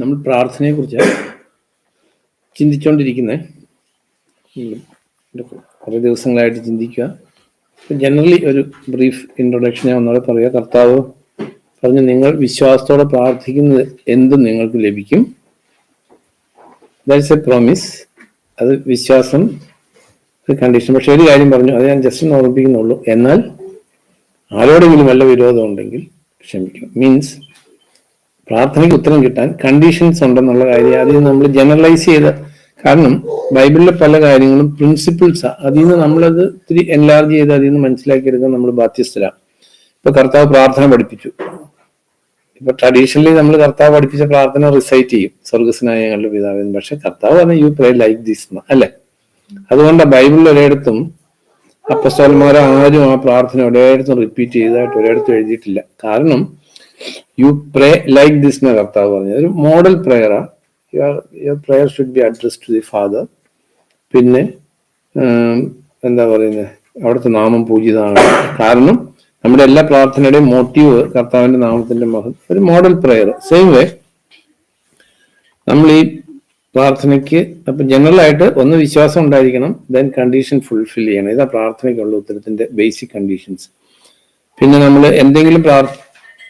നമ്മൾ പ്രാർത്ഥനയെക്കുറിച്ച് ചിന്തിച്ചുകൊണ്ടിരിക്കുന്നത് കുറേ ദിവസങ്ങളായിട്ട് ചിന്തിക്കുക. ജനറലി ഒരു ബ്രീഫ് ഇൻട്രൊഡക്ഷൻ ഞാൻ ഒന്നുകൂടെ പറയുക. കർത്താവ് പറഞ്ഞു, നിങ്ങൾ വിശ്വാസത്തോടെ പ്രാർത്ഥിക്കുന്നത് എന്തും നിങ്ങൾക്ക് ലഭിക്കും. That's A promise. അത് വിശ്വാസം ഒരു കണ്ടീഷൻ. പക്ഷെ ഒരു കാര്യം പറഞ്ഞു, അത് ഞാൻ ജസ്റ്റ് ഒന്ന് ഓർമ്മിപ്പിക്കുന്നുള്ളൂ. എന്നാൽ ആരോടെങ്കിലും വല്ല വിരോധം ഉണ്ടെങ്കിൽ ക്ഷമിക്കണം. മീൻസ് പ്രാർത്ഥനയ്ക്ക് ഉത്തരം കിട്ടാൻ കണ്ടീഷൻസ് ഉണ്ടെന്നുള്ള കാര്യം അതിൽ നമ്മൾ ജനറലൈസ് ചെയ്ത, കാരണം ബൈബിളിലെ പല കാര്യങ്ങളും പ്രിൻസിപ്പിൾസാണ്. അതിൽ നിന്ന് നമ്മളത് ഇത്തിരി എൻലാർജ് ചെയ്ത് അതിൽ നിന്ന് മനസ്സിലാക്കിയെടുക്കാൻ നമ്മൾ ബാധ്യസ്ഥരാണ്. ഇപ്പൊ കർത്താവ് പ്രാർത്ഥന പഠിപ്പിച്ചു. ഇപ്പൊ ട്രഡീഷണലി നമ്മൾ കർത്താവ് പഠിപ്പിച്ച പ്രാർത്ഥന റിസൈറ്റ് ചെയ്യും, സ്വർഗസ്നായ ഞങ്ങളുടെ പിതാവെന്ന്. പക്ഷെ കർത്താവ് പറഞ്ഞ യു പ്രേ ലൈക്ക് ദിസ് അല്ലെ. അതുകൊണ്ടാണ് ബൈബിളിൽ ഒരിടത്തും അപ്പസ്തോലന്മാരെ ആരും ആ പ്രാർത്ഥന ഒരിടത്തും റിപ്പീറ്റ് ചെയ്തതായിട്ട് ഒരിടത്തും എഴുതിയിട്ടില്ല. കാരണം യു പ്രേ ലൈക്ക് ദിസ് എന്ന കർത്താവ് പറഞ്ഞത്. ഒരു മോഡൽ പ്രെയറാ. Your prayer should be addressed to the father. പിന്നെ എന്താ പറയുന്നത്, അവിടുത്തെ നാമം പൂജിതമാണ്. കാരണം നമ്മുടെ എല്ലാ പ്രാർത്ഥനയുടെയും മോട്ടീവ് കർത്താവിന്റെ നാമത്തിന്റെ ഒരു മോഡൽ പ്രെയർ. സെയിം വേ നമ്മൾ ഈ പ്രാർത്ഥനയ്ക്ക് അപ്പൊ ജനറലായിട്ട് ഒന്ന് വിശ്വാസം ഉണ്ടായിരിക്കണം, ദെൻ കണ്ടീഷൻ ഫുൾഫിൽ ചെയ്യണം. ഇതാ പ്രാർത്ഥനയ്ക്കുള്ള ഉത്തരത്തിന്റെ ബേസിക് കണ്ടീഷൻസ്. പിന്നെ നമ്മൾ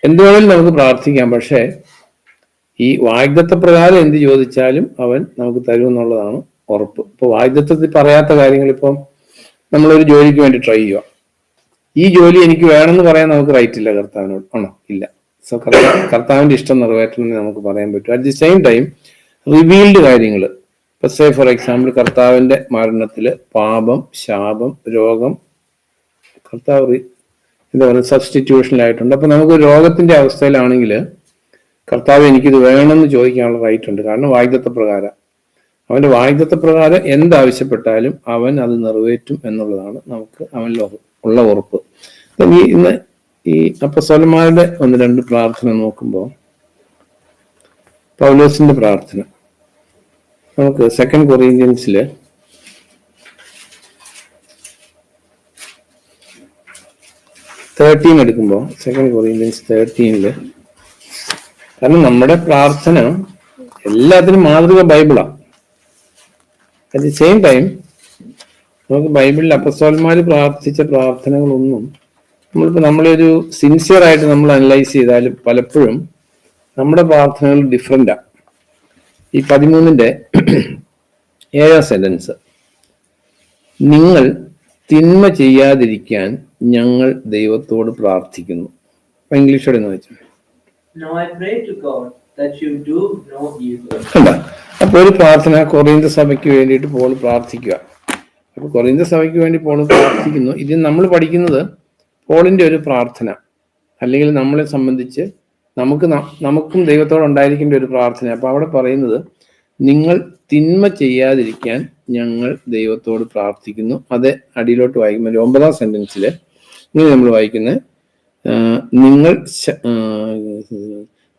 എന്ത് വേണേലും നമുക്ക് പ്രാർത്ഥിക്കാം. പക്ഷേ ഈ വാഗ്ദത്ത പ്രകാരം എന്ത് ചോദിച്ചാലും അവൻ നമുക്ക് തരുമെന്നുള്ളതാണ് ഉറപ്പ്. ഇപ്പൊ വാഗ്ദത്തത്തിൽ പറയാത്ത കാര്യങ്ങൾ, ഇപ്പം നമ്മളൊരു ജോലിക്ക് വേണ്ടി ട്രൈ ചെയ്യുക. ഈ ജോലി എനിക്ക് വേണമെന്ന് പറയാൻ നമുക്ക് റൈറ്റ് ഇല്ല കർത്താവിനോട്, ആണോ? ഇല്ല. സോ കർത്താവിന്റെ ഇഷ്ടം നിറവേറ്റണമെന്ന് നമുക്ക് പറയാൻ പറ്റും. At the same time revealed കാര്യങ്ങൾ, ഇപ്പൊ സേ ഫോർ എക്സാമ്പിൾ കർത്താവിന്റെ മരണത്തില് പാപം, ശാപം, രോഗം കർത്താവ് എന്താ പറയുക സബ്സ്റ്റിറ്റ്യൂഷനിലായിട്ടുണ്ട്. അപ്പൊ നമുക്ക് രോഗത്തിന്റെ അവസ്ഥയിലാണെങ്കിൽ കർത്താവ് എനിക്കിത് വേണമെന്ന് ചോദിക്കാനുള്ള റൈറ്റ് ഉണ്ട്. കാരണം വാഗ്ദത്ത പ്രകാരം, അവന്റെ വാഗ്ദത്ത പ്രകാരം എന്താവശ്യപ്പെട്ടാലും അവൻ അത് നിറവേറ്റും എന്നുള്ളതാണ് നമുക്ക് അവനിൽ ഉള്ള ഉറപ്പ്. ഇന്ന് ഈ അപ്പസ്തോലന്മാരുടെ ഒന്ന് രണ്ട് പ്രാർത്ഥന നോക്കുമ്പോൾ, പൗലോസിന്റെ പ്രാർത്ഥന നമുക്ക് 2 കൊറിന്ത്യൻസില് 13 എടുക്കുമ്പോൾ, 2 കൊറിന്ത്യൻസ് 13 കാരണം നമ്മുടെ പ്രാർത്ഥന എല്ലാത്തിനും മാതൃക ബൈബിളാണ്. അറ്റ് ദി സെയിം ടൈം നമുക്ക് ബൈബിളിൽ അപ്പസ്തോലന്മാര് പ്രാർത്ഥിച്ച പ്രാർത്ഥനകളൊന്നും നമ്മളൊരു സിൻസിയർ ആയിട്ട് നമ്മൾ അനലൈസ് ചെയ്താലും പലപ്പോഴും നമ്മുടെ പ്രാർത്ഥനകൾ ഡിഫറെന്റാണ്. ഈ 13-ന്റെ 7ാം സെന്റൻസ്, നിങ്ങൾ തിന്മ ചെയ്യാതിരിക്കാൻ ഞങ്ങൾ ദൈവത്തോട് പ്രാർത്ഥിക്കുന്നു. അപ്പൊ ഇംഗ്ലീഷോടെ എന്ന് വെച്ചാൽ അപ്പൊ ഒരു പ്രാർത്ഥന കൊറിന്ത സഭയ്ക്ക് വേണ്ടിയിട്ട് പോൾ പ്രാർത്ഥിക്കുക. അപ്പൊ കൊറിന്ത സഭയ്ക്ക് വേണ്ടി പോൾ പ്രാർത്ഥിക്കുന്നു. ഇത് നമ്മൾ പഠിക്കുന്നത് പോളിന്റെ ഒരു പ്രാർത്ഥന, അല്ലെങ്കിൽ നമ്മളെ സംബന്ധിച്ച് നമുക്കും ദൈവത്തോട് ഉണ്ടായിരിക്കേണ്ട ഒരു പ്രാർത്ഥന. അപ്പൊ അവിടെ പറയുന്നത് നിങ്ങൾ തിന്മ ചെയ്യാതിരിക്കാൻ ഞങ്ങൾ ദൈവത്തോട് പ്രാർത്ഥിക്കുന്നു. അത് അടിയിലോട്ട് വായിക്കുമ്പോൾ 9ാം സെന്റൻസില് ഇങ്ങനെ നമ്മൾ വായിക്കുന്നത്,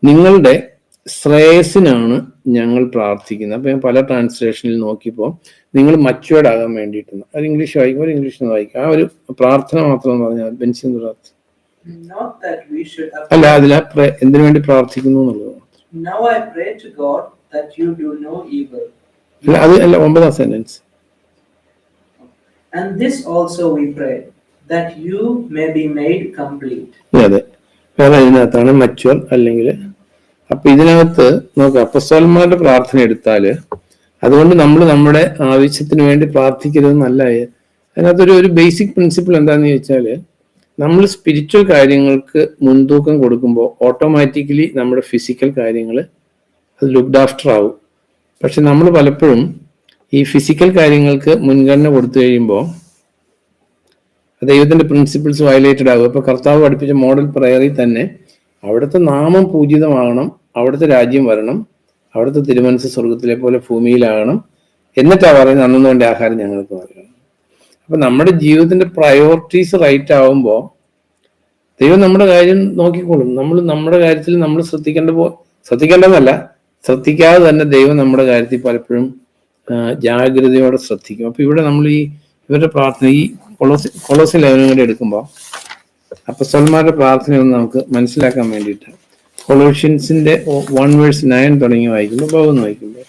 നിങ്ങളുടെ ശ്രേയസിനാണ് ഞങ്ങൾ പ്രാർത്ഥിക്കുന്നത്. അപ്പൊ ഞാൻ പല ട്രാൻസ്ലേഷനിൽ നോക്കിയപ്പോൾ നിങ്ങൾ മച്ചുവേർഡ് ആകാൻ വേണ്ടിയിട്ട്, അത് ഇംഗ്ലീഷ് വായിക്കുമ്പോൾ ഇംഗ്ലീഷിൽ വായിക്കും. ആ ഒരു പ്രാർത്ഥന മാത്രം എന്ന് പറഞ്ഞാൽ ബെൻസിൻ പ്രാർത്ഥന അല്ല, അതിൽ എന്തിനു വേണ്ടി പ്രാർത്ഥിക്കുന്നു എന്നുള്ളത്. അത് അല്ല 9ാം സെന്റൻസ്. അതെ, വേറെ ഇതിനകത്താണ് മച്ചുവർ അല്ലെങ്കിൽ. അപ്പൊ ഇതിനകത്ത് നോക്കാം, അപ്പസ്തോലന്മാരുടെ പ്രാർത്ഥന എടുത്താല് അതുകൊണ്ട് നമ്മൾ നമ്മുടെ ആവശ്യത്തിന് വേണ്ടി പ്രാർത്ഥിക്കരുതെന്നല്ല. അതിനകത്തൊരു ബേസിക് പ്രിൻസിപ്പിൾ എന്താന്ന് ചോദിച്ചാല്, നമ്മൾ സ്പിരിച്വൽ കാര്യങ്ങൾക്ക് മുൻതൂക്കം കൊടുക്കുമ്പോൾ ഓട്ടോമാറ്റിക്കലി നമ്മുടെ ഫിസിക്കൽ കാര്യങ്ങൾ അത് ലുക്ക്ഡ് ആഫ്റ്റർ ആവും. പക്ഷെ നമ്മൾ പലപ്പോഴും ഈ ഫിസിക്കൽ കാര്യങ്ങൾക്ക് മുൻഗണന കൊടുത്തു കഴിയുമ്പോൾ ദൈവത്തിന്റെ പ്രിൻസിപ്പിൾസ് വയലേറ്റഡ് ആകും. ഇപ്പൊ കർത്താവ് പഠിപ്പിച്ച മോഡൽ പ്രയറിൽ തന്നെ അവിടുത്തെ നാമം പൂജിതമാകണം, അവിടുത്തെ രാജ്യം വരണം, അവിടുത്തെ തിരുമനസ് സ്വർഗത്തിലെ പോലെ ഭൂമിയിലാകണം, എന്നിട്ടാണ് പറയുന്നത് അന്നു വേണ്ട ആഹാരം ഞങ്ങൾക്ക് നൽകണം. അപ്പൊ നമ്മുടെ ജീവിതത്തിന്റെ പ്രയോറിറ്റീസ് റൈറ്റ് ആവുമ്പോൾ ദൈവം നമ്മുടെ കാര്യം നോക്കിക്കോളും. നമ്മൾ നമ്മുടെ കാര്യത്തിൽ നമ്മൾ ശ്രദ്ധിക്കേണ്ടതല്ല, ശ്രദ്ധിക്കാതെ തന്നെ ദൈവം നമ്മുടെ കാര്യത്തിൽ പലപ്പോഴും ജാഗ്രതയോടെ ശ്രദ്ധിക്കും. അപ്പൊ ഇവിടെ നമ്മൾ ഇവരുടെ പ്രാർത്ഥന ഈ കൊളോസി ലേഖനം കൂടെ എടുക്കുമ്പോൾ അപ്പസ്തോലന്മാരുടെ പ്രാർത്ഥനയൊന്ന് നമുക്ക് മനസ്സിലാക്കാൻ വേണ്ടിയിട്ട് കൊളോഷ്യൻസിന്റെ 1:9 തുടങ്ങി വായിക്കുമ്പോൾ പോകുന്നു വായിക്കുമ്പോൾ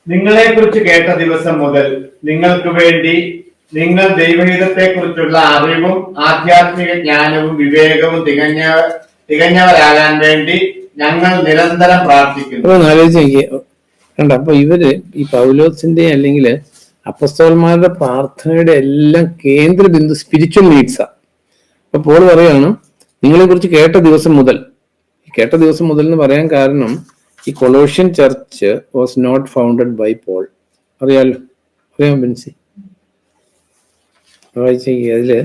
നിങ്ങളെ കുറിച്ച് കേട്ട ദിവസം മുതൽ നിങ്ങൾക്ക് വേണ്ടി നിങ്ങൾ ദൈവഹിതത്തെ കുറിച്ചുള്ള അറിവും ആധ്യാത്മിക ജ്ഞാനവും വിവേകവും തികഞ്ഞവരാകാൻ വേണ്ടി ഞങ്ങൾ നിരന്തരം പ്രാർത്ഥിക്കുന്നു. ആലോചിച്ച് കണ്ട, അപ്പൊ ഇവര് ഈ പൗലോസിന്റെ അല്ലെങ്കിൽ അപ്പസ്തോലന്മാരുടെ പ്രാർത്ഥനയുടെ എല്ലാം കേന്ദ്ര ബിന്ദു സ്പിരിച്വൽ നീഡ്സാ. അപ്പൊ പോൾ പറയാണ് നിങ്ങളെ കുറിച്ച് കേട്ട ദിവസം മുതൽ. കേട്ട ദിവസം മുതൽ എന്ന് പറയാൻ കാരണം ഈ Colossian church was not founded by Paul. അറിയാലോ, അറിയാം ബെൻസി? അതില്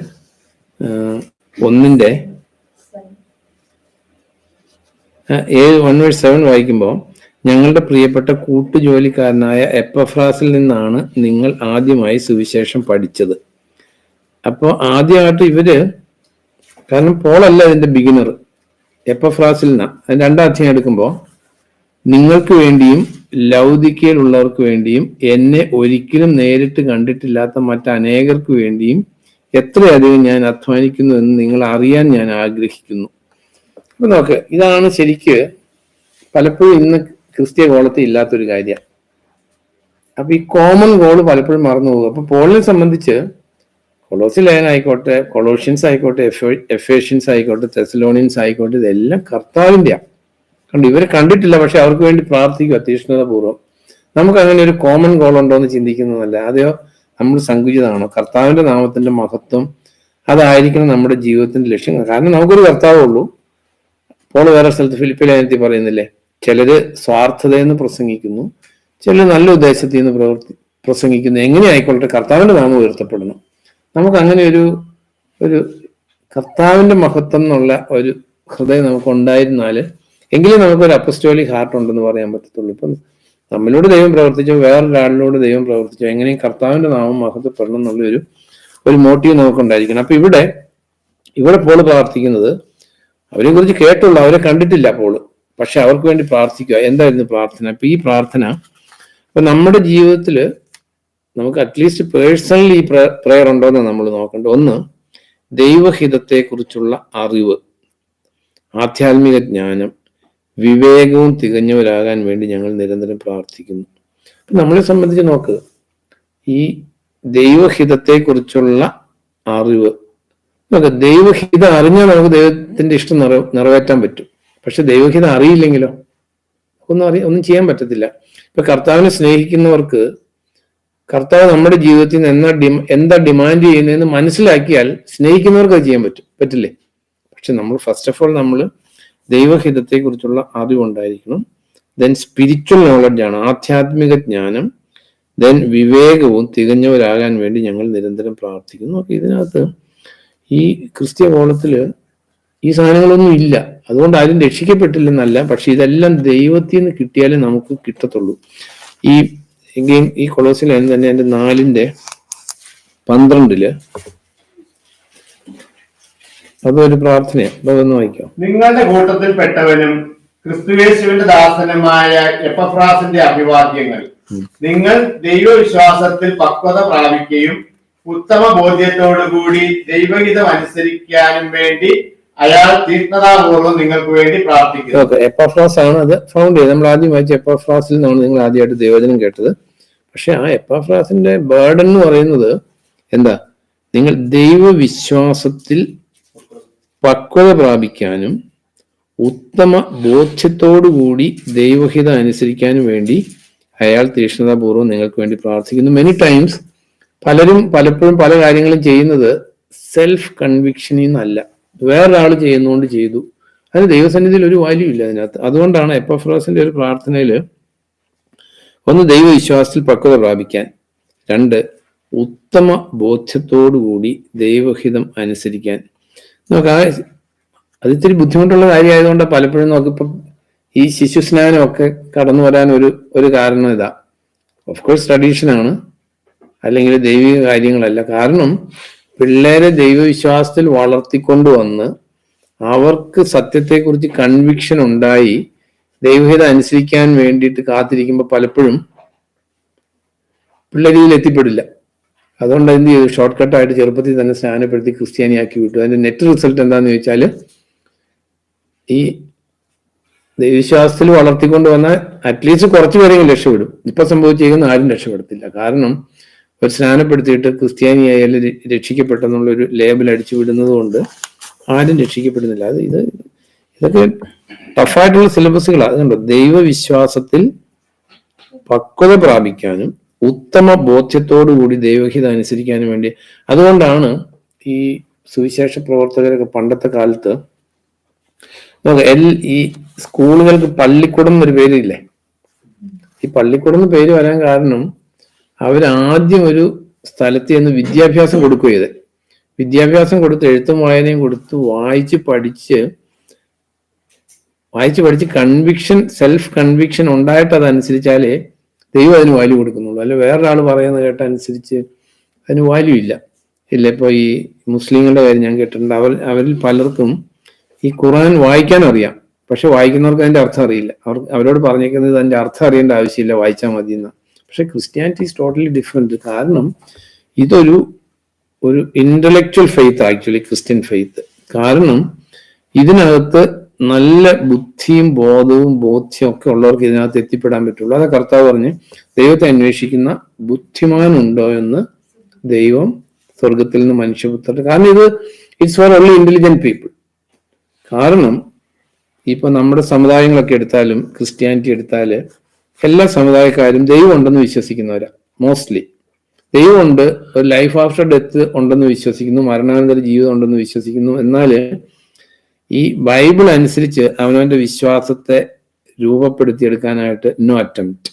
1:7 വായിക്കുമ്പോൾ ഞങ്ങളുടെ പ്രിയപ്പെട്ട കൂട്ടുജോലിക്കാരനായ എപ്പഫ്രാസിൽ നിന്നാണ് നിങ്ങൾ ആദ്യമായി സുവിശേഷം പഠിച്ചത്. അപ്പോൾ ആദ്യമായിട്ട് ഇവര്, കാരണം പോളല്ല ഇതിന്റെ ബിഗിനർ, എപ്പഫ്രാസിൽ നിന്നാണ്. അതിന് 2 അധ്യായം എടുക്കുമ്പോൾ നിങ്ങൾക്ക് വേണ്ടിയും ലൗദിക്കയിലുള്ളവർക്ക് വേണ്ടിയും എന്നെ ഒരിക്കലും നേരിട്ട് കണ്ടിട്ടില്ലാത്ത മറ്റനേകർക്ക് വേണ്ടിയും എത്രയധികം ഞാൻ അധ്വാനിക്കുന്നു എന്ന് നിങ്ങൾ അറിയാൻ ഞാൻ ആഗ്രഹിക്കുന്നു. അപ്പൊ നോക്ക്, ഇതാണ് ശരിക്ക് പലപ്പോഴും ഇന്ന് ക്രിസ്ത്യ ഗോളത്തിൽ ഇല്ലാത്തൊരു കാര്യം. അപ്പൊ ഈ കോമൺ ഗോള് പലപ്പോഴും മറന്നു പോകും. അപ്പൊ പോളിനെ സംബന്ധിച്ച് കൊളോസിലേനായിക്കോട്ടെ, കൊളോഷ്യൻസ് ആയിക്കോട്ടെ, എഫേഷ്യൻസ് ആയിക്കോട്ടെ, തെസലോണിയൻസ് ആയിക്കോട്ടെ, ഇതെല്ലാം കർത്താവിന്റെയാണ്. കണ്ടു, ഇവരെ കണ്ടിട്ടില്ല, പക്ഷെ അവർക്ക് വേണ്ടി പ്രാർത്ഥിക്കുക തീഷ്ണതാപൂർവ്വം. നമുക്ക് അങ്ങനെ ഒരു കോമൺ ഗോൾ ഉണ്ടോ എന്ന് ചിന്തിക്കുന്നതല്ല. അതെയോ നമ്മൾ സങ്കുചിതമാണോ? കർത്താവിന്റെ നാമത്തിന്റെ മഹത്വം അതായിരിക്കണം നമ്മുടെ ജീവിതത്തിന്റെ ലക്ഷ്യം. കാരണം നമുക്കൊരു കർത്താവേ ഉള്ളൂ. പോൾ വേറെ സ്ഥലത്ത് ഫിലിപ്പിലെ ലേഖനത്തിൽ പറയുന്നില്ലേ, ചിലര് സ്വാർത്ഥതയെന്ന് പ്രസംഗിക്കുന്നു, ചിലർ നല്ല ഉദ്ദേശത്തിൽ നിന്ന് പ്രസംഗിക്കുന്നു. എങ്ങനെ ആയിക്കോട്ടെ കർത്താവിന്റെ നാമം ഉയർത്തപ്പെടണം. നമുക്ക് അങ്ങനെ ഒരു കർത്താവിന്റെ മഹത്വം എന്നുള്ള ഒരു ഹൃദയം നമുക്ക് ഉണ്ടായിരുന്നാൽ എങ്കിലും നമുക്കൊരു അപ്പസ്റ്റോലിക് ഹാർട്ട് ഉണ്ടെന്ന് പറയാൻ പറ്റത്തുള്ളൂ. ഇപ്പം നമ്മളിലൂടെ ദൈവം പ്രവർത്തിച്ചോ, വേറൊരാളിലൂടെ ദൈവം പ്രവർത്തിച്ചോ, എങ്ങനെയും കർത്താവിന്റെ നാമം മഹത്വപ്പെടണം എന്നുള്ള ഒരു മോട്ടീവ് നമുക്കുണ്ടായിരിക്കണം. അപ്പൊ ഇവിടെ പോള് പ്രാർത്ഥിക്കുന്നത് അവരെ കുറിച്ച് കേട്ടുള്ളൂ, അവരെ കണ്ടിട്ടില്ല പോള്, പക്ഷെ അവർക്ക് വേണ്ടി പ്രാർത്ഥിക്കുക. എന്തായിരുന്നു പ്രാർത്ഥന? അപ്പൊ ഈ പ്രാർത്ഥന ഇപ്പൊ നമ്മുടെ ജീവിതത്തിൽ നമുക്ക് അറ്റ്ലീസ്റ്റ് പേഴ്സണലി ഈ പ്രയർ ഉണ്ടോന്ന് നമ്മൾ നോക്കേണ്ടത്. ഒന്ന്, ദൈവഹിതത്തെ കുറിച്ചുള്ള അറിവ്, ആധ്യാത്മിക ജ്ഞാനം, വിവേകവും തികഞ്ഞവരാകാൻ വേണ്ടി ഞങ്ങൾ നിരന്തരം പ്രാർത്ഥിക്കുന്നു. നമ്മളെ സംബന്ധിച്ച് നോക്ക്, ഈ ദൈവഹിതത്തെ കുറിച്ചുള്ള അറിവ് നോക്ക്. ദൈവഹിതം അറിഞ്ഞാൽ നമുക്ക് ദൈവത്തിന്റെ ഇഷ്ടം നിറവേറ്റാൻ പറ്റും. പക്ഷെ ദൈവഹിതം അറിയില്ലെങ്കിലോ ഒന്നും ചെയ്യാൻ പറ്റത്തില്ല. ഇപ്പൊ കർത്താവിനെ സ്നേഹിക്കുന്നവർക്ക് കർത്താവ് നമ്മുടെ ജീവിതത്തിൽ നിന്ന് എന്താ ഡിമാൻഡ് ചെയ്യുന്നതെന്ന് മനസ്സിലാക്കിയാൽ സ്നേഹിക്കുന്നവർക്ക് അത് ചെയ്യാൻ പറ്റില്ലേ? പക്ഷെ നമ്മൾ ഫസ്റ്റ് ഓഫ് ഓൾ നമ്മൾ ദൈവഹിതത്തെ കുറിച്ചുള്ള അറിവുണ്ടായിരിക്കണം. ദെൻ സ്പിരിച്വൽ നോളജാണ്, ആധ്യാത്മിക ജ്ഞാനം. ദെൻ വിവേകവും തികഞ്ഞവരാകാൻ വേണ്ടി ഞങ്ങൾ നിരന്തരം പ്രാർത്ഥിക്കുന്നു. അപ്പൊ ഇതിനകത്ത് ഈ ക്രിസ്ത്യ കോളത്തില് ഈ സാധനങ്ങളൊന്നും ഇല്ല. അതുകൊണ്ട് ആരും രക്ഷിക്കപ്പെട്ടില്ലെന്നല്ല, പക്ഷെ ഇതെല്ലാം ദൈവത്തിൽ നിന്ന് കിട്ടിയാലേ നമുക്ക് കിട്ടത്തുള്ളൂ. ഈ കൊളോസിൽ തന്നെ എൻ്റെ 4:12 അതൊരു പ്രാർത്ഥനയാണ്. അതൊന്ന് വായിക്കാം. നിങ്ങളുടെ കൂട്ടത്തിൽ പെട്ടവനും ക്രിസ്തുയേശുവിന്റെ ദാസനുമായ എപ്പഫ്രാസിന്റെ അഭിവാദ്യങ്ങൾ. നിങ്ങൾ ദൈവവിശ്വാസത്തിൽ പക്വത പ്രാപിക്കുകയും ഉത്തമ ബോധ്യത്തോടുകൂടി ദൈവഹിതം അനുസരിക്കാനും വേണ്ടി അയാൾ തീഷ്ണതാപൂർവ്വം നിങ്ങൾക്ക് വേണ്ടി പ്രാർത്ഥിക്കുന്നു. എപ്പഫ്രാസ് ആണ് അത് ഫൗണ്ട് ചെയ്തത്. നമ്മൾ ആദ്യം വായിച്ച എപ്പഫ്രാസിൽ നിന്നാണ് നിങ്ങൾ ആദ്യമായിട്ട് ദൈവവചനം കേട്ടത്. പക്ഷെ ആ എപ്പഫ്രാസിന്റെ ബേർഡൻ എന്ന് പറയുന്നത് എന്താ? നിങ്ങൾ ദൈവവിശ്വാസത്തിൽ പക്വത പ്രാപിക്കാനും ഉത്തമ ബോധ്യത്തോടുകൂടി ദൈവഹിതം അനുസരിക്കാനും വേണ്ടി അയാൾ തീഷ്ണതാപൂർവ്വം നിങ്ങൾക്ക് വേണ്ടി പ്രാർത്ഥിക്കുന്നു. മെനി ടൈംസ് പലപ്പോഴും പല കാര്യങ്ങളും ചെയ്യുന്നത് സെൽഫ് കൺവിക്ഷനിൽ നിന്നല്ല, വേറൊരാൾ ചെയ്യുന്നതുകൊണ്ട് ചെയ്തു. അതിന് ദൈവസന്നിധിയിൽ ഒരു വാല്യൂ ഇല്ല അതിനകത്ത്. അതുകൊണ്ടാണ് എപ്പഫ്രാസിന്റെ ഒരു പ്രാർത്ഥനയില് ഒന്ന്, ദൈവവിശ്വാസത്തിൽ പക്വത പ്രാപിക്കാൻ; 2, ഉത്തമ ബോധ്യത്തോടുകൂടി ദൈവഹിതം അനുസരിക്കാൻ. അത് ഇത്തിരി ബുദ്ധിമുട്ടുള്ള കാര്യമായതുകൊണ്ട് പലപ്പോഴും നമുക്കിപ്പം ഈ ശിശുസ്നാനമൊക്കെ കടന്നു വരാൻ ഒരു കാരണം ഇതാ. ഓഫ് കോഴ്സ് ട്രഡീഷനാണ്, അല്ലെങ്കിൽ ദൈവിക കാര്യങ്ങളല്ല. കാരണം പിള്ളേരെ ദൈവവിശ്വാസത്തിൽ വളർത്തിക്കൊണ്ടുവന്ന് അവർക്ക് സത്യത്തെക്കുറിച്ച് കൺവിക്ഷൻ ഉണ്ടായി ദൈവഹിതം അനുസരിക്കാൻ വേണ്ടിയിട്ട് കാത്തിരിക്കുമ്പോൾ പലപ്പോഴും പിള്ളേർ ഇതിൽ എത്തിപ്പെടില്ല. അതുകൊണ്ട് എന്ത് ചെയ്തു? ഷോർട്ട് കട്ടായിട്ട് ചെറുപ്പത്തിൽ തന്നെ സ്നാനപ്പെടുത്തി ക്രിസ്ത്യാനിയാക്കി വിട്ടു. അതിന്റെ നെറ്റ് റിസൾട്ട് എന്താണെന്ന് ചോദിച്ചാൽ ഈ ദൈവവിശ്വാസത്തിൽ വളർത്തിക്കൊണ്ട് വന്നാൽ അറ്റ്ലീസ്റ്റ് കുറച്ചു പേരെങ്കിലും രക്ഷപ്പെടും. ഇപ്പൊ സംഭവിച്ചിരിക്കുന്ന ആരും രക്ഷപ്പെടത്തില്ല. കാരണം ഒരു സ്നാനപ്പെടുത്തിയിട്ട് ക്രിസ്ത്യാനിയായാലും രക്ഷിക്കപ്പെട്ടെന്നുള്ളൊരു ലേബൽ അടിച്ചു വിടുന്നത് കൊണ്ട് ആരും രക്ഷിക്കപ്പെടുന്നില്ല. ഇതൊക്കെ ടഫായിട്ടുള്ള സിലബസുകളാണ്. അതുകൊണ്ട് ദൈവവിശ്വാസത്തിൽ പക്വത പ്രാപിക്കാനും ഉത്തമ ബോധ്യത്തോടുകൂടി ദൈവഹിതം അനുസരിക്കാനും വേണ്ടി, അതുകൊണ്ടാണ് ഈ സുവിശേഷ പ്രവർത്തകരൊക്കെ പണ്ടത്തെ കാലത്ത് ഈ സ്കൂളുകൾക്ക് പള്ളിക്കൂടം എന്നൊരു പേരില്ലേ. ഈ പള്ളിക്കൂടം എന്ന് പേര് വരാൻ കാരണം അവരാദ്യം ഒരു സ്ഥലത്ത് ചെന്ന് വിദ്യാഭ്യാസം കൊടുക്കുക ചെയ്ത്, വിദ്യാഭ്യാസം കൊടുത്ത് എഴുത്തും വായനയും കൊടുത്ത് വായിച്ച് പഠിച്ച് കൺവിക്ഷൻ, സെൽഫ് കൺവിക്ഷൻ ഉണ്ടായിട്ട് അതനുസരിച്ചാലേ ദൈവം അതിന് വാല്യൂ കൊടുക്കുന്നുള്ളൂ. അല്ല വേറൊരാൾ പറയുന്നത് കേട്ടനുസരിച്ച് അതിന് വാല്യൂ ഇല്ല. ഇപ്പൊ ഈ മുസ്ലിങ്ങളുടെ കാര്യം ഞാൻ കേട്ടിട്ടുണ്ട്. അവരിൽ പലർക്കും ഈ ഖുർആൻ വായിക്കാനും അറിയാം, പക്ഷെ വായിക്കുന്നവർക്ക് അതിന്റെ അർത്ഥം അറിയില്ല. അവരോട് പറഞ്ഞേക്കുന്നത് അതിന്റെ അർത്ഥം അറിയേണ്ട ആവശ്യമില്ല, വായിച്ചാൽ മതി എന്ന്. പക്ഷെ ക്രിസ്ത്യാനിറ്റി ഈസ് ടോട്ടലി ഡിഫറെന്റ്. കാരണം ഇതൊരു intellectual faith, actually Christian faith. കാരണം ഇതിനകത്ത് നല്ല ബുദ്ധിയും ബോധവും ബോധ്യവും ഒക്കെ ഉള്ളവർക്ക് ഇതിനകത്ത് എത്തിപ്പെടാൻ പറ്റുള്ളൂ. അതാ കർത്താവ് പറഞ്ഞ് ദൈവത്തെ അന്വേഷിക്കുന്ന ബുദ്ധിമാനുണ്ടോ എന്ന് ദൈവം സ്വർഗത്തിൽ നിന്ന് മനുഷ്യപുത്രർ. കാരണം it's for only intelligent people. കാരണം ഇപ്പൊ നമ്മുടെ സമുദായങ്ങളൊക്കെ എടുത്താലും ക്രിസ്ത്യാനിറ്റി എടുത്താല് എല്ലാ സമുദായക്കാരും ദൈവം ഉണ്ടെന്ന് വിശ്വസിക്കുന്നവരാ. മോസ്റ്റ്ലി ദൈവമുണ്ട്, ഒരു ലൈഫ് ആഫ്റ്റർ ഡെത്ത് ഉണ്ടെന്ന് വിശ്വസിക്കുന്നു, മരണാനന്തര ജീവിതം ഉണ്ടെന്ന് വിശ്വസിക്കുന്നു. എന്നാല് ഈ ബൈബിൾ അനുസരിച്ച് അവനവന്റെ വിശ്വാസത്തെ രൂപപ്പെടുത്തിയെടുക്കാനായിട്ട് നോ അറ്റംപ്റ്റ്.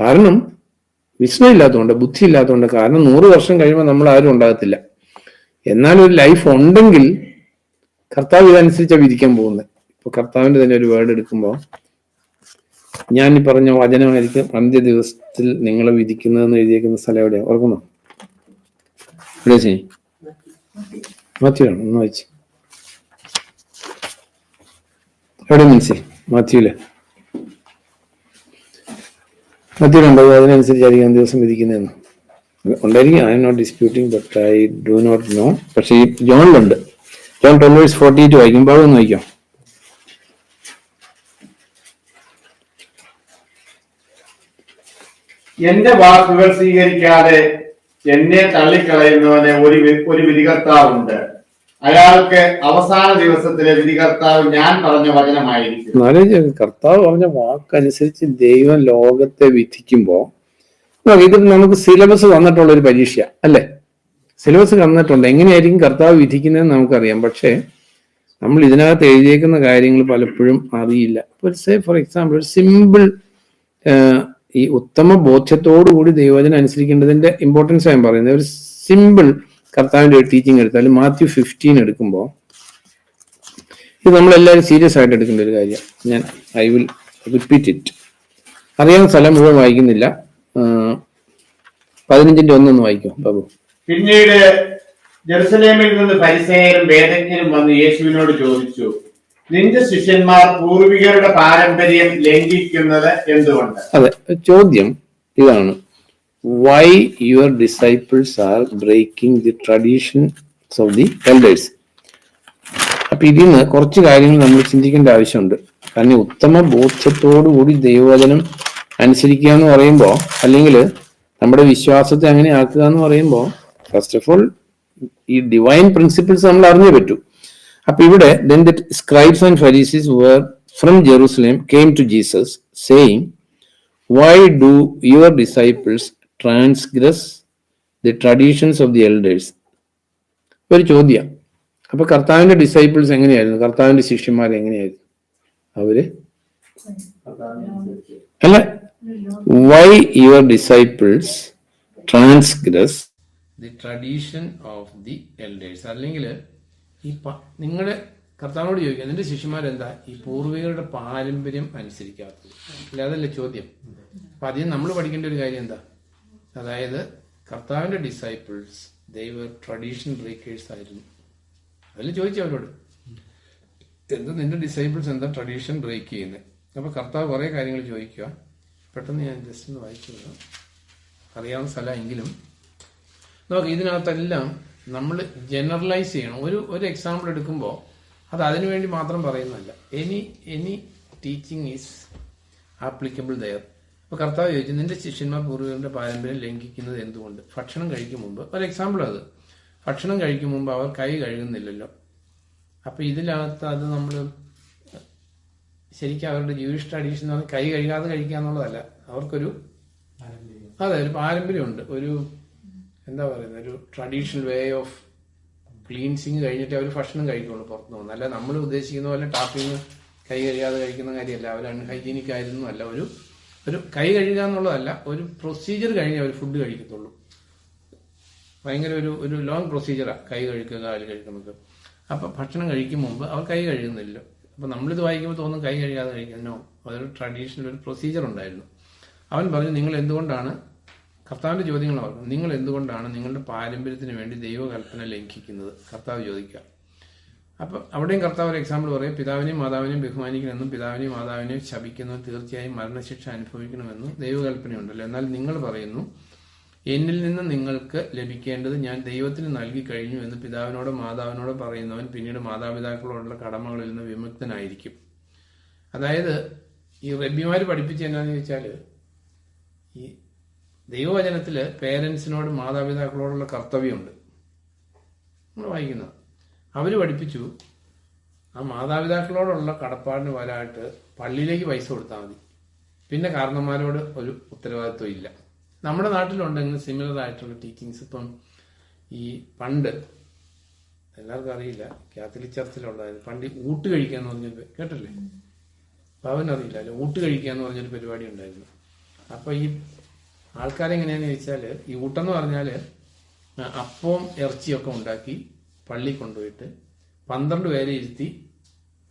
കാരണം വിസ്മയം ഇല്ലാത്തതുകൊണ്ട്, ബുദ്ധി ഇല്ലാത്തതുകൊണ്ട്. കാരണം 100 വർഷം കഴിയുമ്പോൾ നമ്മൾ ആരും ഉണ്ടാകത്തില്ല. എന്നാൽ ഒരു ലൈഫ് ഉണ്ടെങ്കിൽ കർത്താവ് ഇതനുസരിച്ചാണ് വിധിക്കാൻ പോകുന്നത്. ഇപ്പൊ കർത്താവിന്റെ തന്നെ ഒരു വേർഡ് എടുക്കുമ്പോൾ, ഞാൻ ഈ പറഞ്ഞ വചനമായിരിക്കും അന്ത്യ ദിവസത്തിൽ നിങ്ങളെ വിധിക്കുന്നതെന്ന് എഴുതിയേക്കുന്ന സ്ഥലം എവിടെയാണ് ഓർക്കുന്നോ? എവിടെ ചെയ്യും? മാത്യുവാണ്, ഒന്ന് വായിച്ചു. എവിടെ മീൻസ് മാത്യുവില്? മാത്യുവുണ്ടോ? അതിനനുസരിച്ചായിരിക്കും ദിവസം വിധിക്കുന്നതെന്ന് ഉണ്ടായിരിക്കും. I am not disputing, but I do not know. പക്ഷെ ഈ ജോണിലുണ്ട്. ജോൺ 12:42 വായിക്കുമ്പോൾ ഒന്ന് വായിക്കാം. എന്റെ വാക്കുകൾ സ്വീകരിക്കാതെ എന്നെ തള്ളിക്കളയുന്നവന് ഒരു വിധികർത്താവുണ്ട്. അയാൾക്ക് അവസാന ദിവസത്തിലെ വിധികർത്താവ് ഞാൻ പറഞ്ഞ വചനമായിരിക്കും. കർത്താവ് പറഞ്ഞ വാക്കനുസരിച്ച് ദൈവം ലോകത്തെ വിധിക്കുമ്പോ ഇത് നമുക്ക് സിലബസ് വന്നിട്ടുള്ള ഒരു പരീക്ഷ അല്ലേ? സിലബസ് വന്നിട്ടുണ്ട്. എങ്ങനെയായിരിക്കും കർത്താവ് വിധിക്കുന്നതെന്ന് നമുക്കറിയാം. പക്ഷെ നമ്മൾ ഇതിനകത്ത് എഴുതിയേക്കുന്ന കാര്യങ്ങൾ പലപ്പോഴും അറിയില്ല. ഫോർ എക്സാമ്പിൾ ഒരു സിമ്പിൾ ഈ ഉത്തമ ബോധ്യത്തോടുകൂടി ദൈവവചനം അനുസരിക്കേണ്ടതിന്റെ ഇമ്പോർട്ടൻസ് ഞാൻ പറയുന്നത്. ഒരു സിമ്പിൾ കർത്താവിന്റെ ഒരു ടീച്ചിങ് എടുത്താലും മാത്യു 15 എടുക്കുമ്പോൾ, ഇത് നമ്മളെല്ലാവരും സീരിയസ് ആയിട്ട് എടുക്കേണ്ട ഒരു കാര്യം. I will repeat it. അറിയാവുന്ന സ്ഥലം മുഴുവൻ വായിക്കുന്നില്ല. 15:1 വായിക്കും ബാബു. പിന്നീട് ജെറുസലേമിൽ നിന്ന് ഫരിസേയരും വേദജ്ഞരും വന്ന് യേശുവിനോട് ചോദിച്ചു, നിന്റെ ശിഷ്യന്മാർ പൂർവികരുടെ പാരമ്പര്യം ലംഘിക്കുന്നത് എന്തുകൊണ്ട്? അതെ, ചോദ്യം ഇതാണ്. Why your disciples are breaking the traditions of the elders? അപ്പൊ ഇതിന്ന് കുറച്ച് കാര്യങ്ങൾ നമ്മൾ ചിന്തിക്കേണ്ട ആവശ്യമുണ്ട്. കാരണം ഉത്തമ ബോധ്യത്തോടുകൂടി ദൈവവചനം അനുസരിക്കുക എന്ന് പറയുമ്പോൾ, അല്ലെങ്കിൽ നമ്മുടെ വിശ്വാസത്തെ അങ്ങനെ ആക്കുക എന്ന് പറയുമ്പോൾ, ഫസ്റ്റ് ഓഫ് ഓൾ ഈ ഡിവൈൻ പ്രിൻസിപ്പിൾസ് നമ്മൾ അറിഞ്ഞേ പറ്റൂ. അപ്പൊ ഇവിടെ then the scribes and Pharisees were from Jerusalem came to Jesus saying, why do your disciples transgress the traditions of the elders? ഒരു ചോദ്യം. അപ്പൊ കർത്താവിന്റെ ഡിസൈപ്പിൾസ് എങ്ങനെയായിരുന്നു? കർത്താവിന്റെ ശിഷ്യന്മാർ എങ്ങനെയായിരുന്നു? അവര് അല്ല, why your disciples transgress the tradition of the elders? അല്ലെങ്കിൽ ഈ നിങ്ങളുടെ കർത്താവിനോട് ചോദിക്കുക, നിന്റെ ശിഷ്യന്മാരെന്താ ഈ പൂർവികരുടെ പാരമ്പര്യം അനുസരിക്കാത്തത്? അല്ലെ, അതല്ലേ ചോദ്യം. അപ്പൊ അതിന് നമ്മൾ പഠിക്കേണ്ട ഒരു കാര്യം എന്താ? അതായത് കർത്താവിന്റെ ഡിസൈപ്പിൾസ് ദൈവ ട്രഡീഷൻ ബ്രേക്കേഴ്സ് ആയിരുന്നു. അതിൽ ചോദിച്ചു അവരോട്, എന്താ നിന്റെ ഡിസൈപ്പിൾസ് എന്താ ട്രഡീഷൻ ബ്രേക്ക് ചെയ്യുന്നത്? അപ്പൊ കർത്താവ് കുറെ കാര്യങ്ങൾ ചോദിക്കുക. പെട്ടെന്ന് ഞാൻ ജസ്റ്റ് ഒന്ന് വായിച്ചു തരാം, അറിയാവുന്ന സ്ഥലമെങ്കിലും. നോക്ക്, ഇതിനകത്തെല്ലാം നമ്മൾ ജനറലൈസ് ചെയ്യണം. ഒരു എക്സാമ്പിൾ എടുക്കുമ്പോൾ അത് അതിനുവേണ്ടി മാത്രം പറയുന്നതല്ല. Any teaching is applicable there. അപ്പൊ കർത്താവ് ചോദിച്ചു, നിന്റെ ശിഷ്യന്മാർ പൂർവികരുടെ പാരമ്പര്യം ലംഘിക്കുന്നത് എന്തുകൊണ്ട്? ഭക്ഷണം കഴിക്കും മുമ്പ്, ഒരു എക്സാമ്പിൾ അത്, ഭക്ഷണം കഴിക്കും മുമ്പ് അവർ കൈ കഴുകുന്നില്ലല്ലോ. അപ്പൊ ഇതിനകത്ത് അത് നമ്മൾ ശരിക്കും അവരുടെ ജൂയിഷ് ട്രഡീഷൻ എന്ന് പറഞ്ഞാൽ കൈ കഴുകാതെ കഴിക്കുക എന്നുള്ളതല്ല. അവർക്കൊരു ഒരു പാരമ്പര്യമുണ്ട്, ഒരു എന്താ പറയുന്നത്, ഒരു ട്രഡീഷണൽ വേ ഓഫ് ക്ലീൻസിങ് കഴിഞ്ഞിട്ട് അവർ ഭക്ഷണം കഴിക്കുള്ളൂ പുറത്തുനിന്ന് വന്ന്. അല്ല നമ്മൾ ഉദ്ദേശിക്കുന്ന പോലെ ടാപ്പിങ് കൈ കഴുകാതെ കഴിക്കുന്ന കാര്യമല്ല. അവർ അൺഹൈജീനിക് ആയിരുന്നു അല്ല, ഒരു കൈ കഴുകുക എന്നുള്ളതല്ല, ഒരു പ്രൊസീജിയർ കഴിഞ്ഞ് അവർ ഫുഡ് കഴിക്കത്തുള്ളൂ. ഭയങ്കര ഒരു ലോങ് പ്രൊസീജിയറാണ് കൈ കഴുകുക, കാല് കഴിക്കുന്നത്. അപ്പൊ ഭക്ഷണം കഴിക്കും മുമ്പ് അവർ കൈ കഴുകുന്നില്ല. അപ്പൊ നമ്മളിത് വായിക്കുമ്പോൾ തോന്നും കൈ കഴുകാതെ കഴിക്കുന്നോ, അതൊരു ട്രഡീഷണൽ ഒരു പ്രൊസീജിയർ ഉണ്ടായിരുന്നു. അവൻ പറഞ്ഞു, നിങ്ങൾ എന്തുകൊണ്ടാണ്, കർത്താവിന്റെ ചോദ്യങ്ങൾ പറഞ്ഞു, നിങ്ങൾ എന്തുകൊണ്ടാണ് നിങ്ങളുടെ പാരമ്പര്യത്തിന് വേണ്ടി ദൈവകൽപ്പന ലംഘിക്കുന്നത്? കർത്താവ് ചോദിക്കുക. അപ്പൊ അവിടെയും കർത്താവ് ഒരു എക്സാമ്പിൾ പറയും, പിതാവിനെയും മാതാവിനെയും ബഹുമാനിക്കണമെന്നും പിതാവിനെയും മാതാവിനെയും ശപിക്കുന്നവർ തീർച്ചയായും മരണശിക്ഷ അനുഭവിക്കണമെന്നും ദൈവകൽപ്പനയുണ്ടല്ലോ. എന്നാൽ നിങ്ങൾ പറയുന്നു, എന്നിൽ നിന്ന് നിങ്ങൾക്ക് ലഭിക്കേണ്ടത് ഞാൻ ദൈവത്തിന് നൽകി കഴിഞ്ഞു എന്ന് പിതാവിനോടോ മാതാവിനോടോ പറയുന്നവൻ പിന്നീട് മാതാപിതാക്കളോടുള്ള കടമകളിൽ നിന്ന് വിമുക്തനായിരിക്കും. അതായത് ഈ റബ്ബിമാര് പഠിപ്പിച്ച എന്നാന്ന് ചോദിച്ചാല്, ഈ ദൈവവചനത്തില് പേരൻസിനോട് മാതാപിതാക്കളോടുള്ള കർത്തവ്യമുണ്ട്. നമ്മൾ വായിക്കുന്നത് അവര് പഠിപ്പിച്ചു, ആ മാതാപിതാക്കളോടുള്ള കടപ്പാടിന് പകരമായിട്ട് പള്ളിയിലേക്ക് പൈസ കൊടുത്താൽ മതി, പിന്നെ കാരണന്മാരോട് ഒരു ഉത്തരവാദിത്വം ഇല്ല. നമ്മുടെ നാട്ടിലുണ്ടെങ്കിൽ സിമിലർ ആയിട്ടുള്ള ടീച്ചിങ്സ്. ഇപ്പം ഈ പണ്ട് എല്ലാവർക്കും അറിയില്ല, കാത്തലിക് ചർച്ചിലുണ്ടായിരുന്നു പണ്ട് ഊട്ട് കഴിക്കുക എന്ന് പറഞ്ഞൊരു കേട്ടല്ലേ, അപ്പൊ അവനറിയില്ല അല്ലെ, ഊട്ട് കഴിക്കുക എന്ന് പറഞ്ഞൊരു പരിപാടി ഉണ്ടായിരുന്നു. അപ്പൊ ഈ ആൾക്കാരെങ്ങനെയാന്ന് ചോദിച്ചാല്, ഈ ഊട്ടെന്ന് പറഞ്ഞാല് അപ്പവും ഇറച്ചിയൊക്കെ ഉണ്ടാക്കി പള്ളി കൊണ്ടുപോയിട്ട് 12 പേരെ ഇരുത്തി,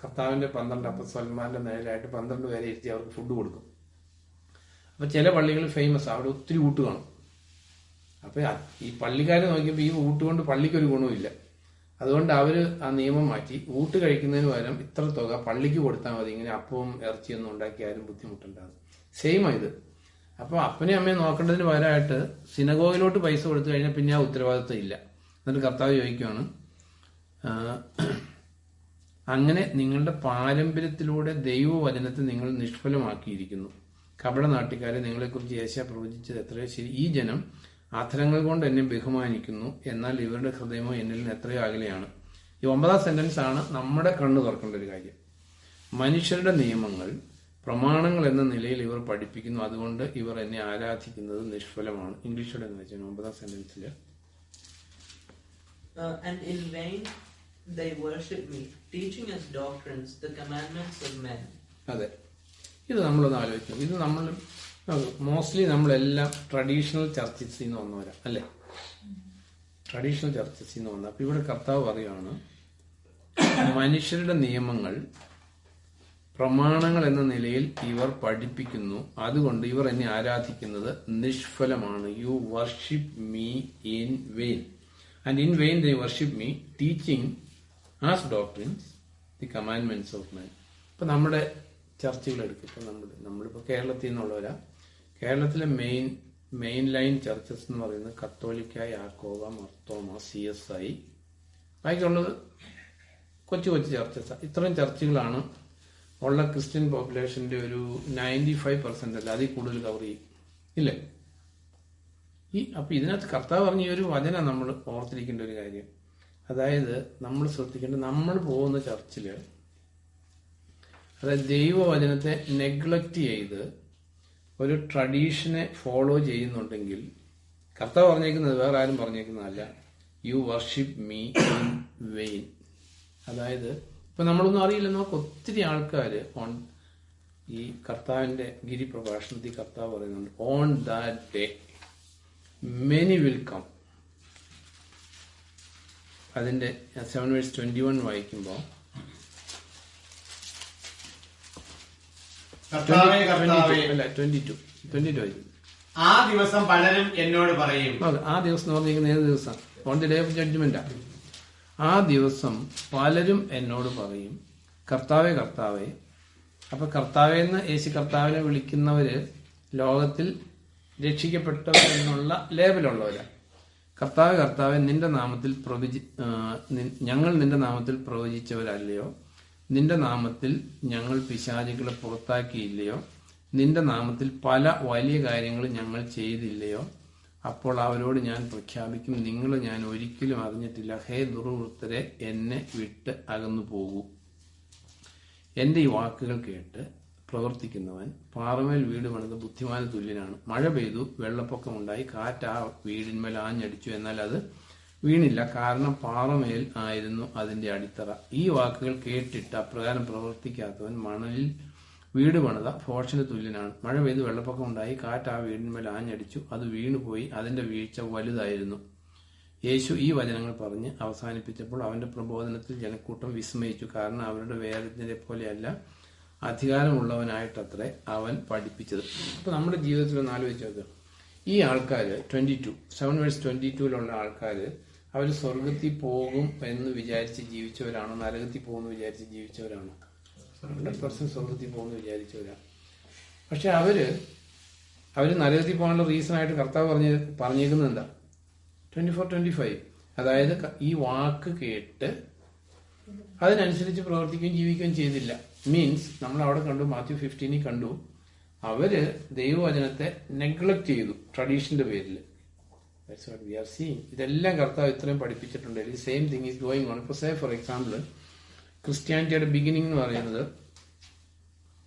കർത്താവിന്റെ 12 അപ്പസ്തലന്മാരുടെ നിഴലായിട്ട് 12 പേരെ ഇരുത്തി അവർക്ക് ഫുഡ് കൊടുക്കും. അപ്പൊ ചില പള്ളികൾ ഫേമസ്, അവിടെ ഒത്തിരി ഊട്ട് കാണും. അപ്പൊ ഈ പള്ളിക്കാരെ നോക്കിയപ്പോൾ ഈ ഊട്ട് കൊണ്ട് പള്ളിക്കൊരു ഗുണവുമില്ല. അതുകൊണ്ട് അവര് ആ നിയമം മാറ്റി, ഊട്ട് കഴിക്കുന്നതിന് പകരം ഇത്ര തുക പള്ളിക്ക് കൊടുത്താൽ മതി, ഇങ്ങനെ അപ്പവും ഇറച്ചിയൊന്നും ഉണ്ടാക്കി ആരും ബുദ്ധിമുട്ടുണ്ടാകും. സെയിം ഇത്. അപ്പൊ അപ്പനെയും അമ്മയും നോക്കേണ്ടതിന് പകരമായിട്ട് സിനഗോഗിലോട്ട് പൈസ കൊടുത്തു കഴിഞ്ഞാൽ പിന്നെ ആ ഉത്തരവാദിത്വം ഇല്ല. എന്നിട്ട് കർത്താവ് ചോദിക്കുകയാണ്, അങ്ങനെ നിങ്ങളുടെ പാരമ്പര്യത്തിലൂടെ ദൈവവചനത്തെ നിങ്ങൾ നിഷ്ഫലമാക്കിയിരിക്കുന്നു. കപടനാട്ടിക്കാരെ, നിങ്ങളെക്കുറിച്ച് യേശയ്യാ പ്രവചിച്ചത് എത്രയോ ശരി. ഈ ജനം അധരങ്ങൾ കൊണ്ട് എന്നെ ബഹുമാനിക്കുന്നു, എന്നാൽ ഇവരുടെ ഹൃദയമോ എന്നിൽ നിന്ന് എത്രയോ അകലെയാണ്. ഈ 9ാം സെന്റൻസ് ആണ് നമ്മുടെ കണ്ണ് തുറക്കേണ്ട ഒരു കാര്യം. മനുഷ്യരുടെ നിയമങ്ങൾ പ്രമാണങ്ങൾ എന്ന നിലയിൽ ഇവർ പഠിപ്പിക്കുന്നു, അതുകൊണ്ട് ഇവർ എന്നെ ആരാധിക്കുന്നത് നിഷ്ഫലമാണ്. ഇംഗ്ലീഷോടെ എന്ന് വെച്ചാൽ 9ാം സെന്റൻസിൽ and in vain they worship me, teaching as doctrines the commandments of men. അതെ, ഇത് നമ്മളൊന്ന് ആലോചിക്കും. ഇത് നമ്മൾ മോസ്റ്റ്ലി നമ്മളെല്ലാം ട്രഡീഷണൽ ചർച്ചസിൽ നിന്ന് വന്നവരാ അല്ലെ, ട്രഡീഷണൽ ചർച്ചസിൽ നിന്ന് വന്ന. അപ്പൊ ഇവിടെ കർത്താവ് പറയുകയാണ്, മനുഷ്യരുടെ നിയമങ്ങൾ പ്രമാണങ്ങൾ എന്ന നിലയിൽ ഇവർ പഠിപ്പിക്കുന്നു, അതുകൊണ്ട് ഇവർ എന്നെ ആരാധിക്കുന്നത് നിഷ്ഫലമാണ്. You worship me in vain, and in vain they worship me, teaching as doctrines the commandments of men. ഇപ്പൊ നമ്മുടെ ചർച്ചകൾ എടുക്കും. ഇപ്പൊ നമ്മളിപ്പോ കേരളത്തിൽ നിന്നുള്ളവരാ. കേരളത്തിലെ മെയിൻ ലൈൻ ചർച്ചസ് എന്ന് പറയുന്നത് കത്തോലിക്ക, യാക്കോബ, മർത്തോമ, CSI, ബാക്കിയുള്ളത് കൊച്ചു ചർച്ചസ്. ഇത്രയും ചർച്ചകളാണ് ഉള്ള ക്രിസ്ത്യൻ പോപ്പുലേഷന്റെ ഒരു 95% അല്ല, അതിൽ കൂടുതൽ കവർ ചെയ്യും ഇല്ലേ. അപ്പൊ ഇതിനകത്ത് കർത്താവ് പറഞ്ഞ ഈ ഒരു വചനം നമ്മൾ ഓർത്തിരിക്കേണ്ട ഒരു കാര്യം. അതായത് നമ്മൾ ശ്രദ്ധിക്കേണ്ടത്, നമ്മൾ പോകുന്ന ചർച്ചില് അതായത് ദൈവവചനത്തെ നെഗ്ലക്ട് ചെയ്ത് ഒരു ട്രഡീഷനെ ഫോളോ ചെയ്യുന്നുണ്ടെങ്കിൽ, കർത്താവ് പറഞ്ഞേക്കുന്നത് വേറെ ആരും പറഞ്ഞേക്കുന്നതല്ല, you worship me in vain. അതായത് ഇപ്പൊ നമ്മളൊന്നും അറിയില്ല, നമുക്ക് ഒത്തിരി ആൾക്കാര് ഈ കർത്താവിന്റെ ഗിരിപ്രഭാഷണത്തിൽ കർത്താവ് പറയുന്നുണ്ട്, on that day many will come. അതിന്റെ 7:21 വായിക്കുമ്പോൾ 22 ആ ദിവസം പലരും എന്നോട് പറയും. ആ ദിവസം എന്ന് പറഞ്ഞിരിക്കുന്ന ഏത് ദിവസം? On the day of judgement. ആ ദിവസം പലരും എന്നോട് പറയും, കർത്താവേ കർത്താവേ. അപ്പൊ കർത്താവേന്ന് യേശു കർത്താവിനെ വിളിക്കുന്നവര് ലോകത്തിൽ രക്ഷിക്കപ്പെട്ടവരെന്നുള്ള ലേബലുള്ളവരാ. കർത്താവെ ഞങ്ങൾ നിന്റെ നാമത്തിൽ പ്രവചിച്ചവരല്ലയോ? നിന്റെ നാമത്തിൽ ഞങ്ങൾ പിശാചുക്കളെ പുറത്താക്കിയില്ലയോ? നിന്റെ നാമത്തിൽ പല വലിയ കാര്യങ്ങളും ഞങ്ങൾ ചെയ്തില്ലയോ? അപ്പോൾ അവരോട് ഞാൻ പ്രഖ്യാപിക്കും, നിങ്ങളെ ഞാൻ ഒരിക്കലും അറിഞ്ഞിട്ടില്ല. ഹേ ദുർവൃത്തരെ, എന്നെ വിട്ട് അകന്നു പോകൂ. എന്റെ ഈ വാക്കുകൾ കേട്ട് പ്രവർത്തിക്കുന്നവൻ പാറമേൽ വീട് പണിത് ബുദ്ധിമാന് തുല്യനാണ്. മഴ പെയ്തു, വെള്ളപ്പൊക്കമുണ്ടായി, കാറ്റ് ആ വീടിന്മേൽ ആഞ്ഞടിച്ചു, എന്നാൽ അത് വീണില്ല, കാരണം പാറമേൽ ആയിരുന്നു അതിന്റെ അടിത്തറ. ഈ വാക്കുകൾ കേട്ടിട്ട് അപ്രകാരം പ്രവർത്തിക്കാത്തവൻ മണലിൽ വീട് പണിത ഭോഷന് തുല്യനാണ്. മഴ പെയ്ത് വെള്ളപ്പൊക്കമുണ്ടായി, കാറ്റ് ആ വീടിന്മേൽ ആഞ്ഞടിച്ചു, അത് വീണുപോയി, അതിന്റെ വീഴ്ച വലുതായിരുന്നു. യേശു ഈ വചനങ്ങൾ പറഞ്ഞ് അവസാനിപ്പിച്ചപ്പോൾ അവന്റെ പ്രബോധനത്തിൽ ജനക്കൂട്ടം വിസ്മയിച്ചു. കാരണം അവരുടെ വേദജ്ഞരെ പോലെയല്ല, അധികാരമുള്ളവനായിട്ടത്രേ അവൻ പഠിപ്പിച്ചത്. അപ്പൊ നമ്മുടെ ജീവിതത്തിൽ ഒന്ന് ആലോചിച്ച് നോക്കുക. ഈ ആൾക്കാര് 7:22 ആൾക്കാര് അവർ സ്വർഗത്തിൽ പോകും എന്ന് വിചാരിച്ച് ജീവിച്ചവരാണോ, നരകത്തിൽ പോകുമെന്ന് വിചാരിച്ച് ജീവിച്ചവരാണോ? 100% സ്വർഗത്തിൽ പോകുമെന്ന് വിചാരിച്ചവരാണ്. പക്ഷെ അവര് നരകത്തിൽ പോകാനുള്ള റീസൺ ആയിട്ട് കർത്താവ് പറഞ്ഞേക്കുന്നത് എന്താ? 24:25. അതായത് ഈ വാക്ക് കേട്ട് അതിനനുസരിച്ച് പ്രവർത്തിക്കുകയും ജീവിക്കുകയും ചെയ്തില്ല. മീൻസ് നമ്മൾ അവിടെ കണ്ടു, മാത്യു 15 കണ്ടു, അവര് ദൈവവചനത്തെ നെഗ്ലക്ട് ചെയ്തു ട്രഡീഷന്റെ പേരിൽ. ഇതെല്ലാം കർത്താവ് ഇത്രയും പഠിപ്പിച്ചിട്ടുണ്ട്. Same thing is going on. ഇപ്പൊ സേ ഫോർ എക്സാമ്പിൾ, ക്രിസ്ത്യാനിറ്റിയുടെ ബിഗിനിങ് എന്ന് പറയുന്നത്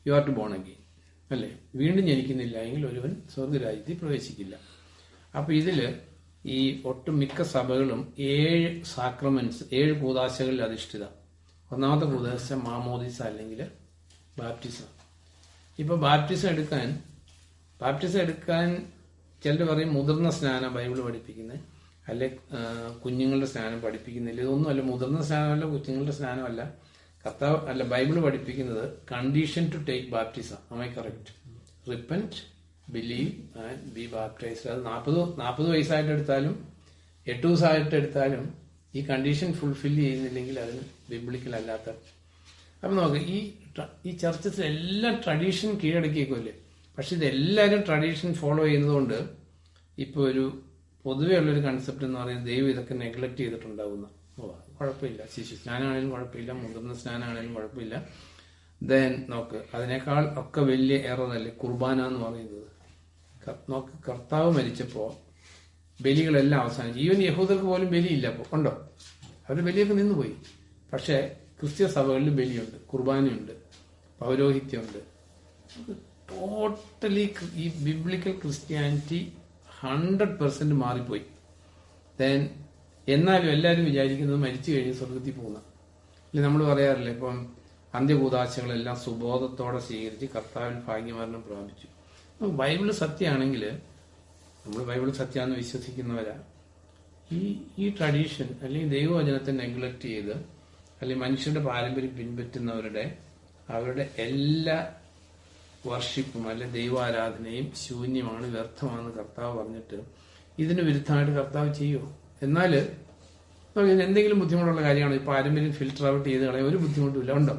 you are to born again, അല്ലേ? വീണ്ടും ജനിക്കുന്നില്ല എങ്കിൽ ഒരുവൻ സ്വർഗരാജ്യത്തിൽ പ്രവേശിക്കില്ല. അപ്പൊ ഇതില് ഈ ഒട്ടുമിക്ക സഭകളും 7 സാക്രമെന്റ്സ്, 7 കൂദാശകളിൽ അധിഷ്ഠിത. ഒന്നാമത്തെ കൂദാശ മാമോദിസ അല്ലെങ്കിൽ ബാപ്റ്റിസം. ഇപ്പൊ ബാപ്റ്റിസം എടുക്കാൻ ചിലർ പറയും മുതിർന്ന സ്നാനം ബൈബിൾ പഠിപ്പിക്കുന്നത്, അല്ലെ കുഞ്ഞുങ്ങളുടെ സ്നാനം പഠിപ്പിക്കുന്നില്ല. ഇതൊന്നുമല്ല, മുതിർന്ന സ്നാനമല്ല, കുഞ്ഞുങ്ങളുടെ സ്നാനമല്ല. ബൈബിൾ പഠിപ്പിക്കുന്നത് condition to take baptism. Am I correct? Repent, believe and be baptised. അത് 40 വയസ്സായിട്ട് എടുത്താലും 8 ദിവസമായിട്ട് എടുത്താലും ഈ കണ്ടീഷൻ ഫുൾഫിൽ ചെയ്യുന്നില്ലെങ്കിൽ അതിന് ബിബ്ലിക്കൽ അല്ലാത്ത. അപ്പൊ നോക്ക്, ഈ ചർച്ചസിൽ എല്ലാം ട്രഡീഷൻ കീഴടക്കിയേക്കുമല്ലേ. പക്ഷെ ഇതെല്ലാവരും ട്രഡീഷൻ ഫോളോ ചെയ്യുന്നതുകൊണ്ട് ഇപ്പൊ ഒരു പൊതുവെ ഉള്ളൊരു കൺസെപ്റ്റ് എന്ന് പറയുന്നത് ദൈവം ഇതൊക്കെ നെഗ്ലക്ട് ചെയ്തിട്ടുണ്ടാവുന്ന. കുഴപ്പമില്ല, ശിശു സ്നാനമാണെങ്കിലും കുഴപ്പമില്ല, മുതിർന്ന സ്നാനമാണെങ്കിലും കുഴപ്പമില്ല. ദെൻ നോക്ക്, അതിനേക്കാൾ ഒക്കെ വലിയ എററല്ലേ കുർബാന എന്ന് പറയുന്നത്. നോക്ക്, കർത്താവ് മരിച്ചപ്പോ ബലികളെല്ലാം അവസാനിച്ചു. ഈവൻ യഹൂദർക്ക് പോലും ബലിയില്ല. അപ്പൊ ഉണ്ടോ? അവരുടെ ബലിയൊക്കെ നിന്നുപോയി. പക്ഷെ ക്രിസ്ത്യ സഭകളിൽ ബലിയുണ്ട്, കുർബാനയുണ്ട്, പൗരോഹിത്യമുണ്ട്. ടോട്ടലി ഈ ബിബ്ലിക്കൽ ക്രിസ്ത്യാനിറ്റി 100% മാറിപ്പോയി. ദെൻ എന്നാലും എല്ലാവരും വിചാരിക്കുന്നത് മരിച്ചു കഴിഞ്ഞ് സ്വർഗത്തിൽ പോകുന്ന. ഇല്ല, നമ്മൾ പറയാറില്ലേ, ഇപ്പം അന്ത്യകൂദാശകളെല്ലാം സുബോധത്തോടെ സ്വീകരിച്ച് കർത്താവിൽ ഭാഗ്യമരണം പ്രാപിച്ചു. ബൈബിള് സത്യമാണെങ്കിൽ, നമ്മൾ ബൈബിൾ സത്യമാണെന്ന് വിശ്വസിക്കുന്നവരാ, ഈ ട്രഡീഷൻ അല്ലെങ്കിൽ ദൈവവചനത്തെ നെഗ്ലക്ട് ചെയ്ത് അല്ലെങ്കിൽ മനുഷ്യരുടെ പാരമ്പര്യം പിൻപറ്റുന്നവരുടെ എല്ലാ വർഷിപ്പും അല്ലെ ദൈവാരാധനയും ശൂന്യമാണ്, വ്യർത്ഥമാണെന്ന് കർത്താവ് പറഞ്ഞിട്ട് ഇതിന് വിരുദ്ധമായിട്ട് കർത്താവ് ചെയ്യുമോ? എന്നാല് എന്തെങ്കിലും ബുദ്ധിമുട്ടുള്ള കാര്യമാണ്. ഈ പാരമ്പര്യം ഫിൽട്ടർ ഔട്ട് ചെയ്ത് കളയാൻ ഒരു ബുദ്ധിമുട്ടുമില്ല. ഉണ്ടോ?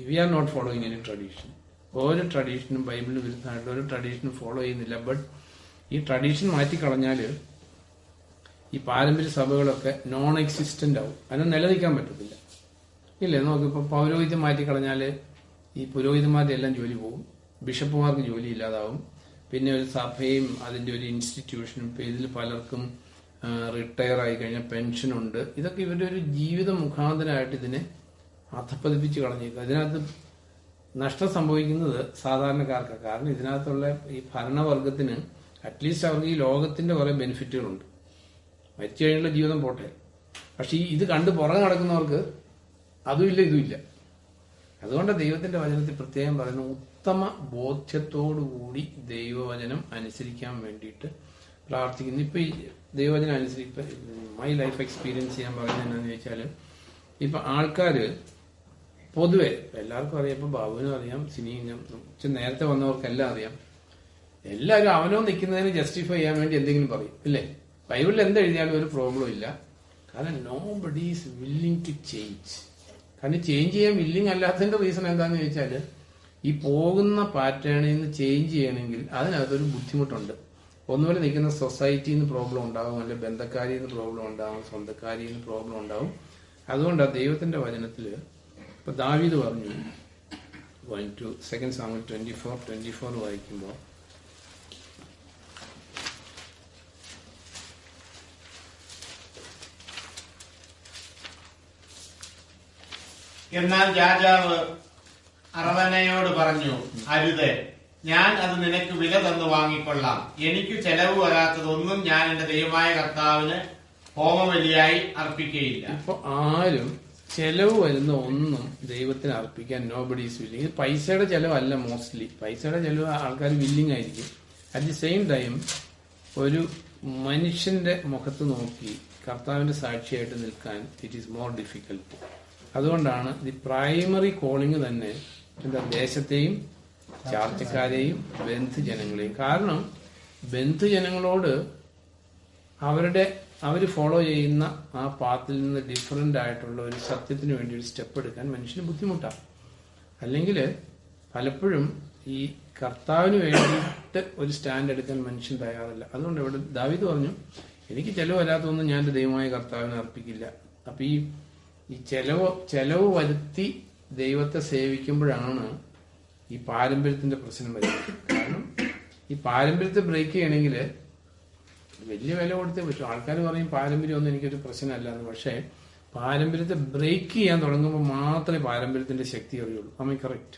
We are not following any tradition. ഓരോ ട്രഡീഷനും ബൈബിളിന് വിരുദ്ധമായിട്ട് ഒരു ട്രഡീഷനും ഫോളോ ചെയ്യുന്നില്ല. ബട്ട് ഈ ട്രഡീഷൻ മാറ്റിക്കളഞ്ഞാല് ഈ പാരമ്പര്യ സഭകളൊക്കെ നോൺ എക്സിസ്റ്റന്റ് ആവും. അതിന് നിലനിൽക്കാൻ പറ്റത്തില്ല. ഇല്ലേ, നോക്കിപ്പോ പൗരോഹിത്യം മാറ്റിക്കളഞ്ഞാല് ഈ പുരോഹിതന്മാരുടെ എല്ലാം ജോലി പോകും, ബിഷപ്പുമാർക്ക് ജോലി ഇല്ലാതാവും. പിന്നെ ഒരു സഭയും അതിന്റെ ഒരു ഇൻസ്റ്റിറ്റ്യൂഷനും, ഇതിൽ പലർക്കും റിട്ടയർ ആയി കഴിഞ്ഞാൽ പെൻഷനുണ്ട്. ഇതൊക്കെ ഇവരുടെ ഒരു ജീവിത മുഖാന്തരമായിട്ട് ഇതിനെ അധപ്പതിപ്പിച്ച് കളഞ്ഞേക്കുക. ഇതിനകത്ത് നഷ്ടം സംഭവിക്കുന്നത് സാധാരണക്കാർക്കാണ്. കാരണം ഇതിനകത്തുള്ള ഈ ഭരണവർഗത്തിന് അറ്റ്ലീസ്റ്റ് അവർക്ക് ഈ ലോകത്തിന്റെ കുറെ ബെനിഫിറ്റുകളുണ്ട്. മരിച്ചു കഴിഞ്ഞുള്ള ജീവിതം പോട്ടെ, പക്ഷെ ഇത് കണ്ട് പുറകെ നടക്കുന്നവർക്ക് അതുമില്ല ഇതുമില്ല. അതുകൊണ്ട് ദൈവത്തിന്റെ വചനത്തിൽ പ്രത്യേകം പറയുന്നു, ഉത്തമ ബോധ്യത്തോടുകൂടി ദൈവവചനം അനുസരിക്കാൻ വേണ്ടിയിട്ട് പ്രാർത്ഥിക്കുന്നു. ഇപ്പൊ ഈ ദൈവവചനം അനുസരിച്ച് മൈ ലൈഫ് എക്സ്പീരിയൻസ് ചെയ്യാൻ പറയുന്നത് എന്താണെന്ന് ചോദിച്ചാൽ, ഇപ്പൊ ആൾക്കാര് പൊതുവെ എല്ലാവർക്കും അറിയാം, ഇപ്പൊ ബാബുവിനും അറിയാം, സിനിയും നേരത്തെ വന്നവർക്കെല്ലാം അറിയാം, എല്ലാവരും അവനോ നിൽക്കുന്നതിന് ജസ്റ്റിഫൈ ചെയ്യാൻ വേണ്ടി എന്തെങ്കിലും പറയും, ഇല്ലേ? ബൈബിളിൽ എന്തെഴുതിയാലും ഒരു പ്രോബ്ലം ഇല്ല. കാരണം nobody is willing to change. കാരണം ചേഞ്ച് ചെയ്യാൻ വില്ലിംഗ് അല്ലാത്തതിന്റെ റീസൺ എന്താന്ന് ചോദിച്ചാല്, ഈ പോകുന്ന പാറ്റേണിൽ നിന്ന് ചേഞ്ച് ചെയ്യണമെങ്കിൽ അതിനകത്തൊരു ബുദ്ധിമുട്ടുണ്ട്. ഒന്നുപോലെ നിൽക്കുന്ന സൊസൈറ്റിയിൽ നിന്ന് പ്രോബ്ലം ഉണ്ടാവും, അല്ലെങ്കിൽ ബന്ധക്കാരിൽ നിന്ന് പ്രോബ്ലം ഉണ്ടാവും, സ്വന്തക്കാരിൽ നിന്ന് പ്രോബ്ലം ഉണ്ടാവും. അതുകൊണ്ടാണ് ദൈവത്തിന്റെ വചനത്തില് ഇപ്പൊ ദാവീദ് പറഞ്ഞു, 2 സാമുവേൽ 24 വായിക്കുമ്പോൾ, എന്നാൽ രാജാവ് അറവനയോട് പറഞ്ഞു, അരുത്, ഞാൻ അത് നിനക്ക് വില തന്നു വാങ്ങിക്കൊള്ളാം. എനിക്ക് ചെലവ് വരാത്തതൊന്നും ഞാൻ എന്റെ ദൈവമായ കർത്താവിന് ഹോമബലിയായി അർപ്പിക്കുകയില്ല. ഇപ്പൊ ആരും ചെലവ് വരുന്ന ഒന്നും ദൈവത്തിന് അർപ്പിക്കാൻ നോബഡി ഈസ് വില്ലിങ്. പൈസയുടെ ചെലവല്ല മോസ്റ്റ്ലി, പൈസയുടെ ചെലവ് ആൾക്കാർ വില്ലിങ് ആയിരിക്കും. അറ്റ് ദി സെയിം ടൈം ഒരു മനുഷ്യന്റെ മുഖത്ത് നോക്കി കർത്താവിന്റെ സാക്ഷിയായിട്ട് നിൽക്കാൻ ഇറ്റ് ഈസ് മോർ ഡിഫിക്കൽട്ട്. അതുകൊണ്ടാണ് ദി പ്രൈമറി കോളിംഗ് തന്നെ എന്താ, ദേശത്തെയും ചാർച്ചക്കാരെയും ബന്ധുജനങ്ങളെയും. കാരണം ബന്ധുജനങ്ങളോട് അവർ ഫോളോ ചെയ്യുന്ന ആ പാത്തിൽ നിന്ന് ഡിഫറെന്റ് ആയിട്ടുള്ള ഒരു സത്യത്തിന് വേണ്ടി ഒരു സ്റ്റെപ്പ് എടുക്കാൻ മനുഷ്യന് ബുദ്ധിമുട്ടാണ്. അല്ലെങ്കിൽ പലപ്പോഴും ഈ കർത്താവിന് വേണ്ടിയിട്ട് ഒരു സ്റ്റാൻഡ് എടുക്കാൻ മനുഷ്യൻ തയ്യാറല്ല. അതുകൊണ്ട് ഇവിടെ ദാവീദ് പറഞ്ഞു, എനിക്ക് ചെലവ് വരാത്തൊന്നും ഞാൻ എൻ്റെ ദൈവമായ കർത്താവിനെ അർപ്പിക്കില്ല. അപ്പൊ ഈ ചെലവ് വരുത്തി ദൈവത്തെ സേവിക്കുമ്പോഴാണ് ഈ പാരമ്പര്യത്തിന്റെ പ്രശ്നം വരുന്നത്. കാരണം ഈ പാരമ്പര്യത്തെ ബ്രേക്ക് ചെയ്യണമെങ്കിൽ വലിയ വില കൊടുത്തേ പറ്റും. ആൾക്കാർ പറയും പാരമ്പര്യം ഒന്നും എനിക്കൊരു പ്രശ്നമല്ല എന്ന്. പക്ഷേ പാരമ്പര്യത്തെ ബ്രേക്ക് ചെയ്യാൻ തുടങ്ങുമ്പോൾ മാത്രമേ പാരമ്പര്യത്തിന്റെ ശക്തി അറിയുള്ളൂ. അമ്മ കറക്റ്റ്.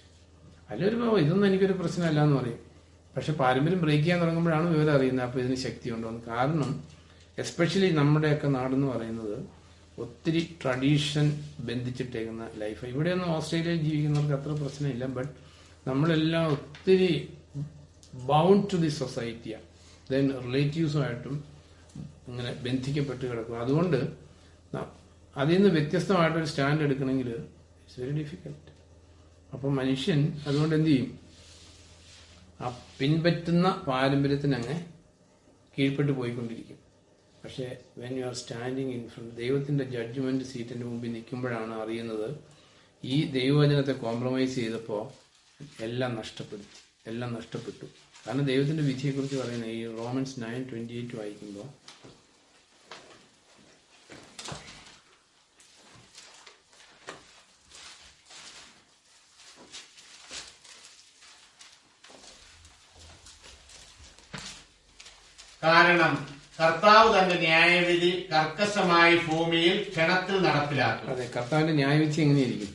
അല്ലെങ്കിൽ ഇതൊന്നും എനിക്കൊരു പ്രശ്നമല്ല എന്ന് പറയും. പക്ഷെ പാരമ്പര്യം ബ്രേക്ക് ചെയ്യാൻ തുടങ്ങുമ്പോഴാണ് വിവരം അറിയുന്നത് അപ്പൊ ഇതിന് ശക്തി ഉണ്ടോ എന്ന്. കാരണം എസ്പെഷ്യലി നമ്മുടെയൊക്കെ നാടെന്ന് പറയുന്നത് ഒത്തിരി ട്രഡീഷൻ ബന്ധിച്ചിട്ടേക്കുന്ന ലൈഫ്. ഇവിടെയൊന്നും ഓസ്ട്രേലിയയിൽ ജീവിക്കുന്നവർക്ക് അത്ര പ്രശ്നമില്ല. ബട്ട് നമ്മളെല്ലാം ഒത്തിരി ബൗണ്ട് ടു ദി സൊസൈറ്റിയാണ്. ദെൻ റിലേറ്റീവ്സുമായിട്ടും ഇങ്ങനെ ബന്ധിക്കപ്പെട്ട് കിടക്കും. അതുകൊണ്ട് അതിൽ നിന്ന് വ്യത്യസ്തമായിട്ടൊരു സ്റ്റാൻഡ് എടുക്കണമെങ്കിൽ ഇറ്റ്സ് വെരി ഡിഫിക്കൽട്ട്. അപ്പം മനുഷ്യൻ അതുകൊണ്ട് എന്ത് ചെയ്യും, ആ പിൻപറ്റുന്ന പാരമ്പര്യത്തിന് അങ്ങ് കീഴ്പ്പെട്ട് പോയിക്കൊണ്ടിരിക്കും. പക്ഷെ when you are standing in front, ദൈവത്തിന്റെ ജഡ്ജ്മെന്റ് സീറ്റിന്റെ മുമ്പിൽ നിൽക്കുമ്പോഴാണ് അറിയുന്നത് ഈ ദൈവവചനത്തെ കോംപ്രമൈസ് ചെയ്തപ്പോൾ എല്ലാം നഷ്ടപ്പെട്ടു. കാരണം ദൈവത്തിന്റെ വിധിയെക്കുറിച്ച് പറയുന്ന ഈ റോമൻസ് 9:28 വായിക്കുമ്പോൾ, കാരണം കർത്താവ് തന്റെ ന്യായവിധി കർക്കശമായി ഭൂമിയിൽ ക്ഷണത്തിൽ നടപ്പിലാക്കും. അതെ, കർത്താവിന്റെ ന്യായവിധി എങ്ങനെയായിരിക്കും?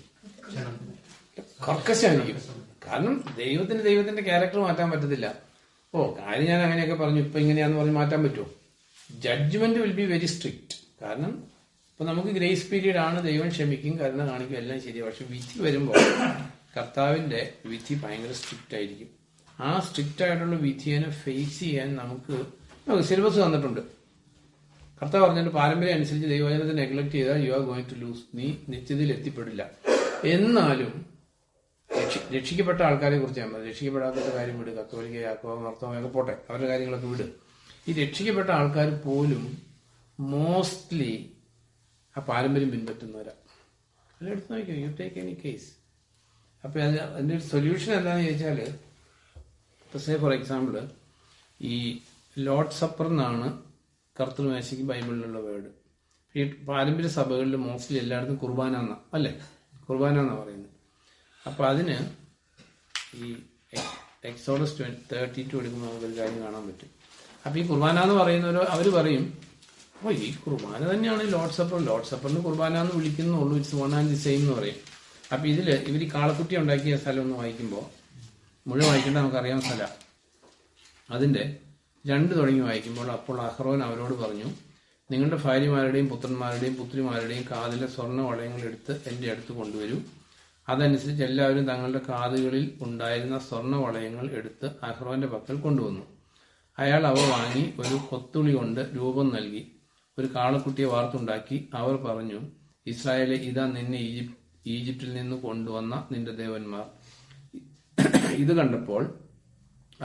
കർക്കശമായിരിക്കും. കാരണം ദൈവത്തിന്റെ ക്യാരക്ടർ മാറ്റാൻ പറ്റത്തില്ല. കാര്യം ഞാൻ അങ്ങനെയൊക്കെ പറഞ്ഞു, ഇപ്പൊ ഇങ്ങനെയാന്ന് പറഞ്ഞ് മാറ്റാൻ പറ്റുമോ? Judgement will be very strict. കാരണം ഇപ്പൊ നമുക്ക് ഗ്രേസ് പീരീഡ് ആണ്, ദൈവം ക്ഷമിക്കും, കരുണ കാണിക്കും, എല്ലാം ശരിയാണ്. പക്ഷെ വിധി വരുമ്പോൾ കർത്താവിന്റെ വിധി ഭയങ്കര സ്ട്രിക്റ്റ് ആയിരിക്കും. ആ സ്ട്രിക്റ്റ് ആയിട്ടുള്ള വിധിയെ ഫേസ് ചെയ്യാൻ നമുക്ക് സിലബസ് തന്നിട്ടുണ്ട്. കർത്താവ് പറഞ്ഞിട്ട് പാരമ്പര്യം അനുസരിച്ച് ദൈവവചനത്തെ നെഗ്ലക്ട് ചെയ്താൽ you are going to lose, നീ നിത്യതയിൽ എത്തിപ്പെടില്ല. എന്നാലും രക്ഷിക്കപ്പെട്ട ആൾക്കാരെ കുറിച്ച് ഞാൻ പറഞ്ഞു. രക്ഷിക്കപ്പെടാത്ത കാര്യം വിട്, കത്തോലിക്ക യാക്കോബ മർത്തോമയൊക്കെ പോട്ടെ, അവരുടെ കാര്യങ്ങളൊക്കെ വിട്. ഈ രക്ഷിക്കപ്പെട്ട ആൾക്കാർ പോലും മോസ്റ്റ്ലി ആ പാരമ്പര്യം പിൻപറ്റുന്നവരാ. അല്ല, എടുത്ത് നോക്കിയോ, യു ടേക്ക് എനി കേസ്. അപ്പൊ അതിന്റെ ഒരു സൊല്യൂഷൻ എന്താണെന്ന് ചോദിച്ചാല്, ഫോർ എക്സാമ്പിൾ, ഈ ലോർഡ് സപ്പർ എന്നാണ് കർത്തൃമേശയ്ക്ക് ബൈബിളിലുള്ള വേർഡ്. ഈ പാരമ്പര്യ സഭകളിൽ മോസ്റ്റ്ലി എല്ലായിടത്തും കുർബാന എന്നാ, അല്ലേ? കുർബാന എന്നാ പറയുന്നത്. അപ്പൊ അതിന് ഈ എക്സോഡസ് 32 എടുക്കുമ്പോൾ നമുക്കൊരു കാര്യം കാണാൻ പറ്റും. അപ്പൊ ഈ കുർബാന എന്ന് പറയുന്നവരോ അവർ പറയും, ഈ കുർബാന തന്നെയാണ് ലോർഡ് സപ്പറിന് കുർബാന എന്ന് വിളിക്കുന്നുള്ളൂ, it's one and the same എന്ന് പറയും. അപ്പൊ ഇതില് ഇവർ ഈ കാളക്കുട്ടി ഉണ്ടാക്കിയ സ്ഥലം ഒന്ന് വായിക്കുമ്പോൾ, മുഴുവൻ വായിക്കേണ്ട നമുക്കറിയാവുന്ന സ്ഥലം, അതിന്റെ 2 തുടങ്ങി വായിക്കുമ്പോൾ, അപ്പോൾ അഹ്റോൻ അവരോട് പറഞ്ഞു, നിങ്ങളുടെ ഭാര്യമാരുടെയും പുത്രന്മാരുടെയും പുത്രിമാരുടെയും കാതിലെ സ്വർണ്ണ വളയങ്ങൾ എടുത്ത് എന്റെ അടുത്ത് കൊണ്ടുവരൂ. അതനുസരിച്ച് എല്ലാവരും തങ്ങളുടെ കാതുകളിൽ ഉണ്ടായിരുന്ന സ്വർണ്ണ വളയങ്ങൾ എടുത്ത് അഹ്റോന്റെ പക്കൽ കൊണ്ടുവന്നു. അയാൾ അവ വാങ്ങി ഒരു കൊത്തുളി കൊണ്ട് രൂപം നൽകി ഒരു കാളക്കുട്ടിയെ വാർത്തുണ്ടാക്കി. അവർ പറഞ്ഞു, ഇസ്രായേലെ, ഇതാ നിന്നെ ഈജിപ്തിൽ നിന്ന് കൊണ്ടുവന്ന നിന്റെ ദേവന്മാർ. ഇത് കണ്ടപ്പോൾ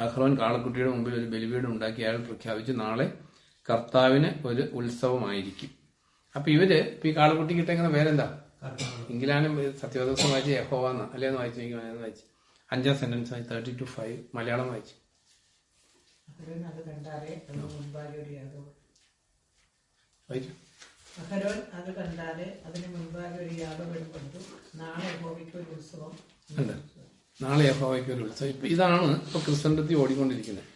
അഹ്റോൻ കാളക്കുട്ടിയുടെ മുമ്പിൽ ഒരു ബലിപീഠം ഉണ്ടാക്കി അയാൾ പ്രഖ്യാപിച്ചു, നാളെ കർത്താവിന് ഒരു ഉത്സവമായിരിക്കും. അപ്പൊ ഇവര് ഈ കാളക്കുട്ടി കിട്ടുന്ന പേരെന്താ? ഇംഗ്ലാനും സത്യവദോസം വായിച്ച് യഹോവ അല്ലേന്ന് വായിച്ചു. 5ാം സെന്റൻസ് 32:5 മലയാളം വായിച്ചു. അഹരോൻ അത് കണ്ടാലേ അതിന് മുൻപാകെ ഒരു യാഗം വായിച്ചു. അഹരോൻ അത് കണ്ടാലേ അതിന് മുൻപാകെ ഒരു യാഗമെടുപ്പെട്ടു. നാളെ യഹോവയ്ക്ക് ഒരു ഉത്സവം. അല്ല, നാളെ യഹോവയ്ക്ക് ഒരു ഉത്സവം. ഇപ്പൊ ഇതാണ് ഇപ്പൊ ക്രിസ്ത്യൻഡത്തി ഓടിക്കൊണ്ടിരിക്കുന്നത്.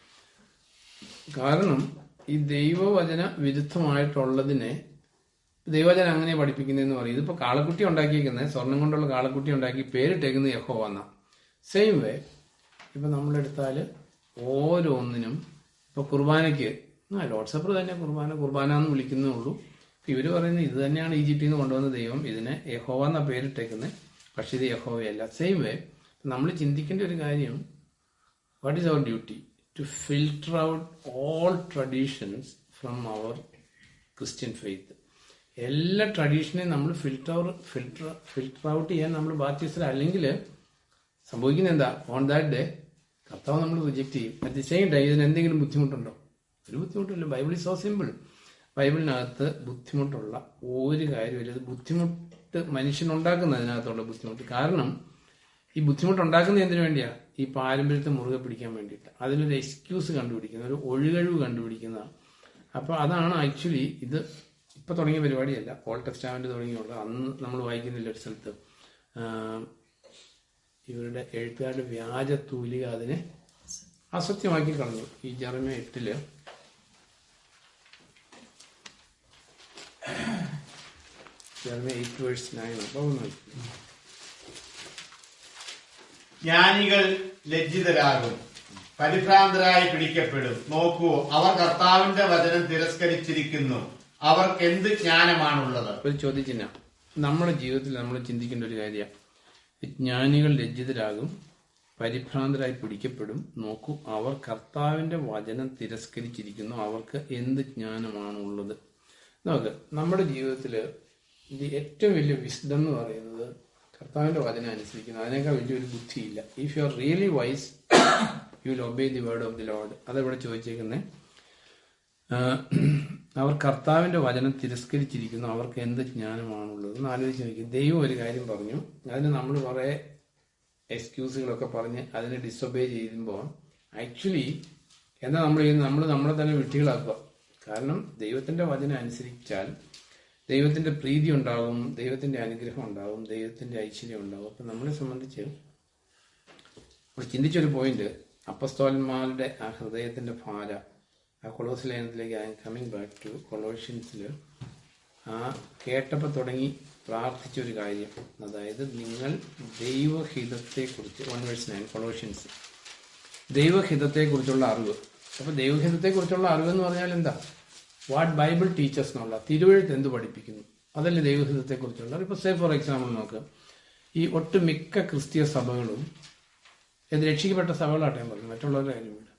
കാരണം ഈ ദൈവവചന വിരുദ്ധമായിട്ടുള്ളതിനെ ദൈവവചനം അങ്ങനെ പഠിപ്പിക്കുന്നതെന്ന് പറയും. ഇതിപ്പോ കാളക്കുട്ടി ഉണ്ടാക്കിയിരിക്കുന്നത് സ്വർണം കൊണ്ടുള്ള കാളക്കുട്ടി ഉണ്ടാക്കി പേരിട്ടേക്കുന്നത് യഹോവ എന്നാ. സെയിം വേ ഇപ്പൊ നമ്മളെടുത്താല് ഓരോന്നിനും ഇപ്പൊ കുർബാനയ്ക്ക് ലോർഡ് സപ്പർ തന്നെ കുർബാന എന്ന് വിളിക്കുന്നേ ഉള്ളൂ. ഇവര് പറയുന്നത് ഇത് തന്നെയാണ് ഈജിപ്തിൽ നിന്ന് കൊണ്ടുവന്ന ദൈവം, ഇതിനെ യഹോവ എന്ന പേരിട്ടേക്കുന്നത്, പക്ഷെ ഇത് യഹോവയല്ല. സെയിം വേ നമ്മൾ ചിന്തിക്കേണ്ട ഒരു കാര്യം, what is our duty? To filter out all traditions from our Christian faith. എല്ലാ ട്രഡീഷനെയും നമ്മൾ ഫിൽട്ടർ ഔട്ട് ചെയ്യാൻ നമ്മൾ ബാധ്യസ്ഥര. അല്ലെങ്കിൽ സംഭവിക്കുന്നത് എന്താ? ഓൺ ദാറ്റ് ഡേ കർത്താവ് നമ്മൾ റിജക്ട് ചെയ്യും. അറ്റ് ദി സെയിം ടൈം ഇതിന് എന്തെങ്കിലും ബുദ്ധിമുട്ടുണ്ടോ? ഒരു ബുദ്ധിമുട്ടില്ല. Bible is so simple. ബൈബിളിനകത്ത് ബുദ്ധിമുട്ടുള്ള ഒരു കാര്യമില്ല. ഇത് ബുദ്ധിമുട്ട് മനുഷ്യനുണ്ടാക്കുന്നതിനകത്തുള്ള ബുദ്ധിമുട്ട്. കാരണം ഈ ബുദ്ധിമുട്ടുണ്ടാക്കുന്നത് എന്തിനു വേണ്ടിയാ? ഈ പാരമ്പര്യത്തെ മുറുകെ പിടിക്കാൻ വേണ്ടിയിട്ട്. അതിനൊരു എക്സ്ക്യൂസ് കണ്ടുപിടിക്കുന്ന, ഒരു ഒഴികഴിവ് കണ്ടുപിടിക്കുന്നതാണ്. അപ്പൊ അതാണ് ആക്ച്വലി ഇത് ഇപ്പൊ തുടങ്ങിയ പരിപാടിയല്ല. ഓൾഡ് ടെസ്റ്റമെന്റ് തുടങ്ങിയുള്ള അന്ന് നമ്മൾ വായിക്കുന്നില്ല ഒരു സ്ഥലത്ത് ഇവരുടെ എഴുത്തുകാരുടെ വ്യാജ തൂലിക അതിനെ അസത്യമാക്കി കളഞ്ഞു. ഈ ജെറമ്യ 8 ജെറമ്യ 8:9. അപ്പോൾ ജ്ഞാനികൾ ലജ്ജിതരാകും, പരിഭ്രാന്തരായി പിടിക്കപ്പെടും. നോക്കൂ, അവർ കർത്താവിന്റെ വചനം തിരസ്കരിച്ചിരിക്കുന്നു. അവർക്ക് എന്ത് ജ്ഞാനമാണുള്ളത്? ഒരു ചോദ്യചിഹ്നം. നമ്മുടെ ജീവിതത്തിൽ നമ്മൾ ചിന്തിക്കേണ്ട ഒരു കാര്യമാണ്. ജ്ഞാനികൾ ലജ്ജിതരാകും, പരിഭ്രാന്തരായി പിടിക്കപ്പെടും. നോക്കൂ, അവർ കർത്താവിന്റെ വചനം തിരസ്കരിച്ചിരിക്കുന്നു. അവർക്ക് എന്ത് ജ്ഞാനമാണുള്ളത്? നോക്ക്, നമ്മുടെ ജീവിതത്തിൽ ഏറ്റവും വലിയ വിസ്ഡം എന്ന് പറയുന്നത് കർത്താവിന്റെ വചനം അനുസരിക്കുന്നു. അതിനേക്കാൾ വലിയൊരു ബുദ്ധിയില്ല. If you are really wise you will obey the word of the Lord. അതെവിടെ ചോദിച്ചേക്കുന്നത്? അവർ കർത്താവിന്റെ വചനം തിരസ്കരിച്ചിരിക്കുന്നു. അവർക്ക് എന്ത് ജ്ഞാനമാണുള്ളത് എന്ന് ആലോചിച്ച് നോക്കി. ദൈവം ഒരു കാര്യം പറഞ്ഞു, അതിന് നമ്മൾ കുറെ എക്സ്ക്യൂസുകളൊക്കെ പറഞ്ഞ് അതിനെ ഡിസൊബേ ചെയ്യുമ്പോൾ ആക്ച്വലി എന്താ നമ്മൾ ചെയ്യുന്നത്? നമ്മൾ നമ്മളെ തന്നെ വിട്ടികളാക്കുക. കാരണം ദൈവത്തിന്റെ വചനം അനുസരിച്ചാൽ ദൈവത്തിന്റെ പ്രീതി ഉണ്ടാകും, ദൈവത്തിന്റെ അനുഗ്രഹം ഉണ്ടാകും, ദൈവത്തിന്റെ ഐശ്വര്യം ഉണ്ടാകും. അപ്പൊ നമ്മളെ സംബന്ധിച്ച് നമ്മൾ ചിന്തിച്ചൊരു പോയിന്റ്, അപ്പസ്തോലന്മാരുടെ ആ ഹൃദയത്തിന്റെ ഭാര, ആ കൊളോസ് ലേഖനത്തിലേക്ക് I am coming back to കൊളോഷ്യൻസിൽ ആ കേട്ടപ്പോൾ തുടങ്ങി പ്രാർത്ഥിച്ചൊരു കാര്യം, അതായത് നിങ്ങൾ ദൈവഹിതത്തെക്കുറിച്ച് 1:9 കൊളോഷ്യൻസ്, ദൈവഹിതത്തെക്കുറിച്ചുള്ള അറിവ്. അപ്പൊ ദൈവഹിതത്തെക്കുറിച്ചുള്ള അറിവ് എന്ന് പറഞ്ഞാൽ എന്താ? വാട്ട് ബൈബിൾ ടീച്ചേഴ്സ് എന്നുള്ള തിരുവഴുത്ത് എന്ത് പഠിപ്പിക്കുന്നു, അതല്ലേ ദൈവഹിതത്തെക്കുറിച്ചുള്ള. ഇപ്പൊ സേ ഫോർ എക്സാമ്പിൾ നോക്കുക, ഈ ഒട്ടുമിക്ക ക്രിസ്തീയ സഭകളും ഇത് രക്ഷിക്കപ്പെട്ട സഭകളാട്ടെ ഞാൻ പറഞ്ഞു, മറ്റുള്ളവരുടെ കാര്യം വേണ്ട,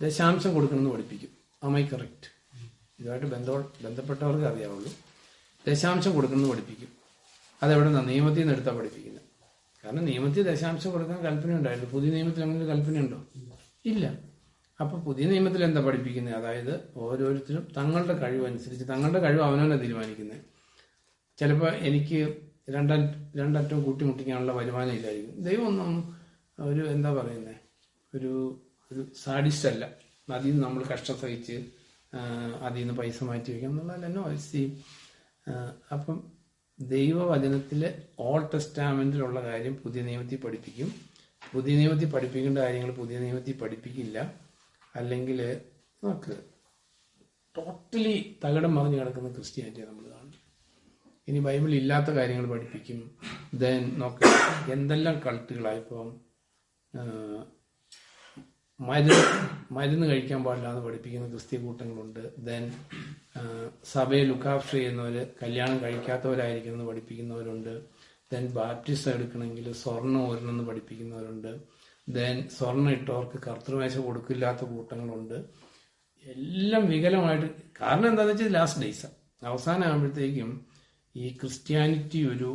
ദശാംശം കൊടുക്കണമെന്ന് പഠിപ്പിക്കും. Am I correct? ഇതുമായിട്ട് ബന്ധപ്പെട്ടവർക്ക് അറിയാവുള്ളൂ. ദശാംശം കൊടുക്കണമെന്ന് പഠിപ്പിക്കും. അതെവിടെ നിന്നാണ്? നിയമത്തിൽ നിന്ന് എടുത്താൽ പഠിപ്പിക്കുന്നത്. കാരണം നിയമത്തിൽ ദശാംശം കൊടുക്കാൻ കൽപ്പന ഉണ്ടായിരുന്നു. പുതിയ നിയമത്തിൽ അങ്ങനെ ഒരു കൽപ്പനയുണ്ടോ? ഇല്ല. അപ്പൊ പുതിയ നിയമത്തിൽ എന്താ പഠിപ്പിക്കുന്നത്? അതായത് ഓരോരുത്തരും തങ്ങളുടെ കഴിവനുസരിച്ച്, തങ്ങളുടെ കഴിവ് അവനവനെ തീരുമാനിക്കുന്നത്. ചിലപ്പോൾ എനിക്ക് രണ്ടറ്റം കൂട്ടിമുട്ടിക്കാനുള്ള വരുമാനം ഇല്ലായിരിക്കും. ദൈവം ഒന്നും ഒരു എന്താ പറയുന്നത്, ഒരു സാഡിസ്റ്റ് അല്ല. അതിൽ നിന്ന് നമ്മൾ കഷ്ടം സഹിച്ച് അതിൽ നിന്ന് പൈസ മാറ്റി വയ്ക്കാം എന്നുള്ളതല്ലോ. അപ്പം ദൈവവചനത്തിലെ ഓൾഡ് ടെസ്റ്റാമെന്റിലുള്ള കാര്യം പുതിയ നിയമത്തിൽ പഠിപ്പിക്കും. പുതിയ നിയമത്തിൽ പഠിപ്പിക്കേണ്ട കാര്യങ്ങൾ പുതിയ നിയമത്തിൽ പഠിപ്പിക്കില്ല. അല്ലെങ്കിൽ നമുക്ക് ടോട്ടലി തകിടം മറിഞ്ഞു കിടക്കുന്ന ക്രിസ്ത്യാനിറ്റിയെ നമ്മൾ കാണും. ഇനി ബൈബിൾ ഇല്ലാത്ത കാര്യങ്ങൾ പഠിപ്പിക്കും. ദെൻ നോക്ക എന്തെല്ലാം കൾട്ടുകളായിപ്പം മരുന്ന് കഴിക്കാൻ പാടില്ല എന്ന് പഠിപ്പിക്കുന്ന ക്രിസ്ത്യ കൂട്ടങ്ങളുണ്ട്. ദെൻ സഭയെ ലുക്കാഫ്റ്റ് ചെയ്യുന്നവര് കല്യാണം കഴിക്കാത്തവരായിരിക്കുമെന്ന് പഠിപ്പിക്കുന്നവരുണ്ട്. ദെൻ ബാപ്റ്റിസം എടുക്കണമെങ്കിൽ സ്വർണ്ണം ഊരണമെന്ന് പഠിപ്പിക്കുന്നവരുണ്ട്. ദെൻ സ്വർണ്ണം ഇട്ടവർക്ക് കർത്തൃമേശ കൊടുക്കില്ലാത്ത കൂട്ടങ്ങളുണ്ട്. എല്ലാം വികലമായിട്ട്. കാരണം എന്താണെന്ന് വെച്ചാൽ ലാസ്റ്റ് ഡേയ്സ് അവസാനം ആകുമ്പോഴത്തേക്കും ഈ ക്രിസ്ത്യാനിറ്റി ഒരു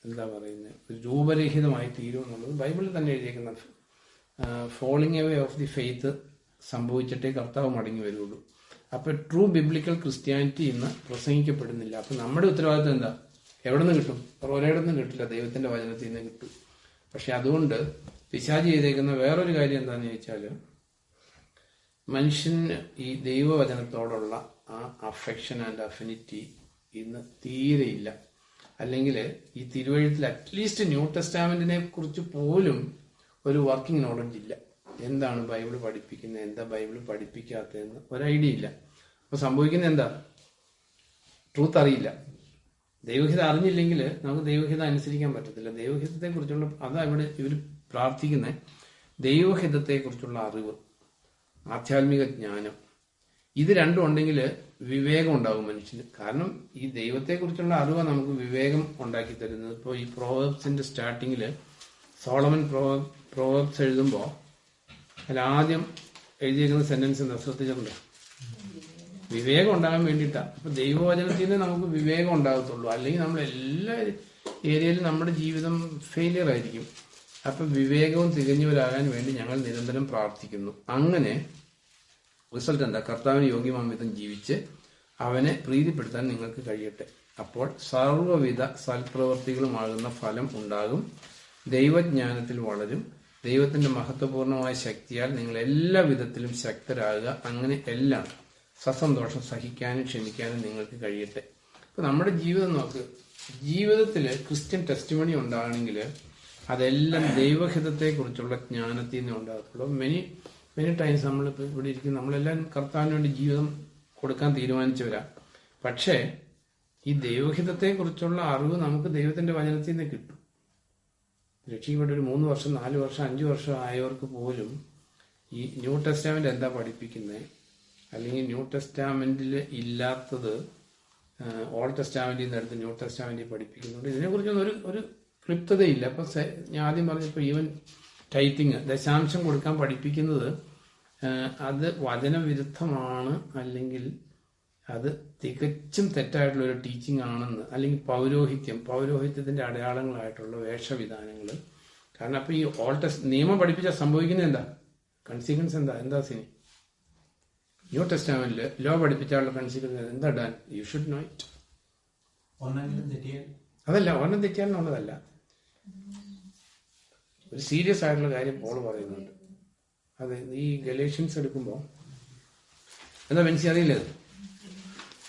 എന്താ പറയുന്നത്, ഒരു രൂപരഹിതമായി തീരും എന്നുള്ളത് ബൈബിളിൽ തന്നെ എഴുതിയേക്കുന്ന falling away of the faith സംഭവിച്ചിട്ടേ കർത്താവ് മടങ്ങി വരുള്ളൂ. അപ്പൊ ട്രൂ ബിബ്ലിക്കൽ ക്രിസ്ത്യാനിറ്റി ഇന്ന് പ്രസംഗിക്കപ്പെടുന്നില്ല. അപ്പൊ നമ്മുടെ ഉത്തരവാദിത്വം എന്താ? എവിടെ നിന്ന് കിട്ടും? ഒരിടത്തും കിട്ടില്ല, ദൈവത്തിന്റെ വചനത്തിൽ നിന്ന് കിട്ടും. പക്ഷെ അതുകൊണ്ട് പിശാചി ചെയ്തേക്കുന്ന വേറൊരു കാര്യം എന്താണെന്ന് ചോദിച്ചാൽ, മനുഷ്യന് ഈ ദൈവവചനത്തോടുള്ള ആ അഫെക്ഷൻ ആൻഡ് അഫിനിറ്റി ഇന്ന് തീരെയില്ല. അല്ലെങ്കിൽ ഈ തിരുവഴുത്തിൽ അറ്റ്ലീസ്റ്റ് ന്യൂ ടെസ്റ്റാമെന്റിനെ കുറിച്ച് പോലും ഒരു വർക്കിംഗ് നോളജ് ഇല്ല. എന്താണ് ബൈബിൾ പഠിപ്പിക്കുന്നത്, എന്താ ബൈബിൾ പഠിപ്പിക്കാത്തതെന്ന് ഒരു ഐഡിയ ഇല്ല. അപ്പൊ സംഭവിക്കുന്നത് എന്താ? ട്രൂത്ത് അറിയില്ല. ദൈവഹിത അറിഞ്ഞില്ലെങ്കിൽ നമുക്ക് ദൈവഹിത അനുസരിക്കാൻ പറ്റത്തില്ല. ദൈവഹിതത്തെ കുറിച്ചുള്ള അതാ ഇവിടെ ഇവർ പ്രാർത്ഥിക്കുന്നത്. ദൈവഹിതത്തെ കുറിച്ചുള്ള അറിവ്, ആധ്യാത്മിക ജ്ഞാനം, ഇത് രണ്ടും ഉണ്ടെങ്കിൽ വിവേകം ഉണ്ടാകും മനുഷ്യന്. കാരണം ഈ ദൈവത്തെക്കുറിച്ചുള്ള അറിവ് നമുക്ക് വിവേകം ഉണ്ടാക്കി തരുന്നത്. ഇപ്പോൾ ഈ പ്രോവേബ്സിന്റെ സ്റ്റാർട്ടിങ്ങിൽ സോളമൻ പ്രോവേബ്സ് എഴുതുമ്പോൾ അതിലാദ്യം എഴുതിയിരിക്കുന്ന സെന്റൻസ് എന്താ ശ്രദ്ധിച്ചിട്ടുണ്ട്? വിവേകം ഉണ്ടാകാൻ വേണ്ടിയിട്ടാണ്. അപ്പൊ ദൈവവചനത്തിൽ നിന്ന് നമുക്ക് വിവേകം ഉണ്ടാകത്തുള്ളൂ. അല്ലെങ്കിൽ നമ്മൾ എല്ലാ ഏരിയയിലും നമ്മുടെ ജീവിതം ഫെയിലിയർ ആയിരിക്കും. അപ്പൊ വിവേകവും തികഞ്ഞവരാകാൻ വേണ്ടി ഞങ്ങൾ നിരന്തരം പ്രാർത്ഥിക്കുന്നു. അങ്ങനെ റിസൾട്ട് എന്താ? കർത്താവിന് യോഗ്യമാം വിധം ജീവിച്ച് അവനെ പ്രീതിപ്പെടുത്താൻ നിങ്ങൾക്ക് കഴിയട്ടെ. അപ്പോൾ സർവ്വവിധ സൽപ്രവൃത്തികളുമാകുന്ന ഫലം ഉണ്ടാകും. ദൈവജ്ഞാനത്തിൽ വളരും. ദൈവത്തിന്റെ മഹത്വപൂർണമായ ശക്തിയാൽ നിങ്ങൾ എല്ലാ വിധത്തിലും ശക്തരാകുക. അങ്ങനെ എല്ലാം സസന്തോഷം സഹിക്കാനും ക്ഷമിക്കാനും നിങ്ങൾക്ക് കഴിയട്ടെ. ഇപ്പൊ നമ്മുടെ ജീവിതം നോക്ക്. ജീവിതത്തിൽ ക്രിസ്ത്യൻ ടെസ്റ്റിമണി ഉണ്ടാകണമെങ്കിൽ അതെല്ലാം ദൈവഹിതത്തെ കുറിച്ചുള്ള ജ്ഞാനത്തിൽ നിന്നേ ഉണ്ടാകത്തുള്ളൂ. മെനി ടൈംസ് നമ്മളിപ്പോൾ ഇവിടെ ഇരിക്കും, നമ്മളെല്ലാം കർത്താവിന് വേണ്ടി ജീവിതം കൊടുക്കാൻ തീരുമാനിച്ചവരാ. പക്ഷേ ഈ ദൈവഹിതത്തെ കുറിച്ചുള്ള അറിവ് നമുക്ക് ദൈവത്തിന്റെ വചനത്തിൽ നിന്ന് കിട്ടും. രക്ഷിക്കപ്പെട്ട ഒരു 3 വർഷം 4 വർഷം 5 വർഷം ആയവർക്ക് പോലും ഈ ന്യൂ ടെസ്റ്റാമെന്റ് എന്താ പഠിപ്പിക്കുന്നത്, അല്ലെങ്കിൽ ന്യൂ ടെസ്റ്റാമെന്റിൽ ഇല്ലാത്തത് ഓൾഡ് ടെസ്റ്റാമെന്റിൽ നിന്ന് എടുത്ത് ന്യൂ ടെസ്റ്റാമെന്റിൽ പഠിപ്പിക്കുന്നുണ്ട്. ഇതിനെക്കുറിച്ചൊന്നും ഒരു ക്ലിപ്തതയില്ല. അപ്പൊ ഞാൻ ആദ്യം പറഞ്ഞപ്പോൾ ഈവൻ ടൈറ്റിങ്, ദശാംശം കൊടുക്കാൻ പഠിപ്പിക്കുന്നത് അത് വചനവിരുദ്ധമാണ്, അല്ലെങ്കിൽ അത് തികച്ചും തെറ്റായിട്ടുള്ള ഒരു ടീച്ചിങ് ആണെന്ന്, അല്ലെങ്കിൽ പൗരോഹിത്യത്തിന്റെ അടയാളങ്ങളായിട്ടുള്ള വേഷവിധാനങ്ങൾ. കാരണം അപ്പൊ ഈ ഓൾഡ് നിയമം പഠിപ്പിച്ചാൽ സംഭവിക്കുന്നത് എന്താ? കൺസിക്വൻസ് എന്താ സിനി? ന്യൂ ടെസ്റ്റാമെന്റില് ലോ പഠിപ്പിച്ചാലുള്ള കൺസിക്വൻസ് എന്താ? Dan U should know it. അതല്ല, ഒരെണ്ണം തെറ്റിയാലെന്നുള്ളതല്ല, ഒരു സീരിയസ് ആയിട്ടുള്ള കാര്യം പോൾ പറയുന്നുണ്ട്. അതെ, ഈ ഗലേഷ്യൻസ് എടുക്കുമ്പോൾ എന്താ മനസ്സിൽ അറിയില്ല.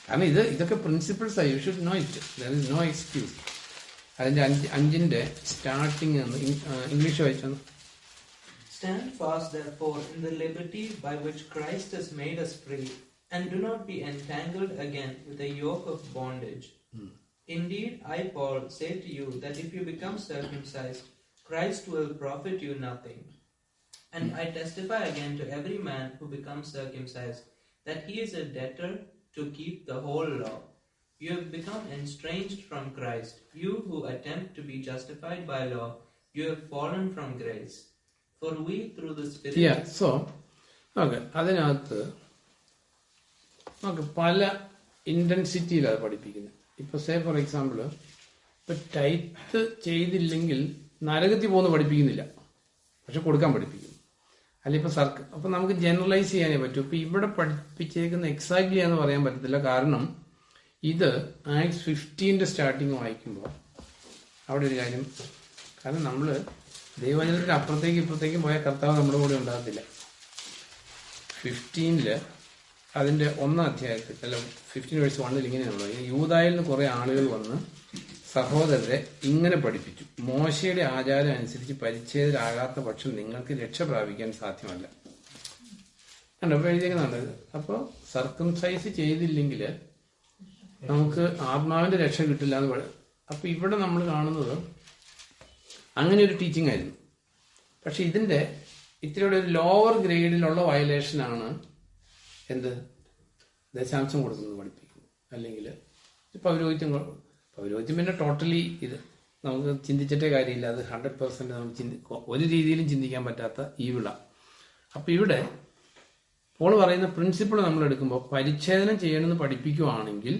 കാരണം ഇതൊക്കെ principles. You should know it. There is no excuse. അതിന്റെ 5ന്റെ സ്റ്റാർട്ടിങ് ഇംഗ്ലീഷ് വായിച്ചു. Stand fast, therefore, in the liberty by which Christ has made us free, and do not be entangled again with a yoke of bondage. Indeed, I, Paul, say to you that if you become circumcised, Christ will profit you nothing. And I testify again to every man who becomes circumcised that he is a debtor to keep the whole law. You have become estranged from Christ. You who attempt to be justified by law, you have fallen from grace. For we through the Spirit... So, okay, അതിനകത്ത് നമുക്ക് പല ഇന്റൻസിറ്റിയിലാണ് പഠിപ്പിക്കുന്നത്. ഇപ്പൊ say for example, ഇപ്പൊ tight ചെയ്തില്ലെങ്കിൽ നരകത്തിൽ പോകുന്ന പഠിപ്പിക്കുന്നില്ല, പക്ഷെ കൊടുക്കാൻ പഠിപ്പിക്കുന്നു. അല്ല ഇപ്പൊ അപ്പൊ നമുക്ക് ജനറലൈസ് ചെയ്യാനേ പറ്റൂ. ഇപ്പൊ ഇവിടെ പഠിപ്പിച്ചേക്കുന്ന എക്സാക്ട്ലി എന്ന് പറയാൻ പറ്റത്തില്ല. കാരണം ഇത് ആക്ട്സ് 15 സ്റ്റാർട്ടിങ് വായിക്കുമ്പോൾ അവിടെ ഒരു കാര്യം, കാരണം നമ്മള് ദൈവവചനത്തിന്റെ അപ്പുറത്തേക്കും ഇപ്പുറത്തേക്കും പോയ കർത്താവ് നമ്മുടെ കൂടെ ഉണ്ടാകത്തില്ല. 15 അതിന്റെ 1 അധ്യായത്തിൽ അല്ല 15:1 ഇങ്ങനെയാണല്ലോ, യൂദായിൽ നിന്ന് കുറെ ആളുകൾ വന്ന് സഹോദരരെ ഇങ്ങനെ പഠിപ്പിച്ചു, മോശയുടെ ആചാരം അനുസരിച്ച് പരിച്ഛേദരാകാത്ത പക്ഷം നിങ്ങൾക്ക് രക്ഷ പ്രാപിക്കാൻ സാധ്യമല്ല. കണ്ടോ എഴുതിയേക്കുന്നുണ്ട്. അപ്പൊ സർക്കംസൈസ് ചെയ്തില്ലെങ്കിൽ നമുക്ക് ആത്മാവിന്റെ രക്ഷ കിട്ടില്ല എന്ന് പറയും. അപ്പൊ ഇവിടെ നമ്മൾ കാണുന്നത് അങ്ങനെ ഒരു ടീച്ചിങ് ആയിരുന്നു. പക്ഷെ ഇതിന്റെ ഇത്തിരിയുടെ ഒരു ലോവർ ഗ്രേഡിലുള്ള വയലേഷനാണ് എന്ത്? ദശാംശം കൊടുക്കുന്നത് പഠിപ്പിക്കുന്നത്. അല്ലെങ്കിൽ പൗരോഹിത്യം പിന്നെ ടോട്ടലി ഇത് നമുക്ക് ചിന്തിച്ചിട്ടേ കാര്യമില്ല. അത് 100% നമുക്ക് ഒരു രീതിയിലും ചിന്തിക്കാൻ പറ്റാത്ത ഈവിള. അപ്പൊ ഇവിടെ പോൾ പറയുന്ന പ്രിൻസിപ്പിൾ നമ്മൾ എടുക്കുമ്പോൾ പരിച്ഛേദനം ചെയ്യണമെന്ന് പഠിപ്പിക്കുകയാണെങ്കിൽ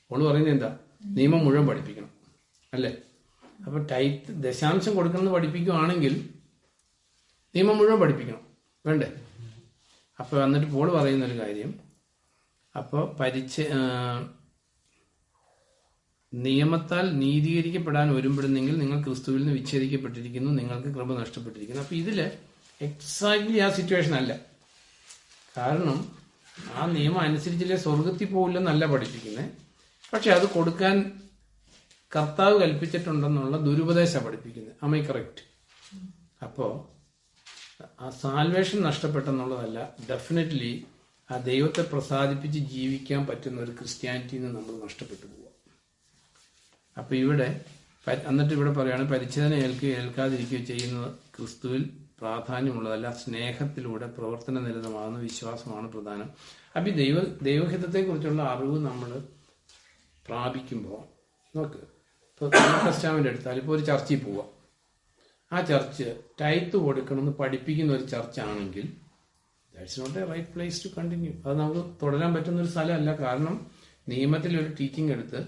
പോൾ പറയുന്നത് എന്താ? നിയമം മുഴുവൻ പഠിപ്പിക്കണം, അല്ലേ? അപ്പൊ ദശാംശം കൊടുക്കണമെന്ന് പഠിപ്പിക്കുകയാണെങ്കിൽ നിയമം മുഴുവൻ പഠിപ്പിക്കണം, വേണ്ടേ? അപ്പൊ എന്നിട്ട് പോൾ പറയുന്നൊരു കാര്യം, അപ്പൊ നിയമത്താൽ നീതീകരിക്കപ്പെടാൻ ഒരുമ്പെടുന്നെങ്കിൽ നിങ്ങൾ ക്രിസ്തുവിൽ നിന്ന് വിച്ഛേദിക്കപ്പെട്ടിരിക്കുന്നു, നിങ്ങൾക്ക് കൃപ നഷ്ടപ്പെട്ടിരിക്കുന്നു. അപ്പൊ ഇതില് എക്സാക്ട്ലി ആ സിറ്റുവേഷൻ അല്ല. കാരണം ആ നിയമം അനുസരിച്ചില്ലേ സ്വർഗത്തിൽ പോകില്ലെന്നല്ല പഠിപ്പിക്കുന്നത്. പക്ഷെ അത് കൊടുക്കാൻ കർത്താവ് കൽപ്പിച്ചിട്ടുണ്ടെന്നുള്ള ദുരുപദേശം പഠിപ്പിക്കുന്നത്. Am I correct? അപ്പോ ആ സാൽവേഷൻ നഷ്ടപ്പെട്ടെന്നുള്ളതല്ല, ഡെഫിനറ്റ്ലി ആ ദൈവത്തെ പ്രസാദിപ്പിച്ച് ജീവിക്കാൻ പറ്റുന്ന ഒരു ക്രിസ്ത്യാനിറ്റിയിൽ നിന്ന് നമ്മൾ നഷ്ടപ്പെട്ടു പോവുക. അപ്പൊ ഇവിടെ എന്നിട്ട് ഇവിടെ പറയുകയാണ്, പരിച്ഛേദന ഏൽക്കാതിരിക്കുകയോ ചെയ്യുന്നത് ക്രിസ്തുവിൽ പ്രാധാന്യമുള്ളതല്ല, സ്നേഹത്തിലൂടെ പ്രവർത്തന നിരതമാകുന്ന വിശ്വാസമാണ് പ്രധാനം. അപ്പൊ ഈ ദൈവഹിതത്തെ കുറിച്ചുള്ള അറിവ് നമ്മൾ പ്രാപിക്കുമ്പോൾ നോക്ക്, ഇപ്പൊ ടെസ്റ്റാമെന്റ് എടുത്താൽ ഇപ്പോൾ ഒരു ചർച്ചിൽ പോവാം, ആ ചർച്ച് ടൈത്ത് കൊടുക്കണമെന്ന് പഠിപ്പിക്കുന്ന ഒരു ചർച്ചാണെങ്കിൽ that's not a right place to continue. അത് നമുക്ക് തുടരാൻ പറ്റുന്ന ഒരു സ്ഥലമല്ല. കാരണം നിയമത്തിൽ ഒരു ടീച്ചിങ് എടുത്ത്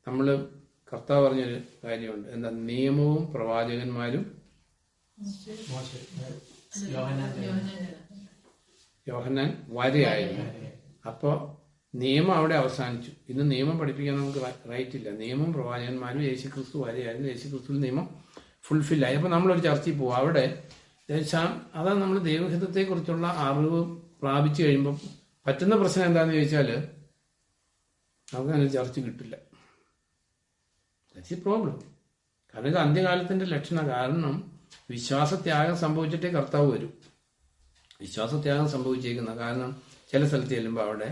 നമ്മൾ കർത്താവ് പറഞ്ഞൊരു കാര്യമുണ്ട്, എന്താ, നിയമവും പ്രവാചകന്മാരും യോഹന്നാൻ വരെയായിരുന്നു. അപ്പോ നിയമം അവിടെ അവസാനിച്ചു. ഇന്ന് നിയമം പഠിപ്പിക്കാൻ നമുക്ക് റൈറ്റ് ഇല്ല. നിയമവും പ്രവാചകന്മാരും യേശുക്രിസ്തു വരെയായിരുന്നു. യേശുക്രിസ്തുവിൽ നിയമം ഫുൾഫില്ലായി. അപ്പൊ നമ്മളൊരു ചർച്ചയിൽ പോകും, അവിടെ അതാണ് നമ്മൾ ദൈവഹിതത്തെ കുറിച്ചുള്ള അറിവ് പ്രാപിച്ചു കഴിയുമ്പോൾ പറ്റുന്ന പ്രശ്നം എന്താണെന്ന് ചോദിച്ചാല് നമുക്ക് അങ്ങനെ ചർച്ച കിട്ടില്ല. That's A problem. കാരണം ഇത് അന്ത്യകാലത്തിന്റെ ലക്ഷണം. കാരണം വിശ്വാസത്യാഗം സംഭവിച്ചിട്ടേ കർത്താവ് വരും. വിശ്വാസത്യാഗം സംഭവിച്ചേക്കുന്ന കാരണം ചില സ്ഥലത്ത് ചെല്ലുമ്പോൾ അവിടെ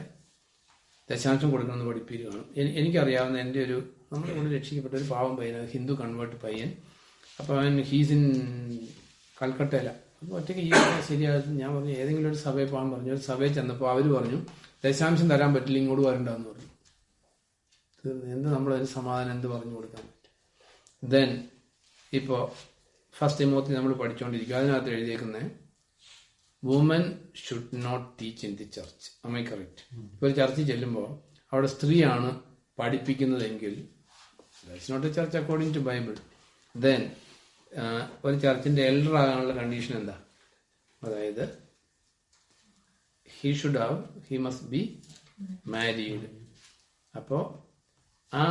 ദശാംശം കൊടുക്കണമെന്ന് പഠിപ്പിക്കുകയാണ്. എനിക്കറിയാവുന്ന എൻ്റെ ഒരു നമ്മുടെ കൂടെ രക്ഷിക്കപ്പെട്ട ഒരു പാവം പയ്യൻ, ഹിന്ദു കൺവേർട്ട് പയ്യൻ. അപ്പൊ അവൻ ഹീസ് ഇൻ കൽക്കട്ടയില. അപ്പൊ ഒറ്റയ്ക്ക് ഈ ശരിയാകും. ഞാൻ പറഞ്ഞു ഏതെങ്കിലും ഒരു സഭയിൽ പോകാൻ പറഞ്ഞു. ഒരു സഭയിൽ ചെന്നപ്പോൾ അവര് പറഞ്ഞു ദശാംശം തരാൻ പറ്റില്ല, ഇങ്ങോട്ട് വരണ്ടെന്ന് പറഞ്ഞു. എന്ത് നമ്മളൊരു സമാധാനം എന്ത് പറഞ്ഞു കൊടുക്കാൻ പറ്റും? ദെൻ ഇപ്പോ ഫസ്റ്റ് തിമോത്തി നമ്മൾ പഠിച്ചുകൊണ്ടിരിക്കും, അതിനകത്ത് എഴുതിയേക്കുന്നത് woman should not teach in the church. am I correct? ഇപ്പൊ ഒരു ചർച്ചിൽ ചെല്ലുമ്പോൾ അവിടെ സ്ത്രീയാണ് പഠിപ്പിക്കുന്നതെങ്കിൽ that's not a church according to Bible. Then ഒരു ചർച്ചിന്റെ എൽഡർ ആകാനുള്ള കണ്ടീഷൻ എന്താ? അതായത് ഹി മസ്റ്റ് ബി മാരീഡ്. അപ്പോ ആ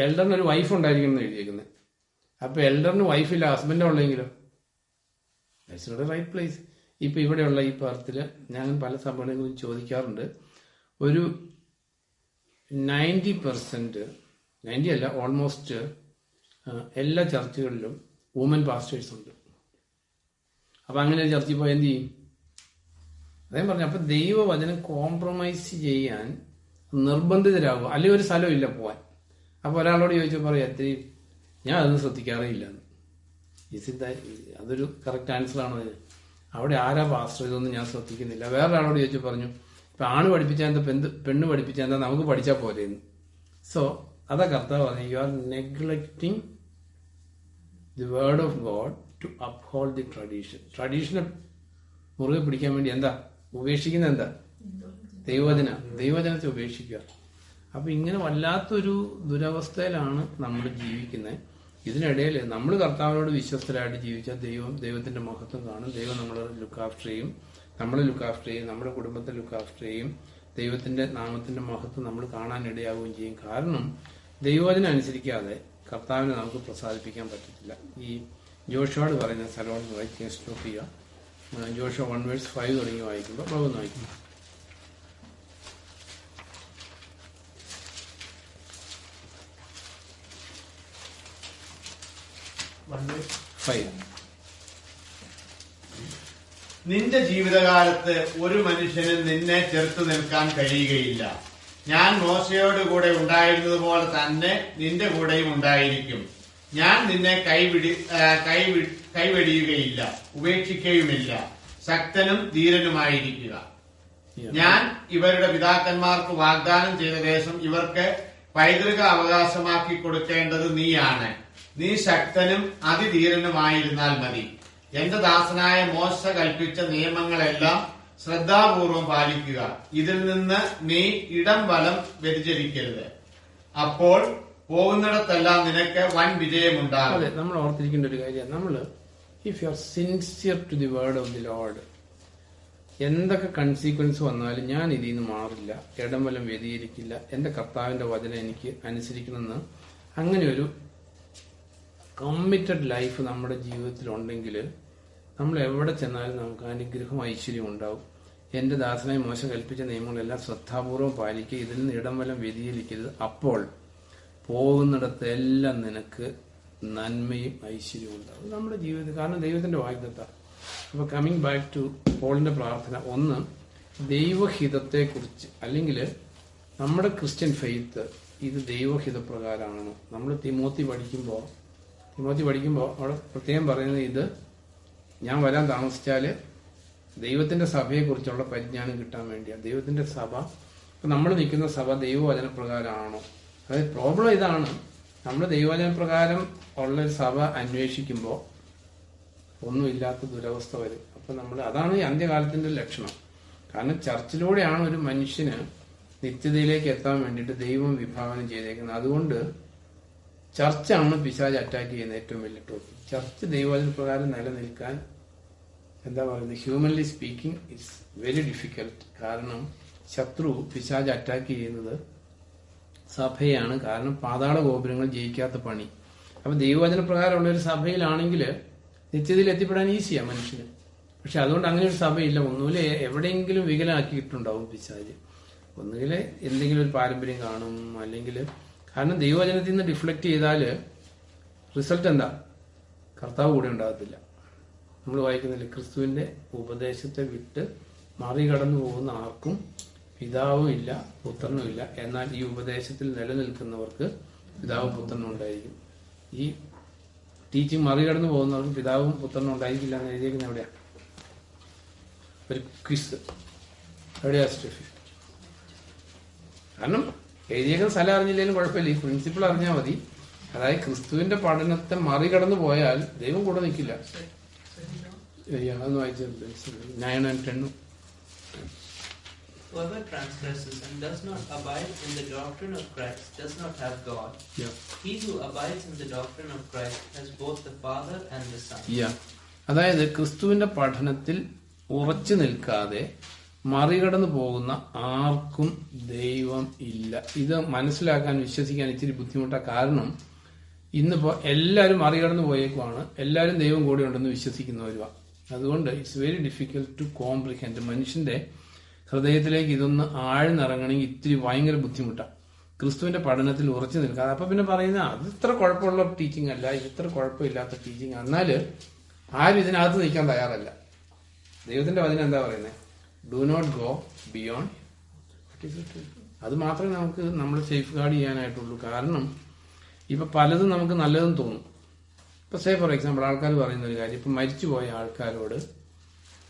എൽഡറിന് ഒരു വൈഫ് ഉണ്ടായിരിക്കണം എന്ന് എഴുതിയേക്കുന്നത്. അപ്പൊ എൽഡറിന് വൈഫില്ല, ഹസ്ബൻഡ് ഉള്ളെങ്കിലോ that's not a right place. ഇപ്പൊ ഇവിടെയുള്ള ഈ പാർട്ടില് ഞാൻ പല സഭകളെയും ചോദിക്കാറുണ്ട്, ഒരു 90% 90 അല്ല, ഓൾമോസ്റ്റ് എല്ലാ ചർച്ചുകളിലും വുമൻ പാസ്റ്റേഴ്സ് ഉണ്ട്. അപ്പൊ അങ്ങനെ ചർച്ചിൽ പോയി എന്ത് ചെയ്യും? അദ്ദേഹം പറഞ്ഞു. അപ്പൊ ദൈവവചനം കോംപ്രമൈസ് ചെയ്യാൻ നിർബന്ധിതരാകുക, അല്ലെങ്കിൽ ഒരു സ്ഥലം ഇല്ല പോവാൻ. അപ്പൊ ഒരാളോട് ചോദിച്ചാൽ പറയാം എത്രയും ഞാൻ അതൊന്നും ശ്രദ്ധിക്കാറേയില്ല. അതൊരു കറക്റ്റ് ആൻസർ ആണോ അതിന്? അവിടെ ആരാ പാസ്റ്റർ, ഇതൊന്നും ഞാൻ ശ്രദ്ധിക്കുന്നില്ല. വേറൊരാളോട് ചോദിച്ചു പറഞ്ഞു ഇപ്പൊ ആണ് പഠിപ്പിച്ചാൽ എന്താ, പെണ്ണ് പഠിപ്പിച്ചാൽ എന്താ, നമുക്ക് പഠിച്ചാൽ പോരെന്ന്. സോ അതാ കർത്താവ് പറഞ്ഞു, you are neglecting the word of God to uphold the tradition. ട്രഡീഷനെ മുറുകെ പിടിക്കാൻ വേണ്ടി എന്താ ഉപേക്ഷിക്കുന്നത്? എന്താ? ദൈവവചനത്തെ ഉപേക്ഷിക്കുക. അപ്പൊ ഇങ്ങനെ വല്ലാത്തൊരു ദുരവസ്ഥയിലാണ് നമ്മൾ ജീവിക്കുന്നത്. ഇതിനിടയിൽ നമ്മൾ കർത്താവിനോട് വിശ്വസ്തരായിട്ട് ജീവിച്ചാൽ ദൈവത്തിന്റെ മഹത്വം കാണും. ദൈവം നമ്മളെ ലുക്ക് ആഫ്റ്റർ ചെയ്യും, നമ്മളെ ലുക്ക് ആഫ്റ്റർ ചെയ്യും, നമ്മുടെ കുടുംബത്തെ ലുക്ക് ആഫ്റ്റർ ചെയ്യും. ദൈവത്തിന്റെ നാമത്തിന്റെ മഹത്വം നമ്മൾ കാണാൻ ഇടയാവുകയും ചെയ്യും. കാരണം ദൈവവചനം അനുസരിക്കാതെ കർത്താവിനെ നമുക്ക് പ്രസാദിപ്പിക്കാൻ പറ്റത്തില്ല. ഈ ജോഷുവോട് പറയുന്ന സ്ഥലമാണ് വായിക്കാൻ സ്റ്റോപ്പ് ചെയ്യുക. ജോഷുവ 1:5 തുടങ്ങി വായിക്കുമ്പോൾ ഭാഗം വായിക്കും. നിന്റെ ജീവിതകാലത്ത് ഒരു മനുഷ്യനും നിന്നെ ചെറുത്തു നിൽക്കാൻ കഴിയുകയില്ല. ഞാൻ മോശയോട് കൂടെ ഉണ്ടായിരുന്നതുപോലെ തന്നെ നിന്റെ കൂടെയും ഉണ്ടായിരിക്കും. ഞാൻ നിന്നെ കൈവെടിയുകയില്ല, ഉപേക്ഷിക്കുകയുമില്ല. ശക്തനും ധീരനുമായിരിക്കുക. ഞാൻ ഇവരുടെ പിതാക്കന്മാർക്ക് വാഗ്ദാനം ചെയ്ത ദേശം ഇവർക്ക് പൈതൃക അവകാശമാക്കി കൊടുക്കേണ്ടത് നീയാണ്. നീ ശക്തനും അതിധീരനുമായിരുന്നാൽ മതി. എന്റെ ദാസനായ മോശ കൽപ്പിച്ച നിയമങ്ങളെല്ലാം ശ്രദ്ധാപൂർവം പാലിക്കുക. ഇതിൽ നിന്ന് നീ ഇടം വലം വ്യതിചലിക്കരുത്. അപ്പോൾ പോകുന്നിടത്തെല്ലാം നിനക്ക് വൻ വിജയമുണ്ടാകും. അതെ, നമ്മൾ ഓർത്തിരിക്കേണ്ട ഒരു കാര്യം, നമ്മൾ if you are sincere to the word of the Lord, എന്തൊക്കെ കൺസീക്വൻസ് വന്നാലും ഞാൻ ഇതിൽ നിന്ന് മാറില്ല, ഇടം വലം വ്യതിചലിക്കില്ല, എന്റെ കർത്താവിന്റെ വചനം എനിക്ക് അനുസരിക്കണമെന്ന് അങ്ങനെ ഒരു കമ്മിറ്റഡ് ലൈഫ് നമ്മുടെ ജീവിതത്തിൽ ഉണ്ടെങ്കിൽ നമ്മൾ എവിടെ ചെന്നാലും നമുക്ക് അനുഗ്രഹം ഐശ്വര്യം ഉണ്ടാവും. എന്റെ ദാസനായി മോശ കൽപ്പിച്ച നിയമങ്ങളെല്ലാം ശ്രദ്ധാപൂർവം പാലിക്കുക, ഇതിൽ നിന്ന് ഇടം വലം വ്യതിചലിക്കരുത്. അപ്പോൾ പോകുന്നിടത്ത് എല്ലാം നിനക്ക് നന്മയും ഐശ്വര്യവും ഉണ്ടാവും. നമ്മുടെ ജീവിതത്തിൽ, കാരണം ദൈവത്തിന്റെ വാഗ്ദത്ത. അപ്പൊ കമ്മിങ് ബാക്ക് ടു പോളിന്റെ പ്രാർത്ഥന, ഒന്ന് ദൈവഹിതത്തെക്കുറിച്ച്, അല്ലെങ്കിൽ നമ്മുടെ ക്രിസ്ത്യൻ ഫെയ്ത്ത് ഇത് ദൈവഹിതപ്രകാരമാണോ? നമ്മൾ തിമോത്തി പഠിക്കുമ്പോൾ അവിടെ പ്രത്യേകം പറയുന്നത്, ഇത് ഞാൻ വരാൻ താമസിച്ചാൽ ദൈവത്തിന്റെ സഭയെക്കുറിച്ചുള്ള പരിജ്ഞാനം കിട്ടാൻ വേണ്ടിയാണ്. ദൈവത്തിന്റെ സഭ, ഇപ്പൊ നമ്മൾ നിൽക്കുന്ന സഭ ദൈവവചനപ്രകാരമാണോ? അതായത് പ്രോബ്ലം ഇതാണ്, നമ്മൾ ദൈവവചനപ്രകാരം ഉള്ളൊരു സഭ അന്വേഷിക്കുമ്പോൾ ഒന്നുമില്ലാത്ത ദുരവസ്ഥ വരും. അപ്പൊ നമ്മൾ, അതാണ് ഈ അന്ത്യകാലത്തിന്റെ ലക്ഷണം. കാരണം ചർച്ചിലൂടെയാണ് ഒരു മനുഷ്യന് നിത്യതയിലേക്ക് എത്താൻ വേണ്ടിയിട്ട് ദൈവം വിഭാവനം ചെയ്തേക്കുന്നത്. അതുകൊണ്ട് ചർച്ചാണ് പിശാച് അറ്റാക്ക് ചെയ്യുന്ന ഏറ്റവും വലിയ ടോപ്പിക്. ചർച്ച് ദൈവവചനപ്രകാരം നിലനിൽക്കാൻ എന്താ പറയുന്നത്, humanly speaking it's very difficult. കാരണം ശത്രു പിശാച് അറ്റാക്ക് ചെയ്യുന്നത് സഭയാണ്. കാരണം പാതാള ഗോപുരങ്ങൾ ജയിക്കാത്ത പണി. അപ്പൊ ദൈവവചനപ്രകാരമുള്ള ഒരു സഭയിലാണെങ്കിൽ നിത്യതയിൽ എത്തിപ്പെടാൻ ഈസിയാണ് മനുഷ്യന്. പക്ഷെ അതുകൊണ്ട് അങ്ങനെ ഒരു സഭയില്ല. ഒന്നുമില്ല, എവിടെയെങ്കിലും വികലാക്കിയിട്ടുണ്ടാവും പിശാച്. ഒന്നുകിൽ എന്തെങ്കിലും ഒരു പാരമ്പര്യം കാണും, അല്ലെങ്കിൽ കാരണം ദൈവവചനത്തിൽ നിന്ന് ഡിഫ്ലക്ട് ചെയ്താൽ റിസൾട്ട് എന്താ? കർത്താവ് കൂടെ ഉണ്ടാകത്തില്ല. നമ്മൾ വായിക്കുന്നില്ല, ക്രിസ്തുവിന്റെ ഉപദേശത്തെ വിട്ട് മറികടന്നു പോകുന്ന ആർക്കും പിതാവും ഇല്ല പുത്രനും ഇല്ല. എന്നാൽ ഈ ഉപദേശത്തിൽ നിലനിൽക്കുന്നവർക്ക് പിതാവും പുത്രനും ഉണ്ടായിരിക്കും. ഈ ടീച്ചിങ് മറികടന്നു പോകുന്നവർക്ക് പിതാവും പുത്രനും ഉണ്ടായിരിക്കില്ല എന്ന് എഴുതിയിരിക്കുന്നത് എവിടെയാ? ഒരു ക്വിസ് എവിടെയാ സ്റ്റെഫി? കാരണം എഴുതിയേക്കുന്ന സ്ഥലം അറിഞ്ഞില്ലെങ്കിലും കുഴപ്പമില്ല, ഈ പ്രിൻസിപ്പിൾ അറിഞ്ഞാൽ മതി. അതായത് ക്രിസ്തുവിന്റെ പഠനത്തെ മറികടന്നു പോയാൽ ദൈവം കൂടെ നിൽക്കില്ല. അതൊന്നും വായിച്ചിട്ടുണ്ട് 9 and 10. Whoever transgresses and does not abide in the doctrine of Christ does not have God. Yeah. He who abides in the doctrine of Christ has both the Father and the Son. അതായത് ക്രിസ്തുവിന്റെ പഠനത്തിൽ ഉറച്ചു നിൽക്കാതെ മറികടന്നു പോകുന്ന ആർക്കും ദൈവം ഇല്ല. ഇത് മനസ്സിലാക്കാൻ, വിശ്വസിക്കാൻ ഇച്ചിരി ബുദ്ധിമുട്ടാണ്. കാരണം ഇന്നിപ്പോ എല്ലാവരും മറികടന്നു പോയേക്കുവാണ്, എല്ലാവരും ദൈവം കൂടെ ഉണ്ടെന്ന് വിശ്വസിക്കുന്നവരുമാണ്. അതുകൊണ്ട് it's very difficult to comprehend. മനുഷ്യന്റെ ഹൃദയത്തിലേക്ക് ഇതൊന്ന് ആഴ്ന്നിറങ്ങണമെങ്കിൽ ഇത്തിരി ഭയങ്കര ബുദ്ധിമുട്ടാണ്. ക്രിസ്തുവിന്റെ പഠനത്തിൽ ഉറച്ചു നിൽക്കാതെ. അപ്പൊ പിന്നെ പറയുന്ന അത് ഇത്ര കുഴപ്പമുള്ള ടീച്ചിങ് അല്ല, ഇത് ഇത്ര കുഴപ്പമില്ലാത്ത ടീച്ചിങ്. എന്നാല് ആരും ഇതിനകത്ത് നിൽക്കാൻ തയ്യാറല്ല. ദൈവത്തിന്റെ വചനം എന്താ പറയുന്നത്? Do not go beyond. അത് മാത്രമേ നമുക്ക് നമ്മൾ സേഫ് ഗാർഡ് ചെയ്യാനായിട്ടുള്ളൂ. കാരണം ഇപ്പൊ പലതും നമുക്ക് നല്ലതെന്ന് തോന്നും. ഇപ്പൊ സേ ഫോർ എക്സാമ്പിൾ, ആൾക്കാർ പറയുന്ന ഒരു കാര്യം, ഇപ്പൊ മരിച്ചുപോയ ആൾക്കാരോട്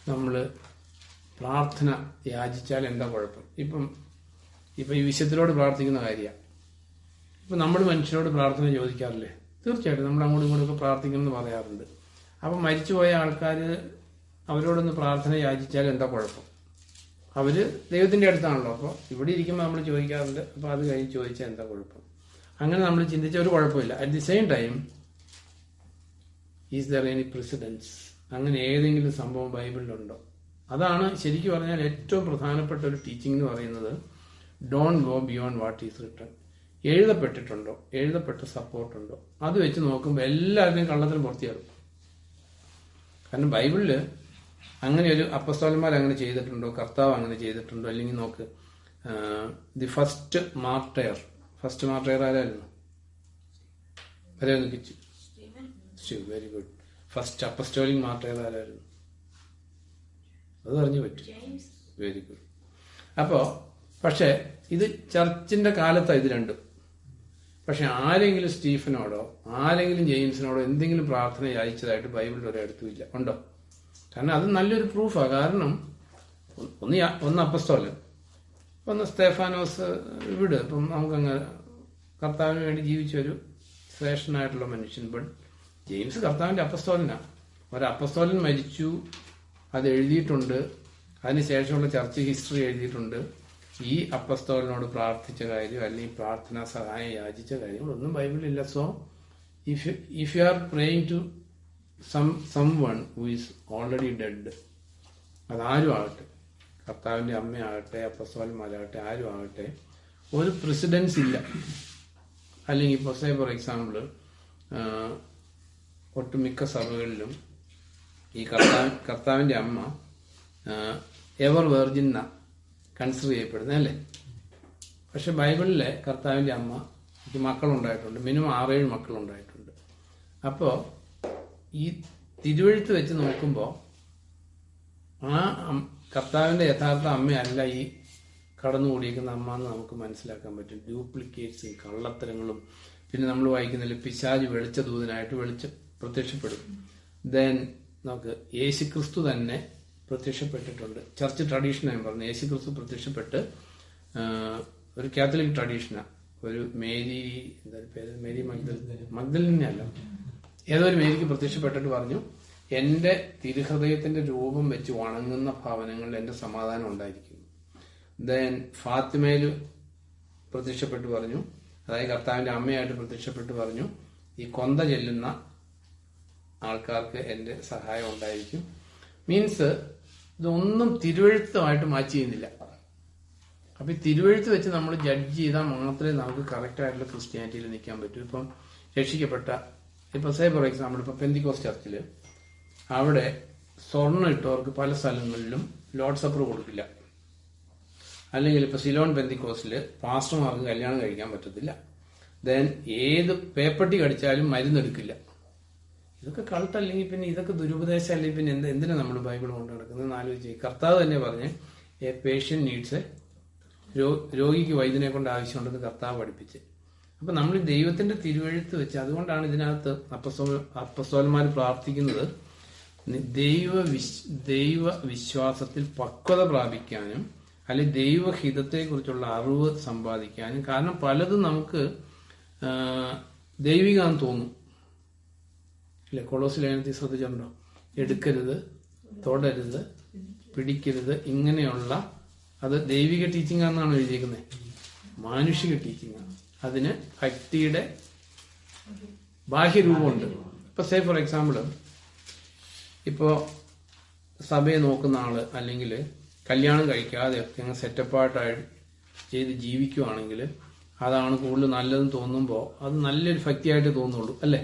നമ്മൾ പ്രാർത്ഥന യാചിച്ചാൽ എന്താ കുഴപ്പം? ഇപ്പം ഈ വിശുദ്ധരോട് പ്രാർത്ഥിക്കുന്ന കാര്യമാണ്. ഇപ്പൊ നമ്മൾ മനുഷ്യരോട് പ്രാർത്ഥന ചോദിക്കാറില്ലേ? തീർച്ചയായിട്ടും നമ്മൾ അങ്ങോട്ടും ഇങ്ങോട്ടൊക്കെ പ്രാർത്ഥിക്കണമെന്ന് പറയാറുണ്ട്. അപ്പൊ മരിച്ചുപോയ ആൾക്കാർ, അവരോടൊന്ന് പ്രാർത്ഥന യാചിച്ചാൽ എന്താ കുഴപ്പം? അവര് ദൈവത്തിന്റെ അടുത്താണല്ലോ. അപ്പൊ ഇവിടെ ഇരിക്കുമ്പോൾ നമ്മൾ ചോദിക്കാറുണ്ട്, അപ്പൊ അത് കഴിഞ്ഞ് ചോദിച്ചാൽ എന്താ കുഴപ്പം? അങ്ങനെ നമ്മൾ ചിന്തിച്ച ഒരു കുഴപ്പമില്ല. At the same time, is there any precedents? അങ്ങനെ ഏതെങ്കിലും സംഭവം ബൈബിളിലുണ്ടോ? അതാണ് ശരിക്കും പറഞ്ഞാൽ ഏറ്റവും പ്രധാനപ്പെട്ട ഒരു ടീച്ചിങ് എന്ന് പറയുന്നത്. Don't go beyond what is written. എഴുതപ്പെട്ടിട്ടുണ്ടോ? എഴുതപ്പെട്ട സപ്പോർട്ടുണ്ടോ? അത് വെച്ച് നോക്കുമ്പോൾ എല്ലാവരുടെയും കള്ളത്തിനും പുറത്തിയാകും. കാരണം ബൈബിളില് അങ്ങനെ ഒരു അപ്പസ്തോലന്മാർ അങ്ങനെ ചെയ്തിട്ടുണ്ടോ? കർത്താവ് അങ്ങനെ ചെയ്തിട്ടുണ്ടോ? അല്ലെങ്കിൽ നോക്ക്, ദി ഫസ്റ്റ് മാർട്ടയർ ആരായിരുന്നു? Very good. First apostolic martyr ആരായിരുന്നു? അത് അറിഞ്ഞു പറ്റും. Very good. അപ്പോ പക്ഷെ ഇത് ചർച്ചിന്റെ കാലത്താണ് ഇത് രണ്ടും. പക്ഷെ ആരെങ്കിലും സ്റ്റീഫനോടോ ആരെങ്കിലും ജെയിംസിനോടോ എന്തെങ്കിലും പ്രാർത്ഥന യാചിച്ചതായിട്ട് ബൈബിളിൽ ഒരിടത്തും ഇല്ല. ഉണ്ടോ? കാരണം അത് നല്ലൊരു പ്രൂഫാണ്. കാരണം ഒന്ന് അപ്പസ്തോലൻ, ഒന്ന് സ്തേഫാനോസ്. ഇവിടെ ഇപ്പം നമുക്കങ്ങ് കർത്താവിന് വേണ്ടി ജീവിച്ചൊരു ശ്രേഷ്ഠനായിട്ടുള്ള മനുഷ്യൻ. ബട്ട് ജെയിംസ് കർത്താവിന്റെ അപ്പസ്തോലനാണ്. ഒരു അപ്പസ്തോലൻ മരിച്ചു, അത് എഴുതിയിട്ടുണ്ട്. അതിനുശേഷമുള്ള ചർച്ച് ഹിസ്റ്ററി എഴുതിയിട്ടുണ്ട്. ഈ അപ്പസ്തോലനോട് പ്രാർത്ഥിച്ച കാര്യം അല്ലെങ്കിൽ പ്രാർത്ഥനാ സഹായം യാചിച്ച കാര്യങ്ങളൊന്നും ബൈബിളിലില്ല. So if you are praying to someone who is already dead, അതാരും ആകട്ടെ, കർത്താവിന്റെ അമ്മയാകട്ടെ, അപ്പസ്തോലന്മാരാകട്ടെ, ആരും ആകട്ടെ, ഒരു പ്രസിഡൻസ് ഇല്ല. അല്ലെങ്കിൽ ഇപ്പോൾ സേ ഫോർ എക്സാമ്പിൾ, ഒട്ടുമിക്ക സഭകളിലും ഈ കർത്താവിന്റെ അമ്മ എവർ വെർജിൻ എന്നാ കൺസിഡർ ചെയ്യപ്പെടുന്നത് അല്ലേ. പക്ഷെ ബൈബിളിലെ കർത്താവിൻ്റെ അമ്മ എനിക്ക് മക്കളുണ്ടായിട്ടുണ്ട്, മിനിമം 6-7 മക്കളുണ്ടായിട്ടുണ്ട്. അപ്പോൾ ഈ തിരുവെഴുത്ത് വെച്ച് നോക്കുമ്പോൾ ആ കർത്താവിൻ്റെ യഥാർത്ഥ അമ്മയല്ല ഈ കടന്നുകൂടിയിരിക്കുന്ന അമ്മ എന്ന് നമുക്ക് മനസ്സിലാക്കാൻ പറ്റും. ഡ്യൂപ്ലിക്കേറ്റ്സും കള്ളത്തരങ്ങളും, പിന്നെ നമ്മൾ വായിക്കുന്നില്ല പിശാച് വെളിച്ച ദൂതനായിട്ട് പ്രത്യക്ഷപ്പെടും. ദെൻ നമുക്ക് യേശുക്രിസ്തു തന്നെ പ്രത്യക്ഷപ്പെട്ടിട്ടുണ്ട്. ചർച്ച് ട്രഡീഷനായി പറഞ്ഞു യേശുക്രിസ്തു പ്രത്യക്ഷപ്പെട്ട് ഒരു കാത്തലിക് ട്രഡീഷനാണ്. ഒരു മേരി, എന്താ പേര്, മേരി മഗ്ദലിനല്ല, ഏതോ ഒരു മേരിക്ക് പ്രത്യക്ഷപ്പെട്ടിട്ട് പറഞ്ഞു, എന്റെ തിരുഹൃദയത്തിന്റെ രൂപം വെച്ച് വണങ്ങുന്ന ഭവനങ്ങളിൽ എന്റെ സമാധാനം ഉണ്ടായിരിക്കും. ദെൻ ഫാത്തിമയിൽ പ്രത്യക്ഷപ്പെട്ട് പറഞ്ഞു, അതായത് കർത്താവിന്റെ അമ്മയായിട്ട് പ്രത്യക്ഷപ്പെട്ട് പറഞ്ഞു, ഈ കൊന്ത ചെല്ലുന്ന ആൾക്കാർക്ക് എന്റെ സഹായം ഉണ്ടായിരിക്കും. മീൻസ് ഇതൊന്നും തിരുവഴുത്തുമായിട്ട് മാച്ച് ചെയ്യുന്നില്ല. അപ്പൊ ഈ തിരുവഴുത്ത് വെച്ച് നമ്മൾ ജഡ്ജ് ചെയ്താൽ മാത്രമേ നമുക്ക് കറക്റ്റ് ആയിട്ടുള്ള ക്രിസ്ത്യാനിറ്റിയിൽ നിൽക്കാൻ പറ്റൂ. ഇപ്പം രക്ഷിക്കപ്പെട്ട ഇപ്പൊ സേ ഫോർ എക്സാമ്പിൾ ഇപ്പൊ പെന്തിക്കോസ് ചർച്ചില് അവിടെ സ്വർണ്ണം ഇട്ടവർക്ക് പല സ്ഥലങ്ങളിലും ലോർഡ് സപ്പർ കൊടുക്കില്ല. അല്ലെങ്കിൽ ഇപ്പൊ സിലോൺ പെന്തിക്കോസില് പാസ്റ്റർമാർക്ക് കല്യാണം കഴിക്കാൻ പറ്റത്തില്ല. ദെൻ ഏത് പേപ്പട്ടി കടിച്ചാലും മരുന്നെടുക്കില്ല. ഇതൊക്കെ കൾട്ട് അല്ലെങ്കിൽ പിന്നെ ഇതൊക്കെ ദുരുപദേശം അല്ലെങ്കിൽ പിന്നെ എന്തിനാ നമ്മൾ ബൈബിൾ കൊണ്ട് നടക്കുന്നത് ആലോചിച്ച്. കർത്താവ് തന്നെ പറഞ്ഞ് എ പേഷ്യൻ നീഡ്സ് രോഗിക്ക് വൈദ്യനെ കൊണ്ട് ആവശ്യമുണ്ടെന്ന് കർത്താവ് പഠിപ്പിച്ച്. അപ്പൊ നമ്മൾ ദൈവത്തിന്റെ തിരുവെഴുത്ത് വെച്ച്, അതുകൊണ്ടാണ് ഇതിനകത്ത് അപ്പസ്തോലന്മാർ പ്രാർത്ഥിക്കുന്നത് ദൈവ വിശ്വാസത്തിൽ പക്വത പ്രാപിക്കാനും അല്ലെങ്കിൽ ദൈവഹിതത്തെ കുറിച്ചുള്ള അറിവ് സമ്പാദിക്കാനും. കാരണം പലതും നമുക്ക് ദൈവികാന്ന് തോന്നും അല്ലെ. കൊളോസ് ലേഖനത്തിൽ ശ്രദ്ധിച്ചിട്ടുണ്ടോ? എടുക്കരുത്, തൊടരുത്, പിടിക്കരുത്, ഇങ്ങനെയുള്ള അത് ദൈവിക ടീച്ചിങ് ആണെന്നാണ് എഴുതിയിരിക്കുന്നത്, മാനുഷിക ടീച്ചിങ് ആണ്. അതിന് ഭക്തിയുടെ ബാഹ്യരൂപമുണ്ട്. ഇപ്പൊ സേ ഫോർ എക്സാമ്പിൾ ഇപ്പോ സഭയെ നോക്കുന്ന ആള് അല്ലെങ്കിൽ കല്യാണം കഴിക്കാതെ ഒക്കെ സെറ്റപ്പായിട്ടായിട്ട് ചെയ്ത് ജീവിക്കുവാണെങ്കിൽ അതാണ് കൂടുതൽ നല്ലതെന്ന് തോന്നുമ്പോൾ അത് നല്ലൊരു ഭക്തിയായിട്ട് തോന്നുള്ളൂ അല്ലേ.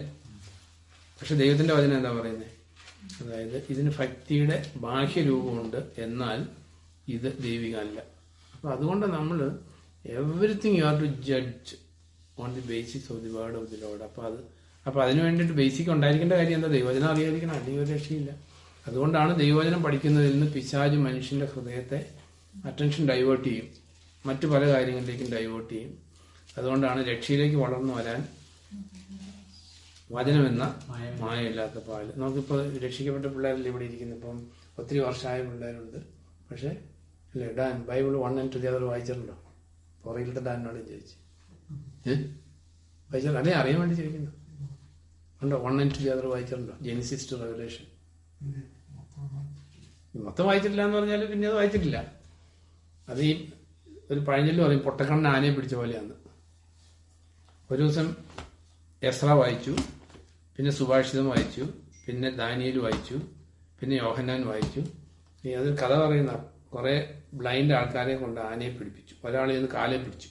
പക്ഷെ ദൈവത്തിന്റെ വചനം എന്താ പറയുന്നത്? അതായത് ഇതിന് ഭക്തിയുടെ ബാഹ്യരൂപമുണ്ട്, എന്നാൽ ഇത് ദൈവികമല്ല. അപ്പൊ അതുകൊണ്ട് നമ്മൾ everything you have to judge on the basis of the word of the Lord. അപ്പൊ അതിന് വേണ്ടിയിട്ട് ബേസിക് ഉണ്ടായിരിക്കേണ്ട കാര്യം എന്താ? ദൈവവചനം അറിയാതിരിക്കണം, അല്ലെങ്കിൽ ഒരു രക്ഷയില്ല. അതുകൊണ്ടാണ് ദൈവവചനം പഠിക്കുന്നതിൽ നിന്ന് പിശാച് മനുഷ്യന്റെ ഹൃദയത്തെ അറ്റൻഷൻ ഡൈവേർട്ട് ചെയ്യും, മറ്റു പല കാര്യങ്ങളിലേക്കും ഡൈവേർട്ട് ചെയ്യും. അതുകൊണ്ടാണ് രക്ഷയിലേക്ക് വളർന്നു വരാൻ വചനമെന്ന മായമില്ലാത്ത പാല്. നമുക്കിപ്പോ രക്ഷിക്കപ്പെട്ട പിള്ളേരല്ലേ ഇവിടെ ഇരിക്കുന്നു. ഇപ്പം ഒത്തിരി വർഷമായ പിള്ളേരുണ്ട്. പക്ഷെ അല്ലേ, ഡാൻ ബൈബിൾ 1 and 2 വായിച്ചിട്ടുണ്ടോ? പുറകിലത്തെ ഡാനോട് ചോദിച്ചു വായിച്ചാൽ അതേ അറിയാൻ വേണ്ടി ചോദിക്കുന്നു. ഉണ്ടോ? 1 and 2 വായിച്ചിട്ടുണ്ടോ? ജെനിസിസ് ടു റെവലേഷൻ മൊത്തം വായിച്ചിട്ടില്ല എന്ന് പറഞ്ഞാൽ പിന്നെ അത് വായിച്ചിട്ടില്ല. അത് ഈ ഒരു പഴഞ്ചൊല്ല് പറയും, പൊട്ടക്കണ്ണ ആനയെ പിടിച്ച പോലെയാണ്. ഒരു ദിവസം എസ്ര വായിച്ചു, പിന്നെ സുഭാഷിതം വായിച്ചു, പിന്നെ ദാനിയേൽ വായിച്ചു, പിന്നെ യോഹന്നാൻ വായിച്ചു. അതൊരു കഥ പറയുന്ന കുറെ ബ്ലൈൻഡ് ആൾക്കാരെ കൊണ്ട് ആനയെ പിടിപ്പിച്ചു. ഒരാൾ ചെന്ന് കാലെ പിടിച്ചു.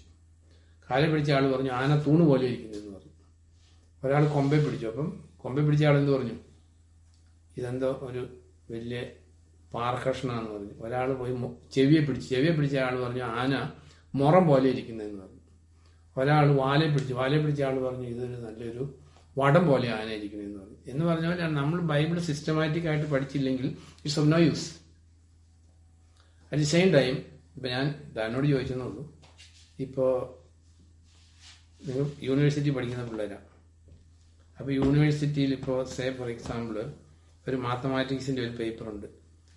കാലെ പിടിച്ച ആൾ പറഞ്ഞു ആന തൂണ് പോലെ ഇരിക്കുന്നു പറഞ്ഞു. ഒരാൾ കൊമ്പെ പിടിച്ചു. അപ്പം കൊമ്പെ പിടിച്ച ആൾ എന്ത് പറഞ്ഞു? ഇതെന്തോ ഒരു വലിയ പാറക്കഷ്ണാന്ന് പറഞ്ഞു. ഒരാൾ പോയി ചെവിയെ പിടിച്ച ആൾ പറഞ്ഞു ആന മുറം പോലെ ഇരിക്കുന്നതെന്ന് പറഞ്ഞു. ഒരാൾ വാലെ പിടിച്ച ആൾ പറഞ്ഞു ഇതൊരു നല്ലൊരു വടം പോലെ ആന ഇരിക്കുന്നതെന്ന് പറഞ്ഞു. എന്ന് പറഞ്ഞാൽ നമ്മൾ ബൈബിൾ സിസ്റ്റമാറ്റിക് ആയിട്ട് പഠിച്ചില്ലെങ്കിൽ it's of no use. At the same time ഇപ്പൊ ഞാൻ ദാനോട് ചോദിച്ചെന്നുള്ളൂ, ഇപ്പോ നിങ്ങൾ യൂണിവേഴ്സിറ്റി പഠിക്കുന്ന പിള്ളേരാണ്. അപ്പൊ യൂണിവേഴ്സിറ്റിയിൽ ഇപ്പോൾ സേ ഫോർ എക്സാമ്പിൾ ഒരു മാത്തമാറ്റിക്സിന്റെ ഒരു പേപ്പർ ഉണ്ട്.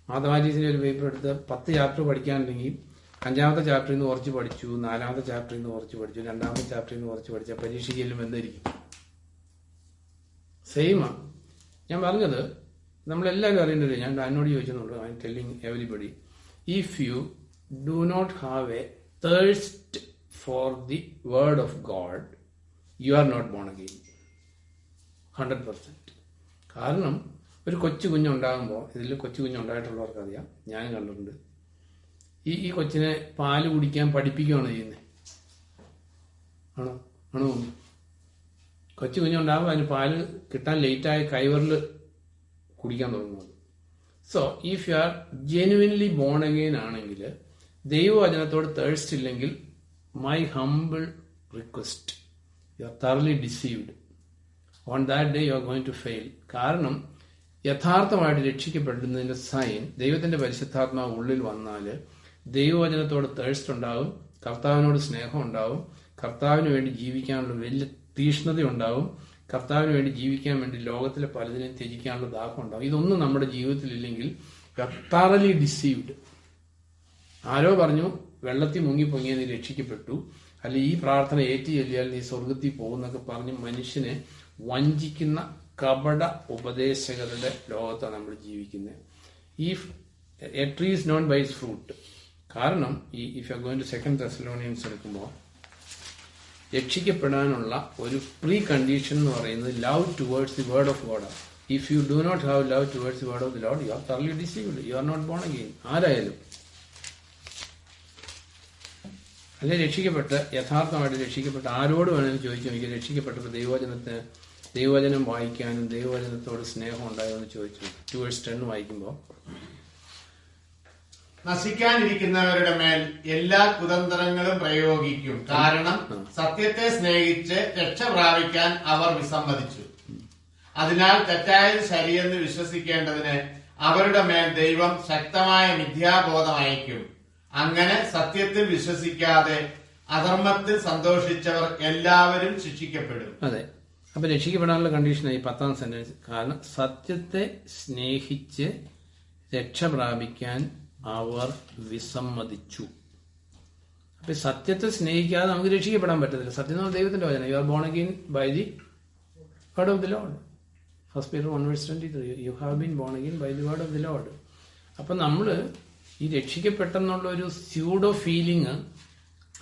മാത്തമാറ്റിക്സിന്റെ ഒരു പേപ്പർ എടുത്ത് 10 ചാപ്റ്റർ പഠിക്കാനുണ്ടെങ്കിൽ 5ാമത്തെ ചാപ്റ്ററിൽ നിന്ന് കുറച്ച് പഠിച്ചു, 4ാമത്തെ ചാപ്റ്ററിൽ നിന്ന് കുറച്ച് പഠിച്ചു, 2ാമത്തെ ചാപ്റ്ററിൽ നിന്ന് കുറച്ച് പഠിച്ച പരീക്ഷയ്ക്ക് ചെല്ലുമ്പോൾ എന്തായിരിക്കും? സെയിമാ. ഞാൻ പറഞ്ഞത് നമ്മളെല്ലാവരും അറിയേണ്ടത്, ഞാൻ എന്നോട് ചോദിച്ചെന്നുള്ളൂ. I am telling everybody, if you do not have a thirst for the word of God, you are not born again 100%. കാരണം ഒരു കൊച്ചു കുഞ്ഞുണ്ടാകുമ്പോൾ, ഇതിൽ കൊച്ചു കുഞ്ഞുണ്ടായിട്ടുള്ളവർക്ക് അറിയാം, ഞാനും കണ്ടിട്ടുണ്ട്, ഈ കൊച്ചിനെ പാല് കുടിക്കാൻ പഠിപ്പിക്കുകയാണ് ചെയ്യുന്നത്. ആണോ? കൊച്ചു കുഞ്ഞുണ്ടാകുമ്പോൾ അതിന് പാല് കിട്ടാൻ ലേറ്റായി കൈവറിൽ കുടിക്കാൻ തുടങ്ങുന്നത്. So if you are genuinely born again ആണെങ്കിൽ, ദൈവവചനത്തോട് തേഴ്സ്റ്റ് ഇല്ലെങ്കിൽ, my humble request, you are thoroughly deceived. On that day you are going to fail. കാരണം യഥാർത്ഥമായിട്ട് രക്ഷിക്കപ്പെടുന്നതിന്റെ സൈൻ, ദൈവത്തിന്റെ പരിശുദ്ധാത്മാവ് ഉള്ളിൽ വന്നാൽ ദൈവവചനത്തോട് തേഴ്സ്റ്റ് ഉണ്ടാവും, കർത്താവിനോട് സ്നേഹം ഉണ്ടാവും, കർത്താവിന് വേണ്ടി ജീവിക്കാനുള്ള വലിയ തീഷ്ണത ഉണ്ടാവും, കർത്താവിന് വേണ്ടി ജീവിക്കാൻ വേണ്ടി ലോകത്തിലെ പലതിനെയും ത്യജിക്കാനുള്ള ദാഹം ഉണ്ടാവും. ഇതൊന്നും നമ്മുടെ ജീവിതത്തിൽ ഇല്ലെങ്കിൽ thoroughly deceived. ആരോ പറഞ്ഞു വെള്ളത്തിൽ മുങ്ങിപ്പൊങ്ങിയ നീ രക്ഷിക്കപ്പെട്ടു, അല്ലെ ഈ പ്രാർത്ഥന ഏറ്റു ചൊല്ലിയാൽ നീ സ്വർഗത്തിൽ പോകുന്നൊക്കെ പറഞ്ഞ് മനുഷ്യനെ വഞ്ചിക്കുന്ന കപട ഉപദേശകരുടെ ലോകത്താണ് നമ്മൾ ജീവിക്കുന്നത്. If a tree is known by its fruit. കാരണം ഈ if you are going to 2 Thessalonians എടുക്കുമ്പോൾ രക്ഷിക്കപ്പെടാനുള്ള ഒരു പ്രീ കണ്ടീഷൻ എന്ന് പറയുന്നത് love towards the word of God. If you do not have love towards the word of the Lord, you are thoroughly deceived. You are not born again. ആരായാലും അല്ലെ രക്ഷിക്കപ്പെട്ട് യഥാർത്ഥമായിട്ട് രക്ഷിക്കപ്പെട്ട് ആരോട് വേണമെങ്കിലും ചോദിച്ചു നോക്കി, രക്ഷിക്കപ്പെട്ടപ്പോൾ ദൈവവചനം വായിക്കാനും ദൈവവചനത്തോട് സ്നേഹം ഉണ്ടായോ എന്ന് ചോദിച്ചു. 2:10 വായിക്കുമ്പോൾ, നശിക്കാനിരിക്കുന്നവരുടെ മേൽ എല്ലാ കുതന്ത്രങ്ങളും പ്രയോഗിക്കും, കാരണം സത്യത്തെ സ്നേഹിച്ച് രക്ഷ പ്രാപിക്കാൻ അവർ വിസമ്മതിച്ചു. അതിനാൽ തെറ്റായത് ശരിയെന്ന് വിശ്വസിക്കേണ്ടതിന് അവരുടെ മേൽ ദൈവം ശക്തമായ മിഥ്യാബോധം അയക്കും. അങ്ങനെ സത്യത്തിൽ വിശ്വസിക്കാതെ അധർമ്മത്തിൽ സന്തോഷിച്ചവർ എല്ലാവരും ശിക്ഷിക്കപ്പെടും. അതെ, അപ്പൊ രക്ഷിക്കപ്പെടാനുള്ള കണ്ടീഷനായി 10ാം സെന്റൻസ്. കാരണം സത്യത്തെ സ്നേഹിച്ച് രക്ഷ പ്രാപിക്കാൻ അവർ വിസമ്മതിച്ചു. അപ്പൊ സത്യത്തെ സ്നേഹിക്കാതെ നമുക്ക് രക്ഷിക്കപ്പെടാൻ പറ്റത്തില്ല. സത്യം എന്ന് ദൈവത്തിന്റെ വചനം. You are born again by the word of the Lord. 1 Peter 1:23. You have been born again by the word of the Lord. അപ്പൊ നമ്മള് ഈ രക്ഷിക്കപ്പെട്ടെന്നുള്ള ഒരു സ്യൂഡോ ഫീലിംഗ്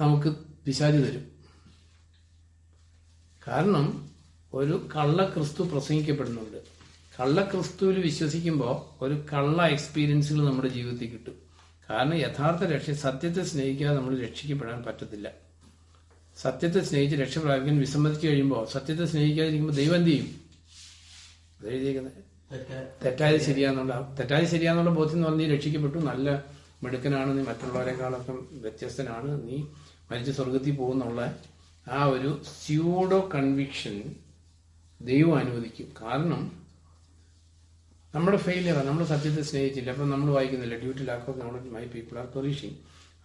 നമുക്ക് പിശാച് തരും. കാരണം ഒരു കള്ള ക്രിസ്തു പ്രസംഗിക്കപ്പെടുന്നുണ്ട്. കള്ള ക്രിസ്തുവിൽ വിശ്വസിക്കുമ്പോൾ ഒരു കള്ള എക്സ്പീരിയൻസുകൾ നമ്മുടെ ജീവിതത്തിൽ കിട്ടും. കാരണം യഥാർത്ഥ സത്യത്തെ സ്നേഹിക്കാതെ നമ്മൾ രക്ഷിക്കപ്പെടാൻ പറ്റത്തില്ല. സത്യത്തെ സ്നേഹിച്ച് രക്ഷ പ്രാപിക്കാൻ വിസമ്മതിച്ചു കഴിയുമ്പോൾ, സത്യത്തെ സ്നേഹിക്കാതിരിക്കുമ്പോൾ ദൈവം എന്ത് ചെയ്യും? അതെഴുതിയിരിക്കുന്നത് തെറ്റായത് ശരിയാന്നുള്ള ബോധ്യം എന്ന് പറഞ്ഞ് നീ രക്ഷിക്കപ്പെട്ടു, നല്ല മിടുക്കനാണ്, നീ മറ്റുള്ളവരെക്കാളൊക്കെ വ്യത്യസ്തനാണ്, നീ മരിച്ച സ്വർഗത്തിൽ പോകുന്നുള്ള ആ ഒരു സ്യൂഡോ കൺവിക്ഷൻ ദൈവം അനുവദിക്കും. കാരണം നമ്മുടെ ഫെയിലിയറാണ്, നമ്മൾ സത്യത്തെ സ്നേഹിച്ചില്ല. അപ്പം നമ്മൾ വായിക്കുന്നില്ല, due to lack of knowledge my people are perishing.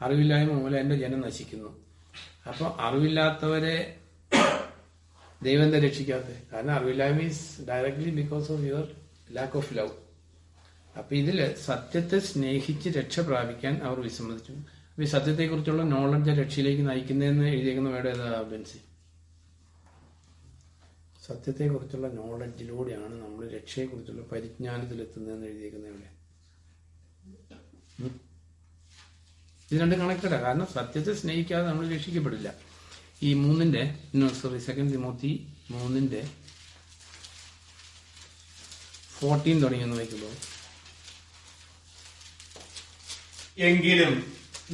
അറിവില്ലായ്മ മൂലം എന്റെ ജനം നശിക്കുന്നു. അപ്പൊ അറിവില്ലാത്തവരെ ദൈവം എന്താ രക്ഷിക്കാത്തത്? കാരണം അറിവില്ലായ്മ is directly because of your lack of love. അപ്പൊ ഇതില് സത്യത്തെ സ്നേഹിച്ച് രക്ഷ പ്രാപിക്കാൻ അവർ വിസമ്മതിച്ചു. അപ്പൊ ഈ സത്യത്തെക്കുറിച്ചുള്ള നോളജ് രക്ഷയിലേക്ക് നയിക്കുന്നതെന്ന് എഴുതിയേക്കുന്ന വേർഡ് ഏതാ ബെൻസി? സത്യത്തെക്കുറിച്ചുള്ള നോളജിലൂടെയാണ് നമ്മൾ രക്ഷയെക്കുറിച്ചുള്ള പരിജ്ഞാനത്തിലെത്തുന്നതെന്ന് എഴുതിയേക്കുന്ന എവിടെ? ഇത് രണ്ടും കണക്റ്റഡാ. കാരണം സത്യത്തെ സ്നേഹിക്കാതെ നമ്മൾ രക്ഷിക്കപ്പെടില്ല. ഈ 2 തിമോത്തി 3:14 തുടങ്ങിയെന്ന് വായിക്കുമ്പോൾ, എങ്കിലും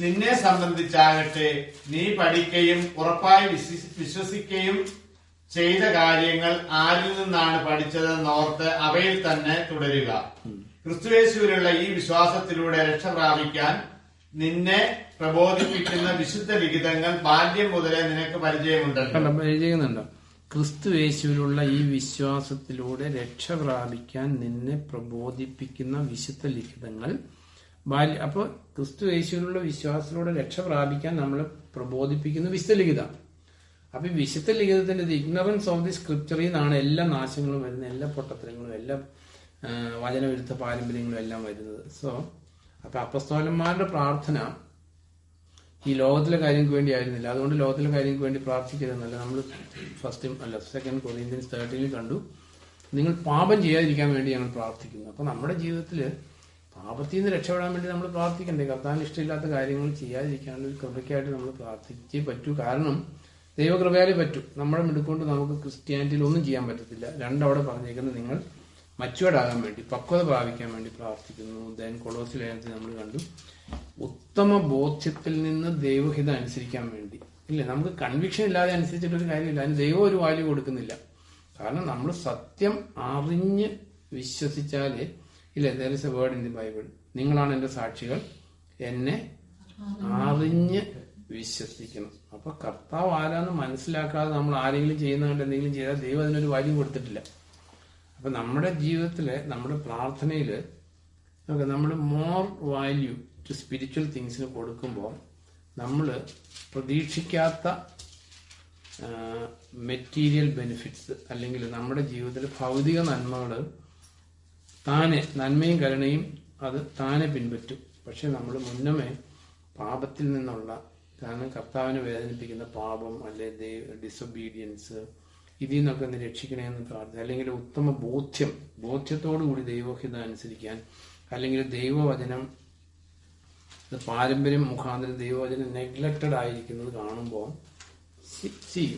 നിന്നെ സംബന്ധിച്ചാകട്ടെ നീ പഠിക്കുകയും ഉറപ്പായി വിശ്വസിക്കുകയും ചെയ്ത കാര്യങ്ങൾ ആരിൽ നിന്നാണ് പഠിച്ചതെന്നോർത്ത് അവയിൽ തന്നെ തുടരുക. ക്രിസ്തുയേശുവിലുള്ള ഈ വിശ്വാസത്തിലൂടെ രക്ഷ പ്രാപിക്കാൻ നിന്നെ പ്രബോധിപ്പിക്കുന്ന വിശുദ്ധ ലിഖിതങ്ങൾ ബാല്യം മുതലേ നിനക്ക് പരിചയമുണ്ടല്ലോ. ക്രിസ്തുയേശുവിലുള്ള ഈ വിശ്വാസത്തിലൂടെ രക്ഷ പ്രാപിക്കാൻ നിന്നെ പ്രബോധിപ്പിക്കുന്ന വിശുദ്ധ ലിഖിതങ്ങൾ അപ്പോൾ ക്രിസ്തുയേശുവിലുള്ള വിശ്വാസത്തിലൂടെ രക്ഷ പ്രാപിക്കാൻ നമ്മളെ പ്രബോധിപ്പിക്കുന്ന വിശുദ്ധ ലിഖിതമാണ്. അപ്പൊ ഈ വിശുദ്ധ ലിഖിതത്തിന്റെ ഇഗ്നറൻസ് ഓഫ് ദി സ്ക്രിപ്ചറിൽ നിന്നാണ് എല്ലാ നാശങ്ങളും വരുന്നത്, എല്ലാ പൊട്ടത്തരങ്ങളും, എല്ലാ വചനവിരുദ്ധ പാരമ്പര്യങ്ങളും എല്ലാം വരുന്നത്. സോ അപ്പൊ അപ്പസ്തോലന്മാരുടെ പ്രാർത്ഥന ഈ ലോകത്തിലെ കാര്യങ്ങൾക്ക് വേണ്ടി ആയിരുന്നില്ല. അതുകൊണ്ട് ലോകത്തിലെ കാര്യങ്ങൾക്ക് വേണ്ടി പ്രാർത്ഥിക്കരുതെന്നല്ല. നമ്മൾ 2 Corinthians 13 കണ്ടു, നിങ്ങൾ പാപം ചെയ്യാതിരിക്കാൻ വേണ്ടി ഞങ്ങൾ പ്രാർത്ഥിക്കുന്നു. അപ്പൊ നമ്മുടെ ജീവിതത്തിൽ പാപത്തിൽ നിന്ന് രക്ഷപ്പെടാൻ വേണ്ടി നമ്മൾ പ്രാർത്ഥിക്കണ്ടേ? കർത്താവിന് ഇഷ്ടമില്ലാത്ത കാര്യങ്ങൾ ചെയ്യാതിരിക്കാനുള്ള ഒരു കൃപയ്ക്കായിട്ട് നമ്മൾ പ്രാർത്ഥിച്ചേ പറ്റൂ. കാരണം ദൈവകൃപയാലേ പറ്റൂ. നമ്മുടെ മിടുക്കൊണ്ട് നമുക്ക് ക്രിസ്ത്യാനിറ്റിയിൽ ഒന്നും ചെയ്യാൻ പറ്റത്തില്ല. രണ്ടവിടെ പറഞ്ഞേക്കുന്നത് നിങ്ങൾ മച്ചുവേർഡ് ആകാൻ വേണ്ടി, പക്വത പ്രാപിക്കാൻ വേണ്ടി പ്രാർത്ഥിക്കുന്നു. ദെൻ കൊളോസ്യ ലേഖനത്തിൽ നമ്മൾ കണ്ടു, ഉത്തമ ബോധ്യത്തിൽ നിന്ന് ദൈവഹിതം അനുസരിക്കാൻ വേണ്ടി. ഇല്ല, നമുക്ക് കൺവിക്ഷൻ ഇല്ലാതെ അനുസരിച്ചിട്ടൊരു കാര്യമില്ല. അതിന് ദൈവം ഒരു വാല്യൂ കൊടുക്കുന്നില്ല. കാരണം നമ്മൾ സത്യം അറിഞ്ഞ് വിശ്വസിച്ചാലേ ഇല്ല, there is a word in the Bible. നിങ്ങളാണ് എന്റെ സാക്ഷികൾ, എന്നെ അറിഞ്ഞ് വിശ്വസിക്കണം. അപ്പൊ കർത്താവ് ആരാന്ന് മനസ്സിലാക്കാതെ നമ്മൾ ആരെങ്കിലും ചെയ്യുന്നതുകൊണ്ട് എന്തെങ്കിലും ചെയ്താൽ ദൈവം അതിനൊരു വാല്യൂ കൊടുത്തിട്ടില്ല. അപ്പൊ നമ്മുടെ ജീവിതത്തില്, നമ്മുടെ പ്രാർത്ഥനയില് നമ്മൾ മോർ വാല്യൂ ടു സ്പിരിച്വൽ തിങ്സിന് കൊടുക്കുമ്പോൾ നമ്മൾ പ്രതീക്ഷിക്കാത്ത മെറ്റീരിയൽ ബെനിഫിറ്റ്സ് അല്ലെങ്കിൽ നമ്മുടെ ജീവിതത്തിലെ ഭൗതിക നന്മകൾ താനെ, നന്മയും കരുണയും അത് താനെ പിൻപറ്റും. പക്ഷെ നമ്മൾ മുന്നമേ പാപത്തിൽ നിന്നുള്ള, കാരണം കർത്താവിനെ വേദനിപ്പിക്കുന്ന പാപം അല്ലെ ഡിസൊബീഡിയൻസ്, ഇതിൽ നിന്നൊക്കെ ഒന്ന് രക്ഷിക്കണമെന്ന് പ്രാർത്ഥന, അല്ലെങ്കിൽ ഉത്തമ ബോധ്യത്തോടു കൂടി ദൈവഹിതം അനുസരിക്കാൻ, അല്ലെങ്കിൽ ദൈവവചനം പാരമ്പര്യം മുഖാന്തരം ദൈവവചനം നെഗ്ലക്റ്റഡ് ആയിരിക്കുന്നത് കാണുമ്പോൾ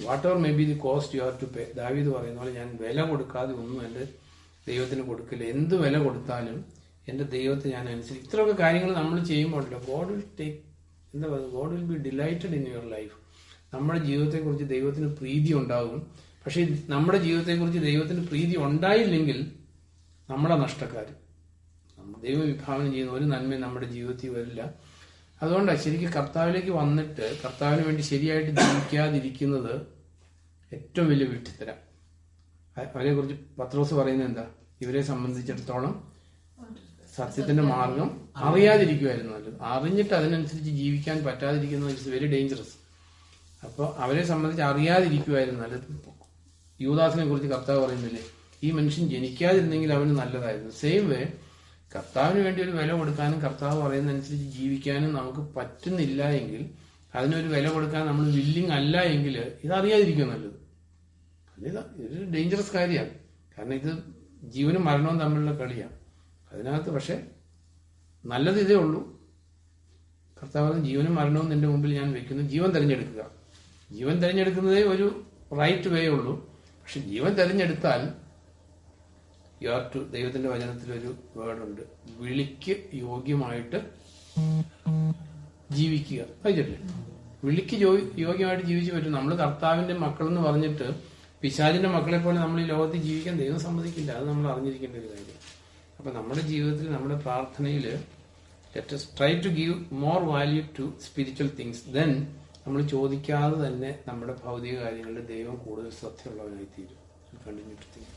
whatever may be the cost you have to pay. ദാവീദ് പറയുന്ന പോലെ ഞാൻ വില കൊടുക്കാതെ ഒന്നും എൻ്റെ ദൈവത്തിന് കൊടുക്കില്ല. എന്ത് വില കൊടുത്താലും എൻ്റെ ദൈവത്തെ ഞാൻ അനുസരിക്കും. ഇത്രയൊക്കെ കാര്യങ്ങൾ നമ്മൾ ചെയ്യുമ്പോഴല്ലോ ഗോഡ് വിൽ ടേക്ക്, എന്താ പറയുക, God will be delighted in your life. നമ്മുടെ ജീവിതത്തെക്കുറിച്ച് ദൈവത്തിന് പ്രീതി ഉണ്ടാകും. പക്ഷെ നമ്മുടെ ജീവിതത്തെക്കുറിച്ച് ദൈവത്തിന് പ്രീതി ഉണ്ടായില്ലെങ്കിൽ നമ്മളെ നഷ്ടക്കാർ. ദൈവം വിഭാവനം ചെയ്യുന്ന ഒരു നന്മയും നമ്മുടെ ജീവിതത്തിൽ വരില്ല. അതുകൊണ്ടാണ് ശരിക്കും കർത്താവിലേക്ക് വന്നിട്ട് കർത്താവിന് വേണ്ടി ശരിയായിട്ട് ജീവിക്കാതിരിക്കുന്നത് ഏറ്റവും വലിയ വിഡ്ഢിത്തരം. അവരെ കുറിച്ച് പത്രോസ് പറയുന്നത് എന്താ? ഇവരെ സംബന്ധിച്ചിടത്തോളം സത്യത്തിന്റെ മാർഗം അറിയാതിരിക്കുമായിരുന്നു നല്ലത്. അറിഞ്ഞിട്ട് അതിനനുസരിച്ച് ജീവിക്കാൻ പറ്റാതിരിക്കുന്നത് ഇറ്റ്സ് വെരി ഡേഞ്ചറസ്. അപ്പോൾ അവരെ സംബന്ധിച്ച് അറിയാതിരിക്കുമായിരുന്നു നല്ലത്. യൂദാസിനെ കുറിച്ച് കർത്താവ് പറയുന്നില്ലേ, ഈ മനുഷ്യൻ ജനിക്കാതിരുന്നെങ്കിൽ അവന് നല്ലതായിരുന്നു. സെയിം വേ കർത്താവിന് വേണ്ടി ഒരു വില കൊടുക്കാനും കർത്താവ് പറയുന്നതനുസരിച്ച് ജീവിക്കാനും നമുക്ക് പറ്റുന്നില്ല എങ്കിൽ, അതിനൊരു വില കൊടുക്കാൻ നമ്മൾ വില്ലിങ് അല്ല എങ്കിൽ ഇതറിയാതിരിക്കും നല്ലത്. ഇതൊരു ഡേഞ്ചറസ് കാര്യമാണ്. കാരണം ഇത് ജീവനും മരണവും തമ്മിലുള്ള കളിയാണ്. അതിനകത്ത് പക്ഷെ നല്ലത് ഇതേ ഉള്ളൂ. കർത്താവ് ജീവനും മരണവും നിന്റെ മുമ്പിൽ ഞാൻ വെക്കുന്നു, ജീവൻ തിരഞ്ഞെടുക്കുക. ജീവൻ തിരഞ്ഞെടുക്കുന്നതേ ഒരു റൈറ്റ് വേ ഉള്ളൂ. പക്ഷെ ജീവൻ തിരഞ്ഞെടുത്താൽ യു ഹാവ് ടു, ദൈവത്തിന്റെ വചനത്തിലൊരു വേർഡുണ്ട്, വിളിക്ക് യോഗ്യമായിട്ട് ജീവിക്കുക. വായിച്ചിട്ടില്ലേ? വിളിക്ക് യോഗ്യമായിട്ട് ജീവിച്ചു പറ്റും. നമ്മൾ കർത്താവിന്റെ മക്കൾ എന്ന് പറഞ്ഞിട്ട് പിശാചിന്റെ മക്കളെ പോലെ നമ്മൾ ഈ ലോകത്തിൽ ജീവിക്കാൻ ദൈവം സമ്മതിക്കില്ല. അത് നമ്മൾ അറിഞ്ഞിരിക്കേണ്ട ഒരു കാര്യം. അപ്പൊ നമ്മുടെ ജീവിതത്തിൽ, നമ്മുടെ പ്രാർത്ഥനയിൽ let us try to give more value to spiritual things. Then നമ്മൾ ചോദിക്കാതെ തന്നെ നമ്മുടെ ഭൗതിക കാര്യങ്ങളിൽ ദൈവം കൂടുതൽ ശ്രദ്ധയുള്ളവനായി തീരും. Continue to think.